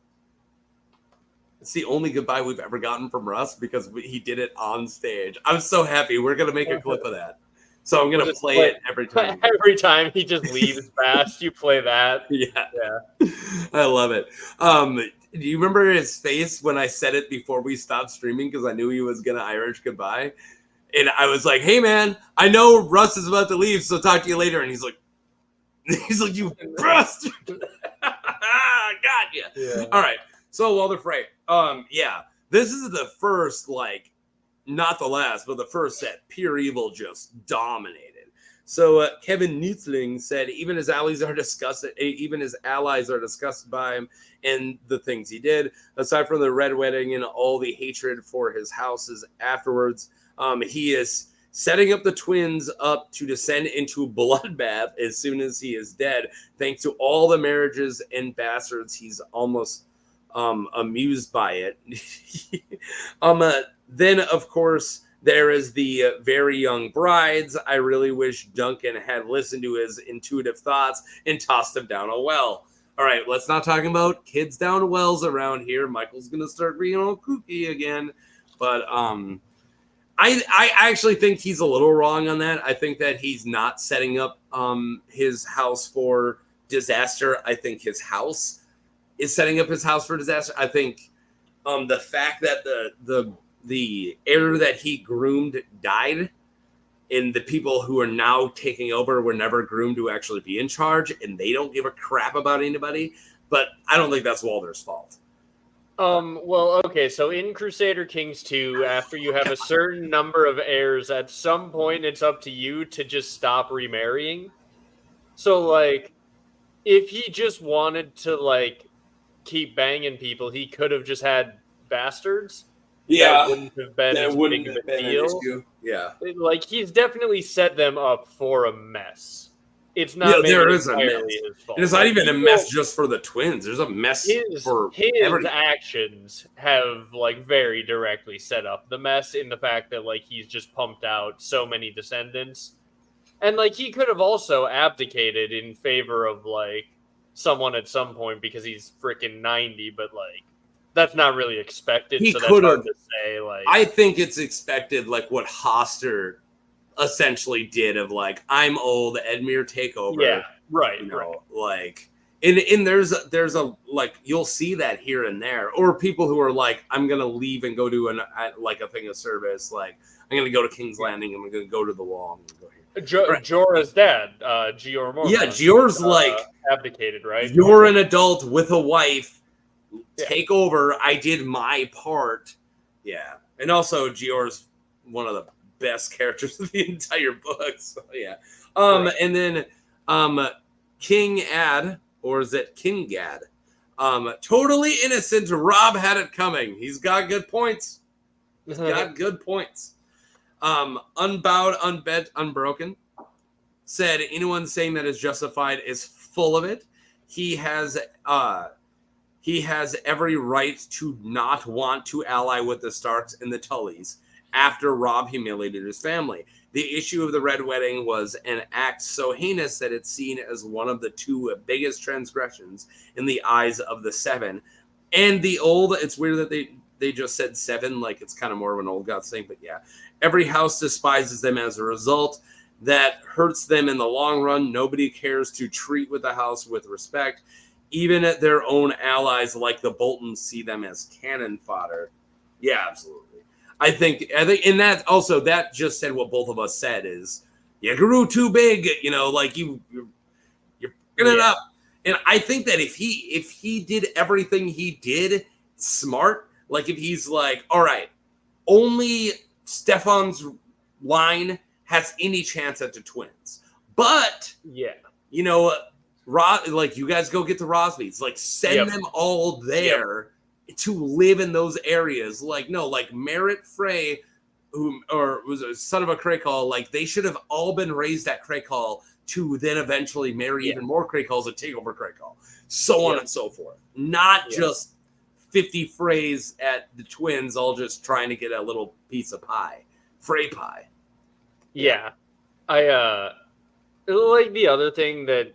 It's the only goodbye we've ever gotten from Russ because he did it on stage. I'm so happy. We're gonna make a clip of that, so I'm gonna play it every time. Every time he just leaves fast, you play that. Yeah, I love it. Do you remember his face when I said it before we stopped streaming because I knew he was gonna Irish goodbye? And I was like, hey, man, I know Russ is about to leave, so talk to you later. And he's like, you bastard. Got you. Yeah. All right. So, Walder Frey. This is the first, like, not the last, but the first set. Pure evil just dominated. So, Kevin Nutzling said, even his allies are disgusted by him and the things he did. Aside from the Red Wedding and all the hatred for his houses afterwards, he is setting up the twins up to descend into bloodbath as soon as he is dead. Thanks to all the marriages and bastards, he's almost amused by it. Then, of course, there is the very young brides. I really wish Duncan had listened to his intuitive thoughts and tossed him down a well. All right, let's not talk about kids down wells around here. Michael's going to start being all kooky again. But I actually think he's a little wrong on that. I think that he's not setting up his house for disaster. I think his house is setting up his house for disaster. I think the fact that the heir that he groomed died, and the people who are now taking over were never groomed to actually be in charge, and they don't give a crap about anybody. But I don't think that's Walder's fault. Well, okay, so in Crusader Kings 2, after you have a certain number of heirs, at some point it's up to you to just stop remarrying. So, like, if he just wanted to, like, keep banging people, he could have just had bastards. Yeah, that wouldn't have been as big of a deal. Yeah, like, he's definitely set them up for a mess. It's not. Yeah, there is a mess. His fault. And it's not even a mess just for the twins. There's a mess for his everything. actions have, like, very directly set up the mess in the fact that, like, he's just pumped out so many descendants, and, like, he could have also abdicated in favor of, like, someone at some point because he's freaking 90, but, like, that's not really expected. He so that's could hard have. to say. Like, I think it's expected, like what Hoster essentially did of, like, I'm old, Edmure, take over. Yeah, right. You know, right. like, and there's a like, you'll see that here and there, or people who are like, I'm gonna leave and go to a thing of service. Like, I'm gonna go to King's Landing. I'm gonna go to the Wall. I'm gonna go here. Jorah's dad, Jeor Mormont. Yeah, Jeor's like abdicated, right? You're an adult with a wife. Take over. I did my part. Yeah, and also Jeor's one of the best characters of the entire book. So yeah. And then King Ad, or is it King Gad? Totally innocent. Rob had it coming. He's got good points. He's got good points. Unbowed, unbent, unbroken said anyone saying that is justified is full of it. He has every right to not want to ally with the Starks and the Tullys after Robb humiliated his family. The issue of the Red Wedding was an act so heinous that it's seen as one of the two biggest transgressions in the eyes of the Seven. And the old, it's weird that they just said Seven, like it's kind of more of an old god thing, but yeah. Every house despises them as a result. That hurts them in the long run. Nobody cares to treat with the house with respect. Even their own allies, like the Boltons, see them as cannon fodder. Yeah, absolutely. I think, and that also, that just said what both of us said is, you grew too big, you know, like you're picking it up. And I think that if he did everything he did smart, like if he's like, all right, only Stefan's line has any chance at the twins, but yeah, you know, like you guys go get the Rosbys, like send them all there to live in those areas. Like no, like Merritt Frey, who or was a son of a Craykall, like they should have all been raised at Craykall to then eventually marry even more Craykalls and take over Craykall, so on and so forth. Not just 50 Freys at the twins, all just trying to get a little piece of pie, Frey pie. Yeah, I like the other thing that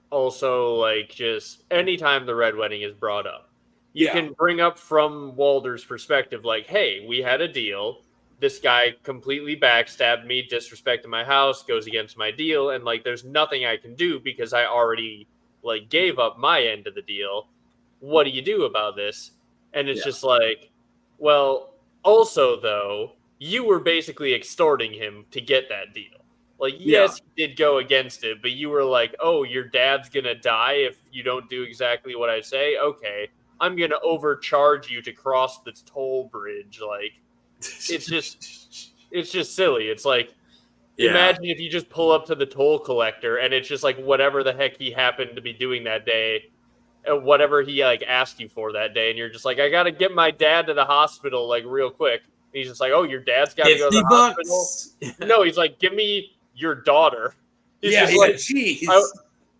also like just anytime the Red Wedding is brought up, you can bring up from Walder's perspective, like, hey, we had a deal. This guy completely backstabbed me, disrespected my house, goes against my deal, and like there's nothing I can do because I already like gave up my end of the deal. What do you do about this? And it's just like, well, also though, you were basically extorting him to get that deal. Like, yes, he did go against it, but you were like, oh, your dad's gonna die if you don't do exactly what I say? Okay, I'm gonna overcharge you to cross the toll bridge. Like, it's just silly. It's like, imagine if you just pull up to the toll collector and it's just like whatever the heck he happened to be doing that day, whatever he like asked you for that day, and you're just like, I gotta get my dad to the hospital like real quick. And he's just like, oh, your dad's gotta go to the hospital? No, he's like, give me your daughter. He's just like, jeez.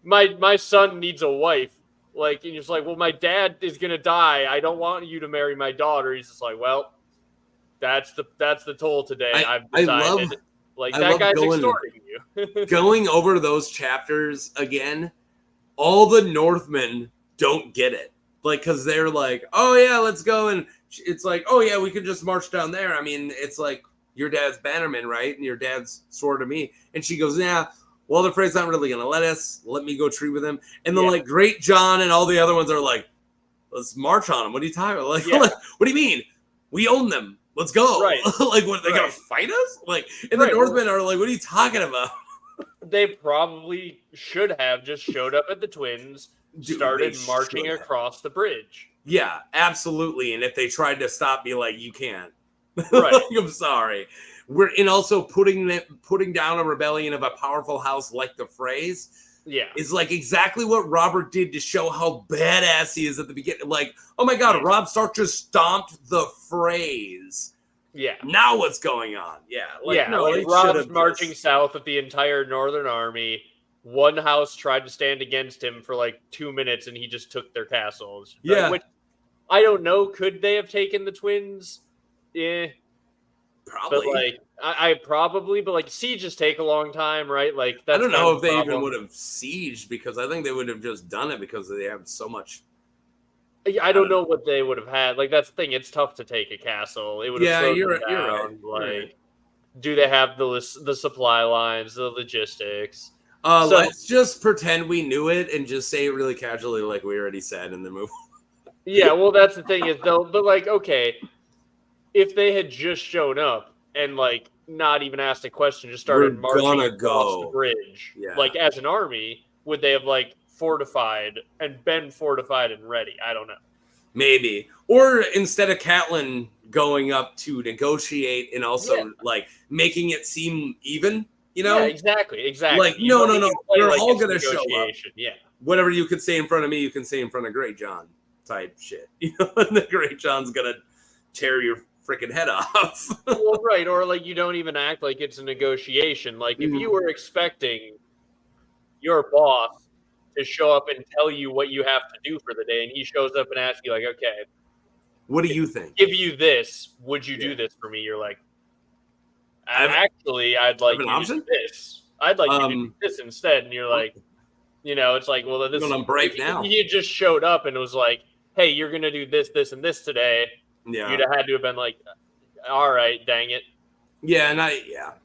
My son needs a wife. Like, and you're just like, well, my dad is gonna die. I don't want you to marry my daughter. He's just like, well, that's the toll today. I've decided. That guy's extorting you. Going over those chapters again, all the Northmen don't get it. Like, because they're like, oh yeah, let's go. And it's like, oh yeah, we could just march down there. I mean, it's like, your dad's Bannerman, right? And your dad's swore to me. And she goes, yeah, Walder Frey's not really going to let me go treat with him. And then like Great John and all the other ones are like, let's march on him. What are you talking about? Like, what do you mean? We own them. Let's go. Right. Like, what, they going to fight us? Like, and the Northmen are like, what are you talking about? They probably should have just showed up at the twins, started marching across the bridge. Yeah, absolutely. And if they tried to stop me, like, you can't. Right. Like, I'm sorry. Also putting down a rebellion of a powerful house like the Freys. Yeah. Is like exactly what Robert did to show how badass he is at the beginning. Like, oh my God, Robb Stark just stomped the Freys. Yeah. Now what's going on? Yeah. Robb's marching south with the entire Northern Army. One house tried to stand against him for like 2 minutes and he just took their castles. Yeah. Which, I don't know. Could they have taken the twins? Probably. But like, I probably, but like sieges take a long time, right? Like, that's I don't know if they even would have sieged, because I think they would have just done it because they have so much. I don't know what they would have had. Like, that's the thing. It's tough to take a castle. It would have slowed them down. You're right. Like, do they have the supply lines, the logistics? Let's just pretend we knew it and just say it really casually, like we already said in the movie. Yeah, well, that's the thing is though. But like, okay, if they had just shown up and like not even asked a question, just started marching across the bridge, like as an army, would they have like fortified and been fortified and ready? I don't know. Maybe. Or instead of Catelyn going up to negotiate and also like making it seem even, you know? Yeah, exactly. Like, no. They're all going to show up. Yeah. Whatever you could say in front of me, you can say in front of Great John type shit. You know, and the Great John's going to tear your freaking head off. Well, right. Or like you don't even act like it's a negotiation. Like if you were expecting your boss to show up and tell you what you have to do for the day, and he shows up and asks you like, okay, what do you think? Give you this. Would you do this for me? You're like, actually, I'd like you to do this. I'd like you to do this instead. And you're like, you know, it's like, well, this is on break now. You just showed up and it was like, hey, you're going to do this, this, and this today. Yeah. You'd have had to have been like, all right, dang it. Yeah.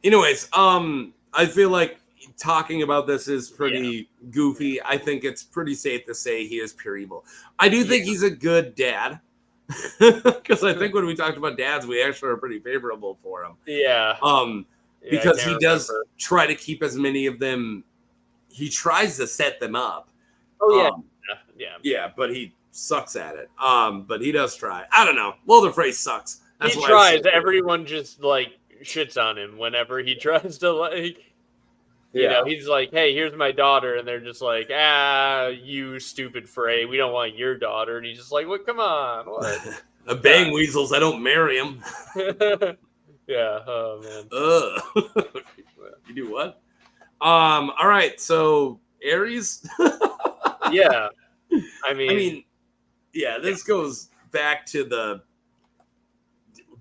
Anyways, I feel like talking about this is pretty goofy. I think it's pretty safe to say he is pure evil. I do think he's a good dad. Because I think when we talked about dads, we actually are pretty favorable for him. Yeah. Because he does try to keep as many of them. He tries to set them up. Oh yeah. Yeah, but he sucks at it. But he does try. I don't know. Walder Frey sucks. That's he tries. Everyone just like shits on him whenever he tries to like. You know, he's like, hey, here's my daughter. And they're just like, you stupid Frey. We don't want your daughter. And he's just like, what? Come on. What? Bang weasels. I don't marry him. Yeah. Oh, man. You do what? All right. So, Aerys? Yeah. I mean, yeah, this goes back to the,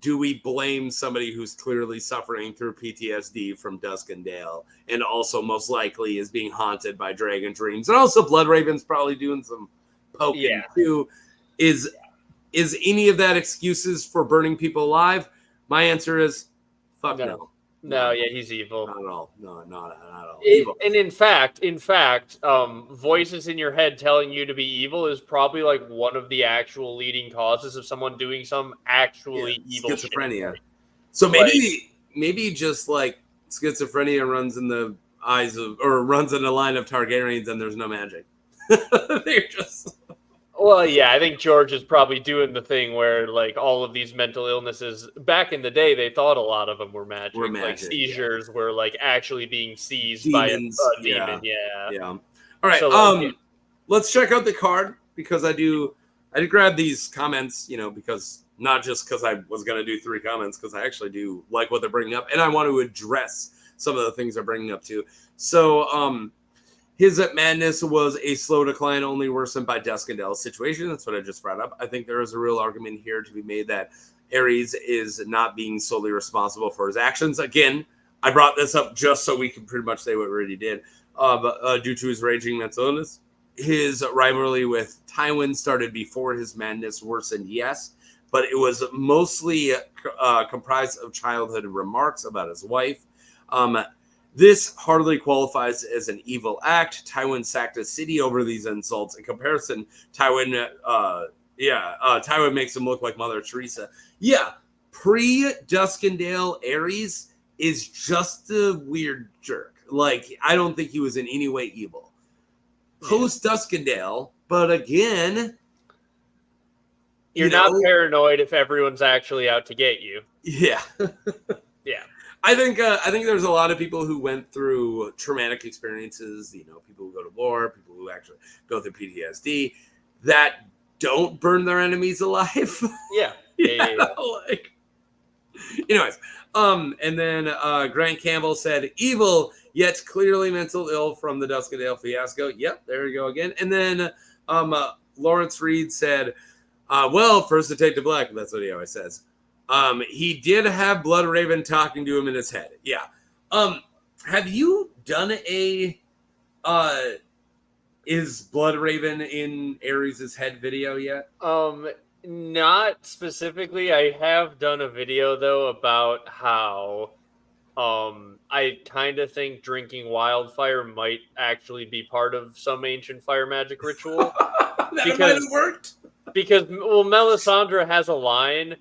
do we blame somebody who's clearly suffering through PTSD from Duskendale and also most likely is being haunted by dragon dreams? And also Bloodraven's probably doing some poking too. Is any of that excuses for burning people alive? My answer is fuck no. No, yeah, he's evil. Not at all. No, not at all. And in fact, voices in your head telling you to be evil is probably like one of the actual leading causes of someone doing some actually evil schizophrenia. shit. So maybe just like schizophrenia runs in the eyes of, or runs in the line of Targaryens, and there's no magic. They're just. Well, yeah, I think George is probably doing the thing where, like, all of these mental illnesses, back in the day, they thought a lot of them were magic. Like, seizures were, like, actually being seized Demons. by a demon. Yeah. All right, so, let's check out the card, because I did grab these comments, you know, because not just because I was going to do 3 comments, because I actually do like what they're bringing up, and I want to address some of the things they're bringing up, too. So, his madness was a slow decline, only worsened by Duskendale's situation. That's what I just brought up. I think there is a real argument here to be made that Aerys is not being solely responsible for his actions. Again, I brought this up just so we can pretty much say what we already did. Due to his raging mental illness, his rivalry with Tywin started before his madness worsened, yes, but it was mostly comprised of childhood remarks about his wife. This hardly qualifies as an evil act. Tywin sacked a city over these insults. In comparison, Tywin makes him look like Mother Teresa. Yeah, pre-Duskendale Aerys is just a weird jerk. Like, I don't think he was in any way evil. Post-Duskendale, but again... You're not paranoid if everyone's actually out to get you. Yeah. Yeah. I think there's a lot of people who went through traumatic experiences, you know, people who go to war, people who actually go through PTSD, that don't burn their enemies alive. Yeah. Like, anyways, and then Grant Campbell said, evil, yet clearly mental ill from the Duskendale fiasco. Yep, there you go again. And then Lawrence Reed said, well, first to take the black. That's what he always says. He did have Bloodraven talking to him in his head. Yeah. Have you done is Bloodraven in Aerys' head video yet? Not specifically. I have done a video though about how I kind of think drinking wildfire might actually be part of some ancient fire magic ritual. That might have worked. Because Melisandre has a line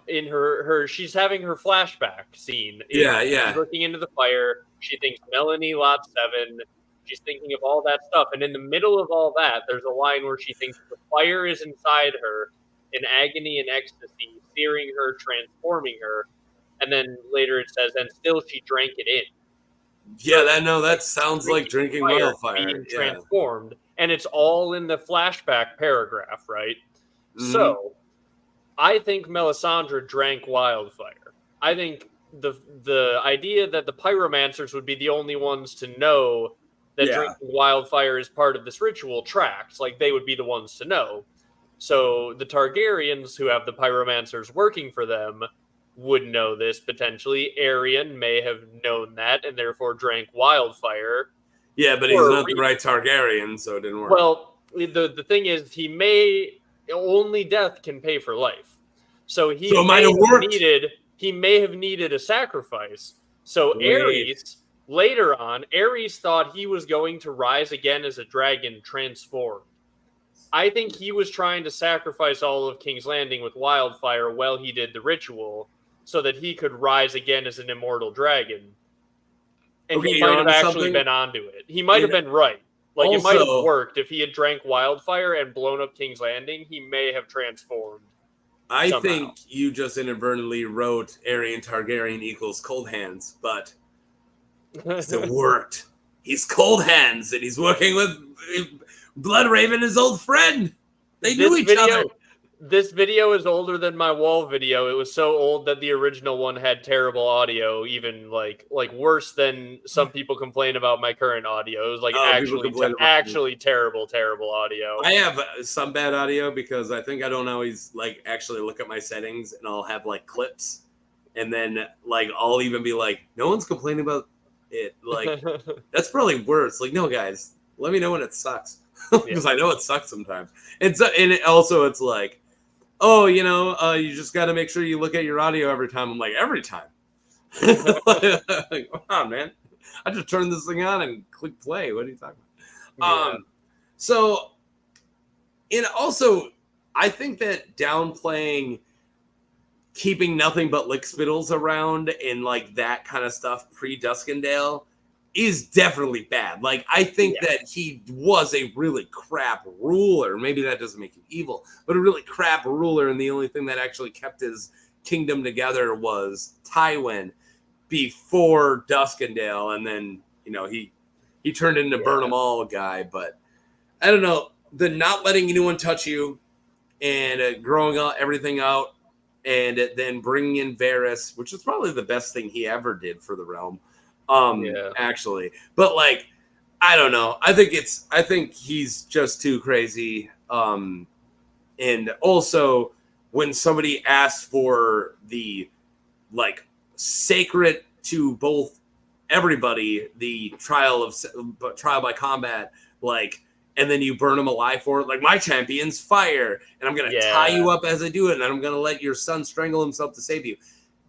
in her she's having her flashback scene. She's looking into the fire. She thinks Melanie Lot 7. She's thinking of all that stuff. And in the middle of all that, there's a line where she thinks the fire is inside her in agony and ecstasy, searing her, transforming her. And then later it says, and still she drank it in. Yeah, that sounds like drinking wildfire. Being transformed. And it's all in the flashback paragraph, right? Mm-hmm. So I think Melisandre drank wildfire. I think the idea that the pyromancers would be the only ones to know that drinking wildfire is part of this ritual tracks. Like, they would be the ones to know. So the Targaryens, who have the pyromancers working for them, would know this potentially. Aerion may have known that and therefore drank wildfire. Yeah, but he's not the right Targaryen, so it didn't work. Well, the thing is, only death can pay for life. So he may have needed a sacrifice. So Aerys, later on, Aerys thought he was going to rise again as a dragon transformed. I think he was trying to sacrifice all of King's Landing with wildfire while he did the ritual so that he could rise again as an immortal dragon. And he might have actually been onto it. He might have been right. Like, it might have worked. If he had drank wildfire and blown up King's Landing, he may have transformed. I think you just inadvertently wrote Aerion Targaryen equals cold hands, but It worked. He's cold hands, and he's working with Bloodraven, his old friend. They knew each other. This video is older than my wall video. It was so old that the original one had terrible audio, even like worse than some people complain about my current audio. It was like actually terrible audio. I have some bad audio because I think I don't always like actually look at my settings, and I'll have like clips, and then like I'll even be like, no one's complaining about it. Like that's probably worse. Like, no, guys, let me know when it sucks because I know it sucks sometimes. And it's like, oh, you just got to make sure you look at your audio every time. I'm like, every time. Like, come on, man. I just turned this thing on and click play. What are you talking about? So, and also, I think that downplaying keeping nothing but lickspittles around and like that kind of stuff pre-Duskendale is definitely bad. Like, I think that he was a really crap ruler. Maybe that doesn't make him evil, but a really crap ruler. And the only thing that actually kept his kingdom together was Tywin before Duskendale. And then, he turned into burn 'em all guy. But I don't know, the not letting anyone touch you and growing everything out and then bringing in Varys, which is probably the best thing he ever did for the realm. Actually, but like, I don't know. I think he's just too crazy. And also when somebody asks for the like sacred to both everybody, the trial by combat, like, and then you burn them alive for it. Like, my champion's fire, and I'm gonna tie you up as I do it, and then I'm gonna let your son strangle himself to save you.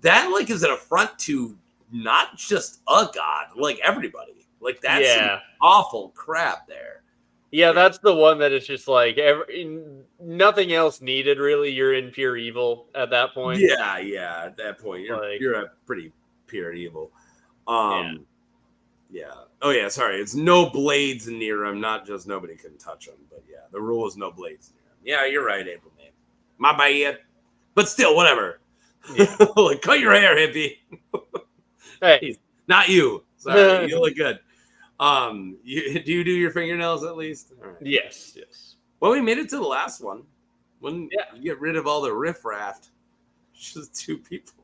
That like is an affront to not just a god, like everybody. Like, that's some awful crap there. Yeah, that's the one that is just like nothing else needed, really. You're in pure evil at that point. Yeah, at that point, you're a pretty pure evil. Yeah. Oh yeah, sorry. It's no blades near him, not just nobody can touch him. But yeah, the rule is no blades near him. Yeah, you're right, April, man. My bad. But still, whatever. Yeah. Like, cut your hair, hippie. Hey, not you. Sorry, you look good. Do you do your fingernails at least? All right. Yes. Well, we made it to the last one. When you get rid of all the riffraff, just two people.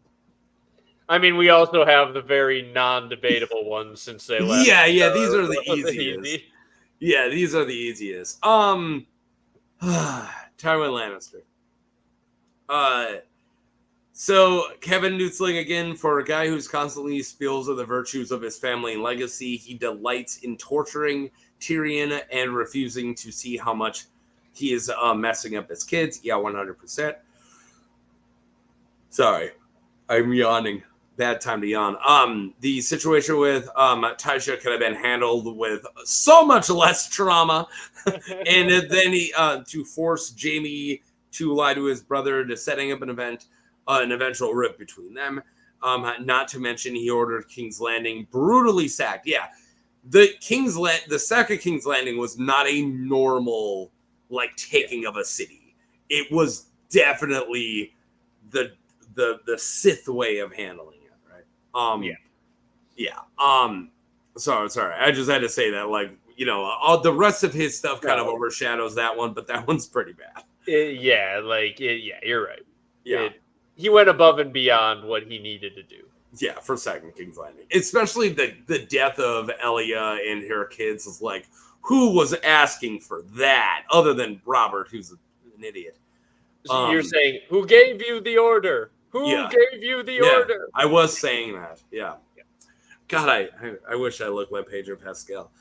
I mean, we also have the very non-debatable ones since they left. Yeah, these are the easiest. Yeah, these are the easiest. Tywin Lannister. So Kevin Nutzling again, for a guy who's constantly spills of the virtues of his family and legacy, he delights in torturing Tyrion and refusing to see how much he is messing up his kids. Yeah, 100%. Sorry, I'm yawning. Bad time to yawn. The situation with Tysha could have been handled with so much less trauma, and then he to force Jaime to lie to his brother to setting up an eventual rift between them. Not to mention, he ordered King's Landing brutally sacked. Yeah, the sack of King's Landing was not a normal like taking of a city. It was definitely the Sith way of handling it, right? Sorry, I just had to say that. Like, all the rest of his stuff kind of overshadows that one, but that one's pretty bad. You're right. Yeah. He went above and beyond what he needed to do. Yeah, for second King's Landing. Especially the death of Elia and her kids is like, who was asking for that other than Robert, who's an idiot? So you're saying, who gave you the order? Who gave you the order? I was saying that. Yeah. God, I wish I looked like Pedro Pascal.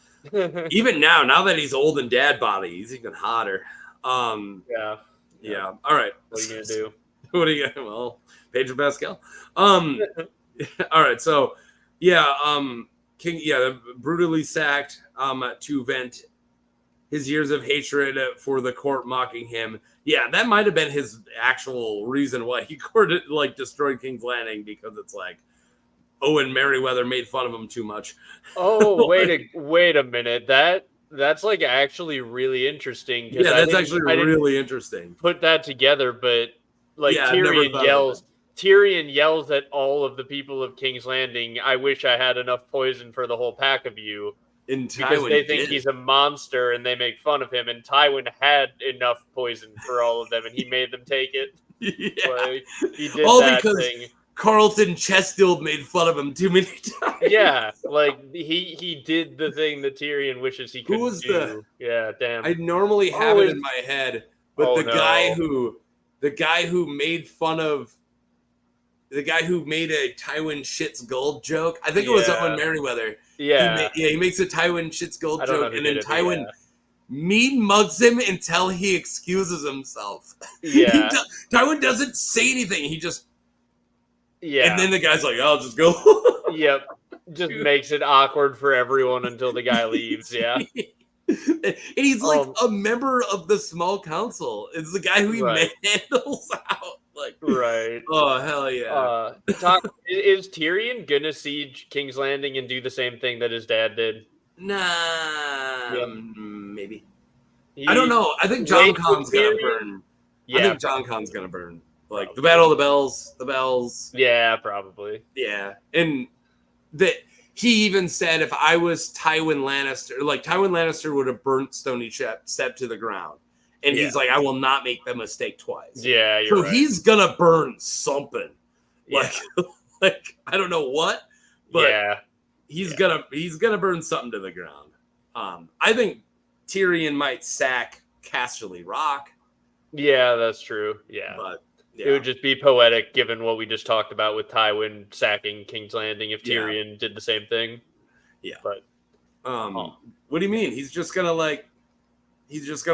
Even now that he's old and dad body, he's even hotter. Yeah. All right. What are you going to do? What are you? Well, Pedro Pascal. All right. So, King, brutally sacked to vent his years of hatred for the court mocking him. Yeah, that might have been his actual reason why he destroyed King's Landing, because it's like Owen Merriweather made fun of him too much. Oh, wait a minute. That's like actually really interesting. Yeah, that's actually really interesting. Put that together, but like Tyrion Tyrion yells at all of the people of King's Landing, "I wish I had enough poison for the whole pack of you." Because they think he's a monster and they make fun of him. And Tywin had enough poison for all of them, and he made them take it. Yeah. Like, he did all that because thing. Carlton Chestild made fun of him too many times. Yeah, like he did the thing that Tyrion wishes he couldn't do. Yeah, damn. I normally have it in my head, but the guy who made fun of the guy who made a Tywin shits gold joke, I think it was Owen Merriweather. Yeah. He makes a Tywin shits gold joke, and then Tywin mean mugs him until he excuses himself. Yeah. Tywin doesn't say anything. He just and then the guy's like, "I'll just go." Yep. Just makes it awkward for everyone until the guy leaves. Yeah. And he's like a member of the small council. It's the guy who he handles out. Like, right. Oh, hell yeah. Is Tyrion gonna siege King's Landing and do the same thing that his dad did? Nah, maybe. I don't know. I think John Conn's gonna burn. Yeah, I think John Conn's gonna burn. Like the Battle of the Bells. Yeah, probably. Yeah, and he even said if I was Tywin Lannister, like Tywin Lannister would have burnt Stony Step to the ground. And he's like, I will not make the mistake twice. Yeah, so he's gonna burn something. Like, like I don't know what, but he's gonna burn something to the ground. I think Tyrion might sack Casterly Rock. Yeah, that's true. Yeah, but it would just be poetic given what we just talked about with Tywin sacking King's Landing if Tyrion did the same thing. Yeah, but what do you mean? He's just gonna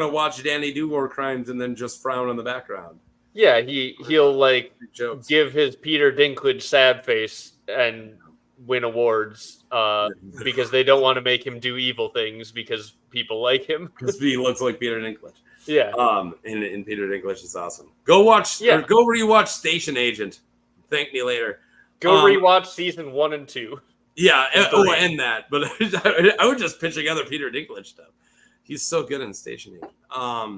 watch Danny do war crimes and then just frown in the background. Yeah, he'll like give his Peter Dinklage sad face and win awards because they don't want to make him do evil things because people like him. Because he looks like Peter Dinklage. Yeah. And Peter Dinklage is awesome. Go rewatch Station Agent. Thank me later. Go rewatch season 1 and 2. Yeah, and that. But I would just pitch together Peter Dinklage stuff. He's so good in Station Agent. All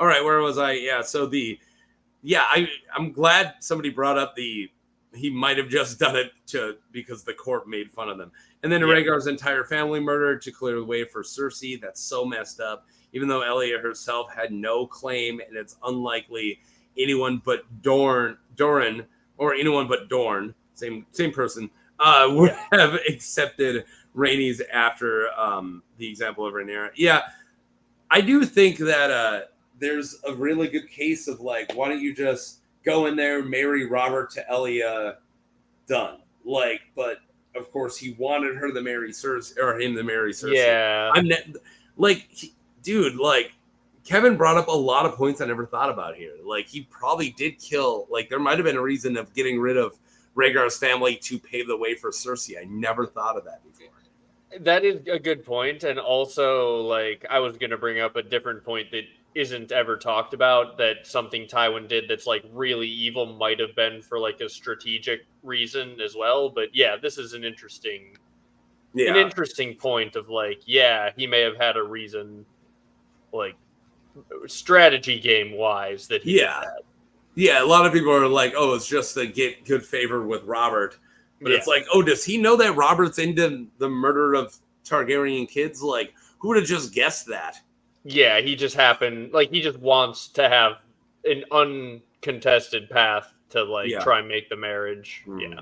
right, where was I? Yeah, so I'm glad somebody brought up he might have just done it because the court made fun of them. And then Rhaegar's entire family murdered to clear the way for Cersei. That's so messed up. Even though Elia herself had no claim, and it's unlikely anyone but Doran or anyone but Dorne, same person, would have accepted Rhaenys after the example of Rhaenyra. Yeah, I do think that there's a really good case of like, why don't you just go in there, marry Robert to Elia, done. Like, but of course he wanted her to marry Cersei, or him to marry Cersei. Yeah, dude, like Kevin brought up a lot of points I never thought about here. Like he probably did kill. Like there might have been a reason of getting rid of Rhaegar's family to pave the way for Cersei. I never thought of that before. That is a good point, and also like I was going to bring up a different point that isn't ever talked about. That something Tywin did that's like really evil might have been for like a strategic reason as well. But yeah, this is an interesting point of like, he may have had a reason, like strategy game wise that he did that. Yeah, a lot of people are like, oh, it's just to get good favor with Robert. But it's like, oh, does he know that Robert's into the murder of Targaryen kids? Like, who would have just guessed that? Yeah, he just he just wants to have an uncontested path to try and make the marriage. Yeah.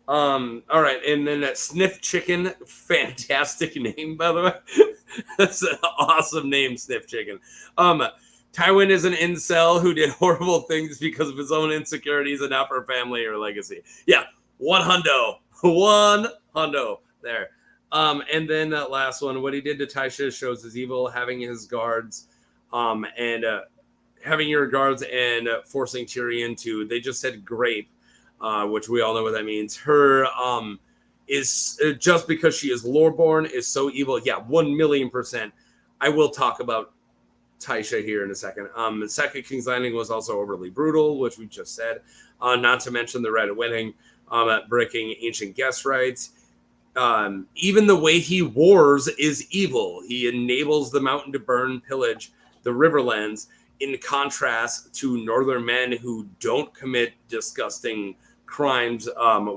All right, and then that Sniff Chicken, fantastic name, by the way. That's an awesome name, Sniff Chicken. Tywin is an incel who did horrible things because of his own insecurities and not for family or legacy. Yeah, one hundo there. And then that last one, what he did to Tysha shows his evil, having his guards, and having your guards and forcing Tyrion to, they just said grape, which we all know what that means. Her is just because she is loreborn is so evil. Yeah, 1,000,000%. I will talk about Tysha here in a second. The second King's Landing was also overly brutal, which we just said. Not to mention the Red Wedding, breaking ancient guest rights. Even the way he wars is evil. He enables the mountain to burn, pillage the Riverlands, in contrast to northern men who don't commit disgusting crimes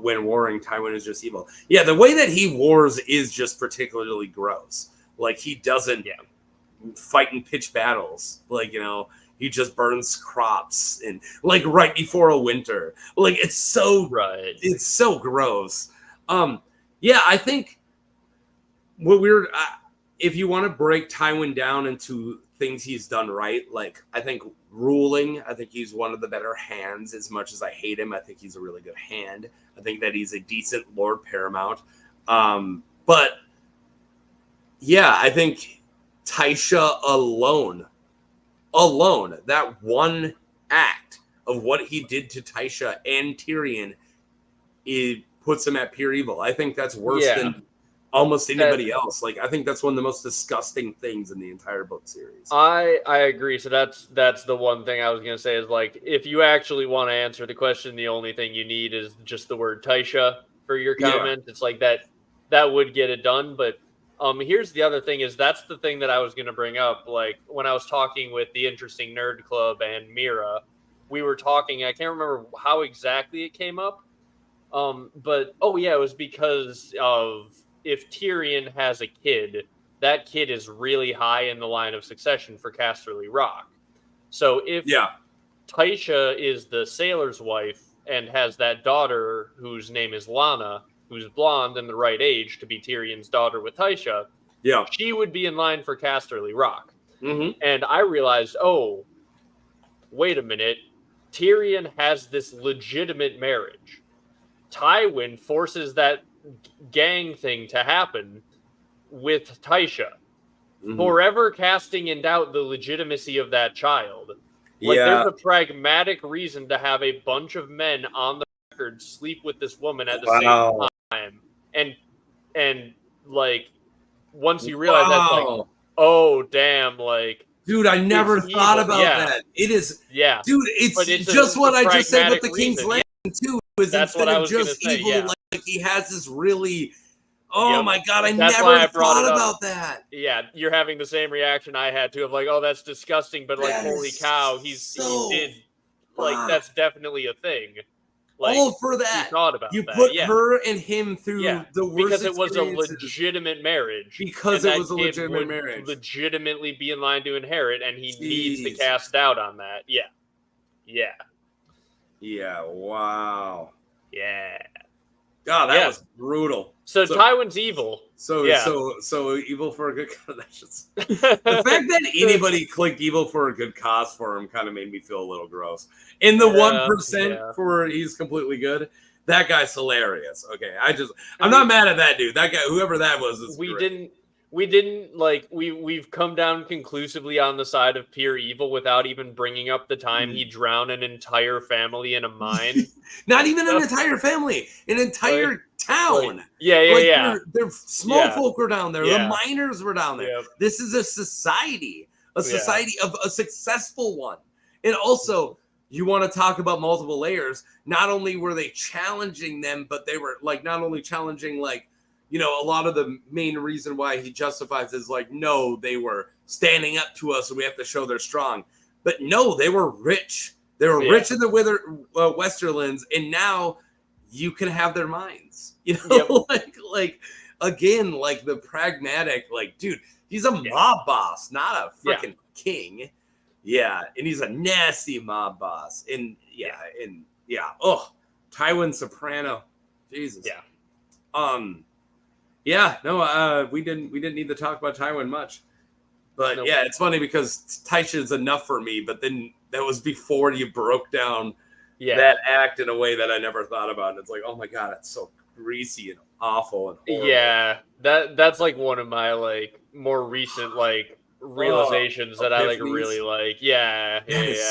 when warring. Tywin is just evil. Yeah, the way that he wars is just particularly gross. Like, he doesn't fight in pitched battles. Like, he just burns crops and like right before a winter. Like, it's so gross. I think what if you want to break Tywin down into things he's done right, like, I think ruling, I think he's one of the better hands. As much as I hate him, I think he's a really good hand. I think that he's a decent Lord Paramount. But yeah, I think Tysha alone, that one act of what he did to Tysha and Tyrion, it puts him at pure evil. I think that's worse than almost anybody else. Like, I think that's one of the most disgusting things in the entire book series. I agree. So that's the one thing I was gonna say is, like, if you actually want to answer the question, the only thing you need is just the word Tysha for your comment. It's like that would get it done. But here's the other thing is, that's the thing that I was gonna bring up. Like, when I was talking with the Interesting Nerd Club and Mira, we were talking. I can't remember how exactly it came up. But it was because of, if Tyrion has a kid, that kid is really high in the line of succession for Casterly Rock. So if Tysha is the sailor's wife and has that daughter whose name is Lana, who's blonde and the right age to be Tyrion's daughter with Tysha, she would be in line for Casterly Rock. Mm-hmm. And I realized, wait a minute, Tyrion has this legitimate marriage. Tywin forces that gang thing to happen with Tysha, forever casting in doubt the legitimacy of that child. Like, there's a pragmatic reason to have a bunch of men on the record sleep with this woman at the same time, and like, once you realize that's like, oh damn, like, dude, I never thought about that. It is, dude, it's just what I just said with the King's Landing too. Is that's instead what I of was just gonna say, evil, like, he has this really, my god, I that's never thought about that. Yeah, you're having the same reaction I had to, of like, oh, that's disgusting, but like, holy cow, he did, like, that's definitely a thing. Like, all for that. You thought about you that. put her and him through the worst because it was a legitimate marriage. Because it was a legitimate marriage. Legitimately be in line to inherit, and he needs to cast doubt on that. Yeah, wow. Yeah. God, that was brutal. So Tywin's evil. So evil for a good cause. The fact that anybody clicked evil for a good cause for him kind of made me feel a little gross. In the 1% for he's completely good, that guy's hilarious. Okay, I'm not mad at that dude. That guy, whoever that was, is great. We didn't like we've come down conclusively on the side of pure evil without even bringing up the time he drowned an entire family in a mine. Not even an entire family, an entire town. Their small folk were down there. The miners were down there. This is a society of a successful one. And also, you want to talk about multiple layers. Not only were they challenging them, but they were like not only challenging, like, a lot of the main reason why he justifies is like, no, they were standing up to us and we have to show they're strong. But no, they were rich. They were rich in the Westerlands, and now you can have their minds. Like again, like the pragmatic, like, dude, he's a mob boss, not a freaking king. Yeah, and he's a nasty mob boss. And Tywin Soprano. Jesus. We didn't need to talk about Tywin much. But it's funny because Tysha is enough for me, but then that was before you broke down that act in a way that I never thought about. And it's like, oh my god, it's so greasy and awful and horrible. Yeah, that's like one of my like more recent like realizations that I like really like.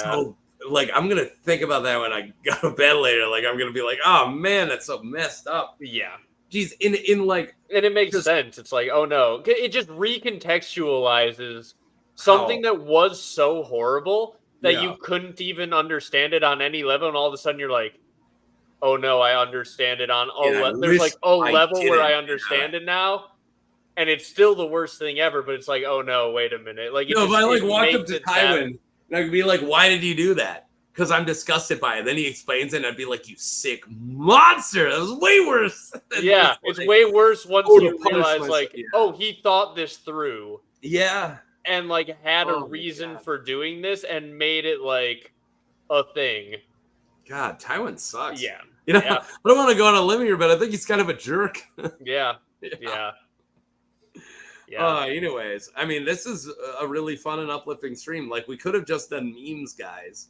So, like, I'm gonna think about that when I go to bed later. Like, I'm gonna be like, oh man, that's so messed up. Yeah. Geez, in like, and it makes sense. It's like, oh no, it just recontextualizes something that was so horrible that you couldn't even understand it on any level, and all of a sudden you're like, oh no, I understand it on there's like a level where I understand it now, and it's still the worst thing ever. But it's like, oh no, wait a minute, like, if I like walked up to Tywin And I could be like, why did you do that? Because I'm disgusted by it. Then he explains it, and I'd be like, you sick monster. That was way worse. Yeah, it's way worse once you realize, like, oh, he thought this through. Yeah. And, like, had a reason for doing this and made it, like, a thing. God, Tywin sucks. Yeah. You know, I don't want to go on a limb here, but I think he's kind of a jerk. Yeah. Anyways, I mean, this is a really fun and uplifting stream. Like, we could have just done memes, guys.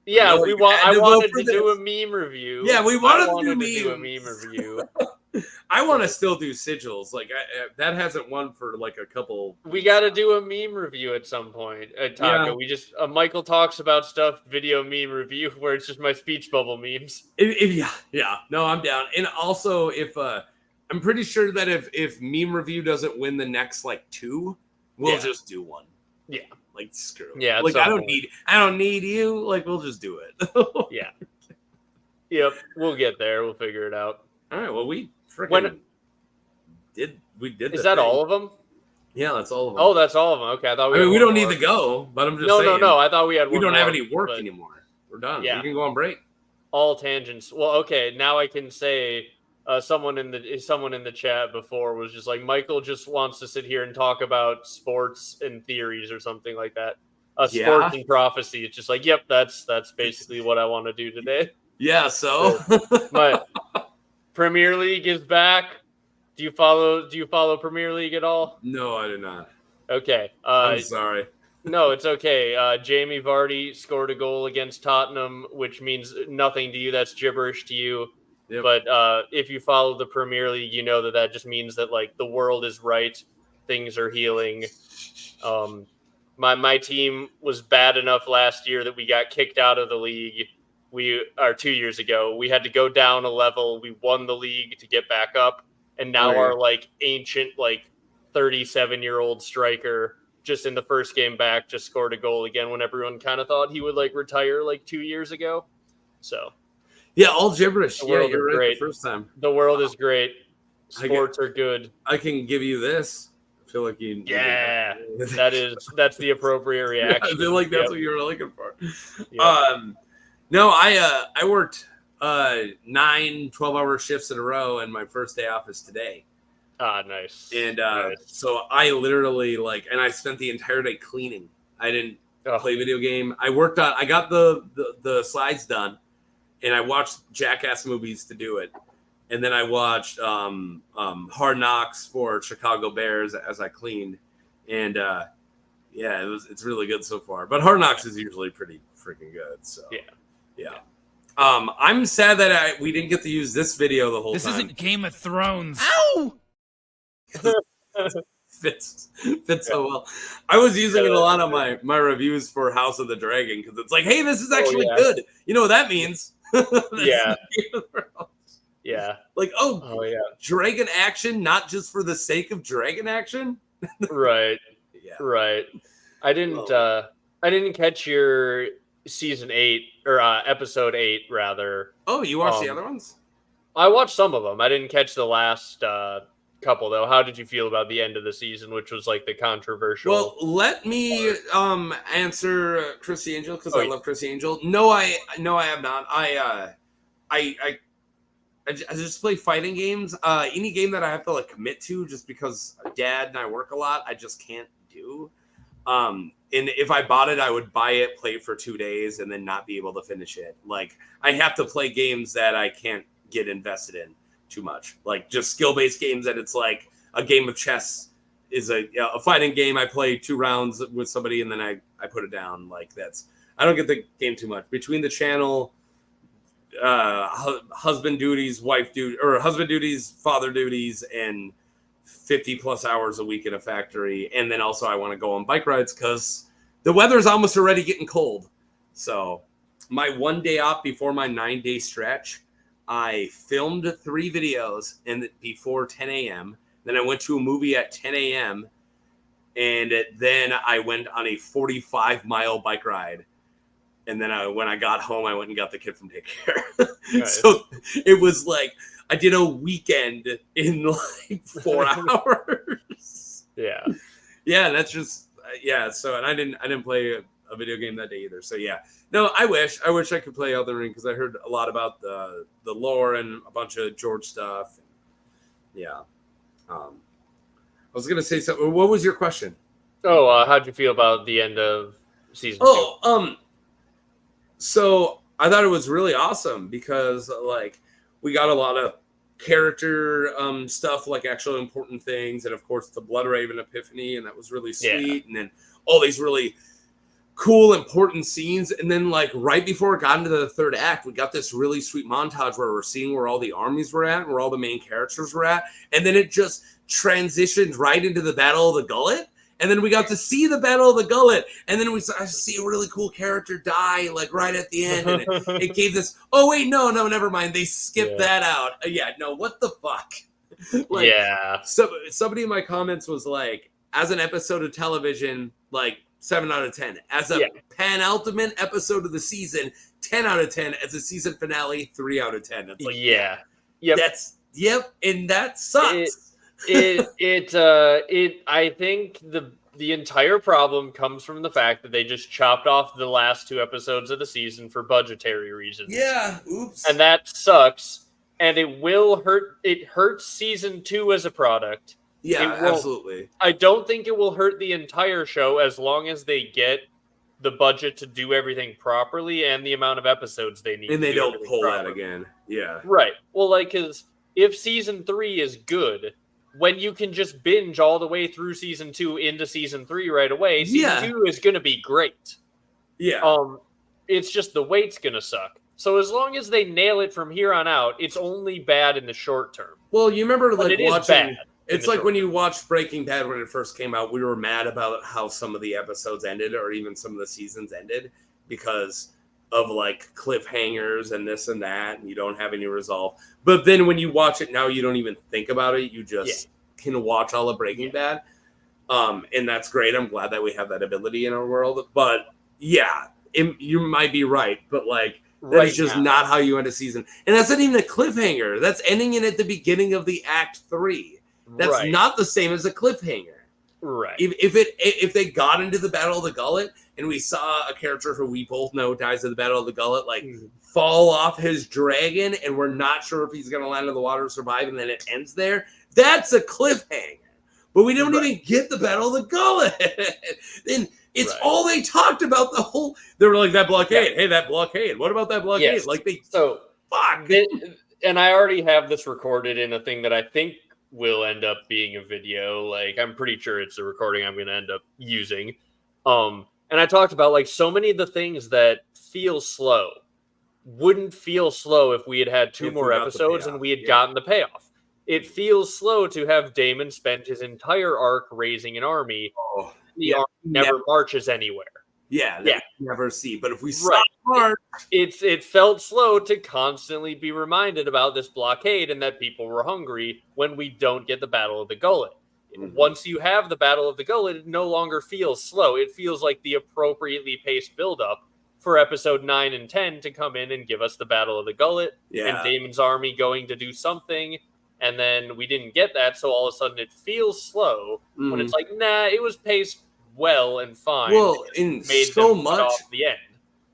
Yeah, I wanted to do a meme review. Yeah, we wanted to do a meme review. I want to still do sigils. Like, that hasn't won for like a couple. We got to do a meme review at some point. Taco, Yeah. we just Michael talks about stuff. Video meme review where it's just my speech bubble memes. No, I'm down. And also, if I'm pretty sure that if meme review doesn't win the next like 2, we'll just do one. Yeah. Like, screw it. Yeah. Like, I don't need you. Like, we'll just do it. Yeah. Yep. We'll get there. We'll figure it out. All right. Well, we freaking did. Is that all of them? Yeah, that's all of them. Oh, that's all of them. Okay. I thought we don't need to go, but I'm just saying. No. I thought we had one. We don't have more, any work anymore. We're done. Yeah. We can go on break. All tangents. Well, okay. Now I can say someone in the chat before was just like, Michael just wants to sit here and talk about sports and theories or something like that. Sports and prophecy. It's just like, yep, that's basically what I want to do today. Yeah. So my Premier League is back. Do you follow Premier League at all? No, I do not. Okay. I'm sorry. No, it's okay. Jamie Vardy scored a goal against Tottenham, which means nothing to you. That's gibberish to you. Yep. But if you follow the Premier League, you know that just means that like the world is right, things are healing. My team was bad enough last year that we got kicked out of the league. 2 years ago, we had to go down a level. We won the league to get back up, and now our like ancient like 37-year-old striker just in the first game back just scored a goal again when everyone kind of thought he would like retire like 2 years ago. So. Yeah, all gibberish. Yeah, you're right. Great. The first time. The world is great. Sports are good. I can give you this. I feel like you. Yeah, that's the appropriate reaction. I feel like that's what you were looking for. Yep. No, I worked 9 12-hour shifts in a row, and my first day off is today. Ah, nice. And so I literally and I spent the entire day cleaning. I didn't play video game. I got the slides done. And I watched Jackass movies to do it. And then I watched Hard Knocks for Chicago Bears as I cleaned. And it's really good so far. But Hard Knocks is usually pretty freaking good. So yeah. I'm sad that we didn't get to use this video the whole time. This isn't Game of Thrones. Ow! fits so well. I was using it a lot on my reviews for House of the Dragon because it's like, hey, this is actually good. You know what that means? Yeah. Like, dragon action, not just for the sake of dragon action. Right. Yeah. Right. I didn't catch your season 8 or episode 8 rather. Oh, you watched the other ones? I watched some of them. I didn't catch the last couple though. How did you feel about the end of the season, which was like the controversial? Well, let me answer Chrissy Angel because I love Chrissy Angel. No, I have not. I just play fighting games. Any game that I have to like commit to just because Dad and I work a lot, I just can't do. And if I bought it, I would buy it, play it for 2 days, and then not be able to finish it. Like I have to play games that I can't get invested in too much, like just skill-based games that it's like a game of chess is a fighting game. I play 2 rounds with somebody and then I put it down. Like I don't get the game too much between the channel, husband duties, wife duty, or husband duties, father duties, and 50 plus hours a week in a factory. And then also I want to go on bike rides because the weather is almost already getting cold. So my 1 day off before my 9-day stretch, I filmed 3 videos before 10 a.m. Then I went to a movie at 10 a.m. And then I went on a 45-mile bike ride. And then when I got home, I went and got the kid from daycare. Nice. So it was like I did a weekend in like 4 hours. Yeah. Yeah, that's just So, and I didn't play a video game that day either. So yeah, no, I wish I could play Elden Ring because I heard a lot about the lore and a bunch of George stuff. Yeah, I was gonna say something. What was your question? Oh, how'd you feel about the end of season 2? So I thought it was really awesome because like we got a lot of character stuff, like actual important things, and of course the Bloodraven epiphany, and that was really sweet. And then all these really cool important scenes, and then like right before it got into the third act, we got this really sweet montage where we're seeing where all the armies were at, where all the main characters were at, and then it just transitioned right into the Battle of the Gullet. And then we got to see the Battle of the Gullet. And then we saw see a really cool character die, like right at the end. And it gave this, oh, wait, no, never mind. They skipped that out. No, what the fuck? Like, So somebody in my comments was like, as an episode of television, like 7 out of 10. As a penultimate episode of the season, 10 out of 10. As a season finale, 3 out of 10. It's like, and that sucks. I think the entire problem comes from the fact that they just chopped off the last 2 episodes of the season for budgetary reasons. Oops. And that sucks. And it will hurt. It hurts season 2 as a product. Absolutely. I don't think it will hurt the entire show as long as they get the budget to do everything properly and the amount of episodes they need. And they don't pull that again. Yeah. Right. Well, like, because if season 3 is good, when you can just binge all the way through season 2 into season 3 right away, season 2 is going to be great. It's just the wait's going to suck. So as long as they nail it from here on out, it's only bad in the short term. Well, you remember like watching. It's like when you watched Breaking Bad when it first came out, we were mad about how some of the episodes ended, or even some of the seasons ended, because of like cliffhangers and this and that, and you don't have any resolve. But then when you watch it now, you don't even think about it. You just can watch all of Breaking Bad. And that's great. I'm glad that we have that ability in our world. But you might be right. But like, that's just not how you end a season. And that's not even a cliffhanger. That's ending it at the beginning of the Act 3. That's not the same as a cliffhanger. Right. If they got into the Battle of the Gullet and we saw a character who we both know dies in the Battle of the Gullet, like fall off his dragon, and we're not sure if he's going to land in the water or survive, and then it ends there, that's a cliffhanger. But we don't even get the Battle of the Gullet. Then it's all they talked about the whole. They were like, that blockade. Hey, that blockade. What about that blockade? Yes. Like fuck. And I already have this recorded in a thing that I think will end up being a video. Like, I'm pretty sure it's a recording I'm going to end up using. And I talked about like so many of the things that feel slow wouldn't feel slow if we had had 2 more episodes and we had gotten the payoff. It feels slow to have Daemon spend his entire arc raising an army. The army never marches anywhere. Never see. But if we saw March, it felt slow to constantly be reminded about this blockade and that people were hungry when we don't get the Battle of the Gullet. Once you have the Battle of the Gullet, it no longer feels slow. It feels like the appropriately paced buildup for episode 9 and 10 to come in and give us the Battle of the Gullet and Daemon's army going to do something. And then we didn't get that, so all of a sudden it feels slow when it's like, nah, it was paced well and fine. Well, in so much off the end.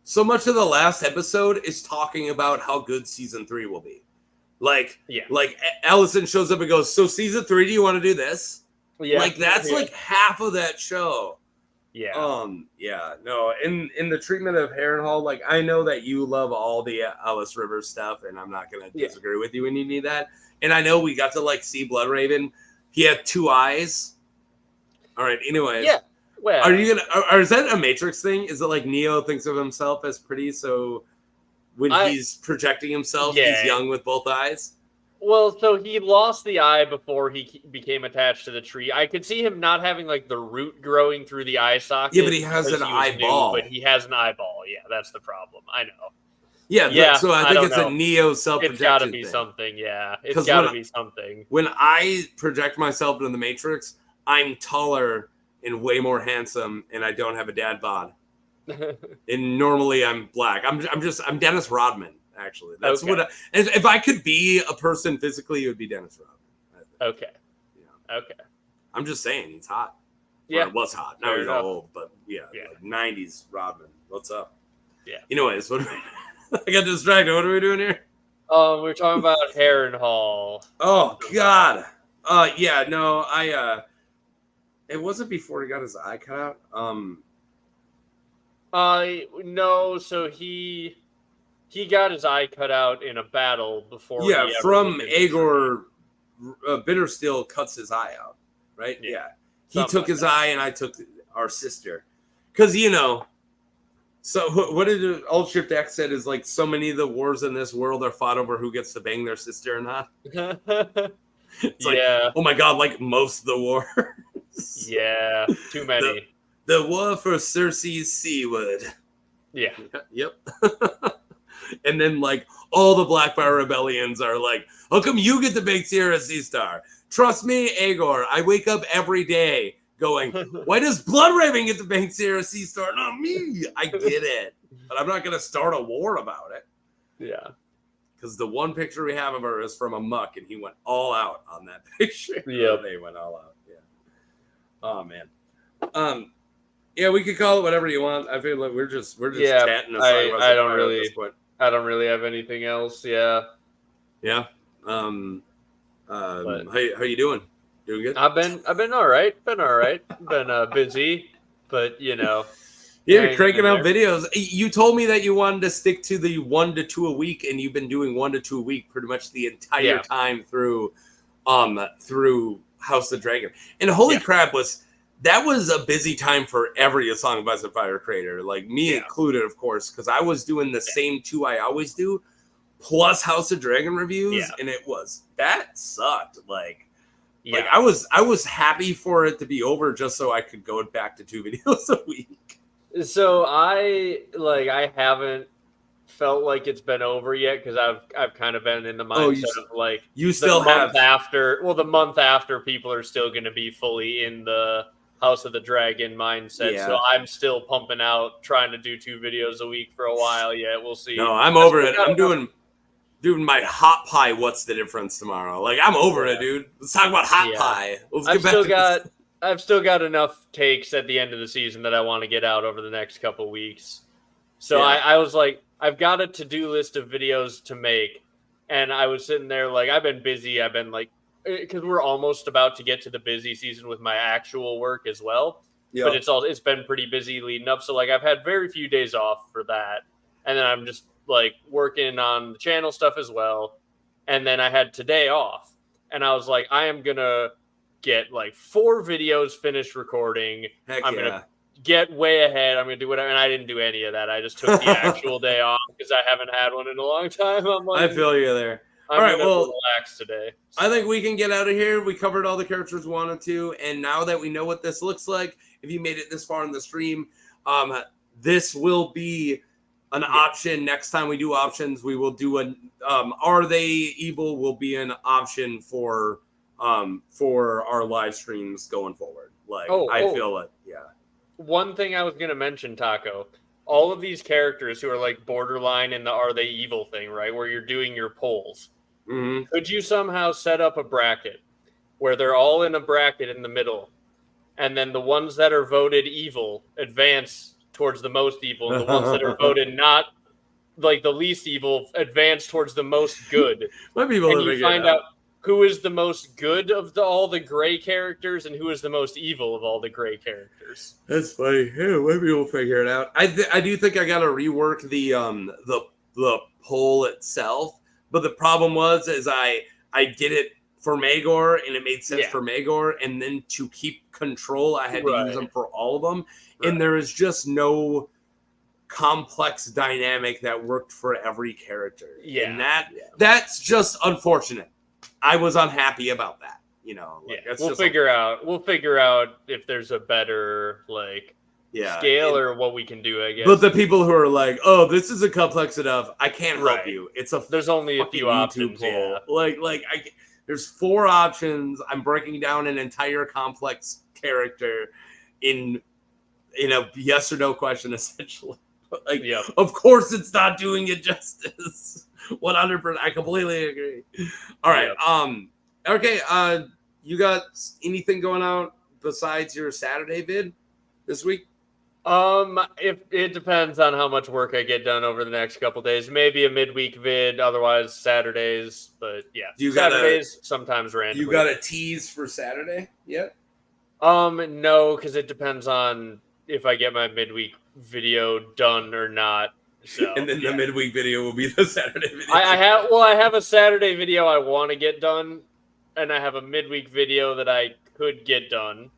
So much of the last episode is talking about how good season 3 will be. Like Allison shows up and goes, so season 3, do you want to do this? Like that's like half of that show. No, in the treatment of Harrenhal, like I know that you love all the Aerys Rivers stuff, and I'm not gonna disagree with you when you need that. And I know we got to like see Bloodraven. He had 2 eyes. All right. Anyways, well, are you gonna? Or is that a Matrix thing? Is it like Neo thinks of himself as pretty, so when he's projecting himself, he's young with both eyes? Well, so he lost the eye before he became attached to the tree. I could see him not having like the root growing through the eye socket. Yeah, but he has an eyeball. But he has an eyeball. Yeah, that's the problem. I know. So I think it's a Neo self-projection. It's got to be something. Yeah, it's got to be something. When I project myself into the Matrix, I'm taller and way more handsome, and I don't have a dad bod. And normally I'm black. I'm Dennis Rodman. Actually, that's what. If I could be a person physically, it would be Dennis Rodman. Okay. I'm just saying, he's hot. Yeah, it was hot. Now he's enough. old, but like 90s Rodman. What's up? Yeah. Anyways, what? I got distracted. What are we doing here? We're talking about Harrenhal. Oh God. Yeah. No, it wasn't before he got his eye cut out. No. So he got his eye cut out in a battle before. Yeah, from Aegor. Bittersteel cuts his eye out, right? Yeah. He took his eye, and I took our sister, because So what did Old Ship Deck said is like so many of the wars in this world are fought over who gets to bang their sister or not. It's like, oh my God, like most of the wars. Yeah, too many. The war for Cersei's Seawood. Yeah. Yep. And then like all the Blackfire rebellions are like, how come you get to bang Sierra Seastar? Trust me, Aegor, I wake up every day going, why does Bloodraven get to bang Sierra Seastar? Not me. I get it. But I'm not going to start a war about it. Yeah. Because the one picture we have of her is from a muck, and he went all out on that picture. Yeah. They went all out. Yeah. Oh, man. Yeah, we could call it whatever you want. I feel like we're just chatting. I don't really have anything else. Yeah. Yeah. How you doing? Doing good? I've been all right. Been busy, but Yeah, you're cranking out videos. You told me that you wanted to stick to the 1 to 2 a week, and you've been doing 1 to 2 a week pretty much the entire time through House of Dragon. And holy crap, that was a busy time for every A Song of Ice and Fire creator, like me included, of course, because I was doing the same 2 I always do, plus House of Dragon reviews, and that sucked. Like I was happy for it to be over just so I could go back to 2 videos a week. So I haven't felt like it's been over yet because I've kind of been in the mindset of like you still have the month after people are still going to be fully in the House of the Dragon mindset. Yeah. So I'm still pumping out, trying to do 2 videos a week for a while. Yeah, we'll see. No, I'm over it. I'm doing my hot pie. What's the difference tomorrow? Like I'm over it, dude. Let's talk about hot pie. Let's get back to I've still got enough takes at the end of the season that I want to get out over the next couple weeks. So I was like, I've got a to-do list of videos to make. And I was sitting there like, I've been busy. I've been like, because we're almost about to get to the busy season with my actual work as well. Yeah. But it's been pretty busy leading up. So like I've had very few days off for that. And then I'm just like working on the channel stuff as well. And then I had today off. And I was like, I am going to get like 4 videos finished recording. I'm going to get way ahead. I'm going to do whatever. And I didn't do any of that. I just took the actual day off because I haven't had one in a long time. I'm like, I feel you there. All right, well, relax today. I think we can get out of here. We covered all the characters we wanted to. And now that we know what this looks like, if you made it this far in the stream, this will be an option. Next time we do options, we will do Are They Evil will be an option for our live streams going forward. Like I feel it. Yeah. One thing I was going to mention, Taco, all of these characters who are like borderline in the Are They Evil thing, right? Where you're doing your polls. Mm-hmm. Could you somehow set up a bracket where they're all in a bracket in the middle, and then the ones that are voted evil advance towards the most evil, and the ones that are voted not like the least evil advance towards the most good? Might be able and to you find out who is the most good of all the gray characters and who is the most evil of all the gray characters. That's funny. Yeah, maybe we'll figure it out. I do think I got to rework the poll itself, but the problem is I did it for Maegor and it made sense for Maegor, and then to keep control, I had to use them for all of them, and there is just no complex dynamic that worked for every character. Yeah, and that's just unfortunate. I was unhappy about that, we'll figure out if there's a better scale or what we can do, I guess. But the people who are like, "Oh, this isn't complex enough," I can't help you. There's only a few options. Poll. There's 4 options. I'm breaking down an entire complex character in a yes or no question, essentially. Of course, it's not doing it justice. 100%. I completely agree. All right. Okay. You got anything going besides your Saturday vid this week? If it depends on how much work I get done over the next couple days, maybe a midweek vid. Otherwise, Saturdays. But yeah, Saturdays sometimes randomly. You got a tease for Saturday yet? No, because it depends on if I get my midweek video done or not. So, and then the midweek video will be the Saturday video. I have a Saturday video I want to get done, and I have a midweek video that I could get done.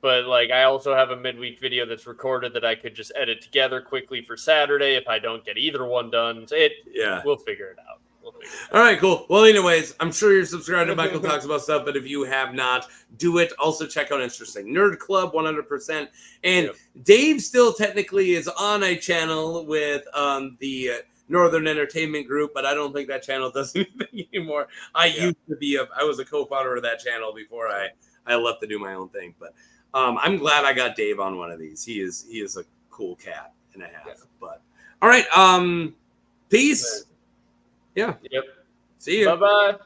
But like, I also have a midweek video that's recorded that I could just edit together quickly for Saturday if I don't get either one done. So we'll figure it out. All right, cool. Well, anyways, I'm sure you're subscribed to Michael Talks About Stuff, but if you have not, do it. Also, check out Interesting Nerd Club 100%. And Dave still technically is on a channel with the Northern Entertainment Group, but I don't think that channel does anything anymore. I was a co-founder of that channel before I left to do my own thing. But I'm glad I got Dave on one of these. He is a cool cat and a half. Yeah. But all right, peace. Yeah. Yep. See you. Bye-bye.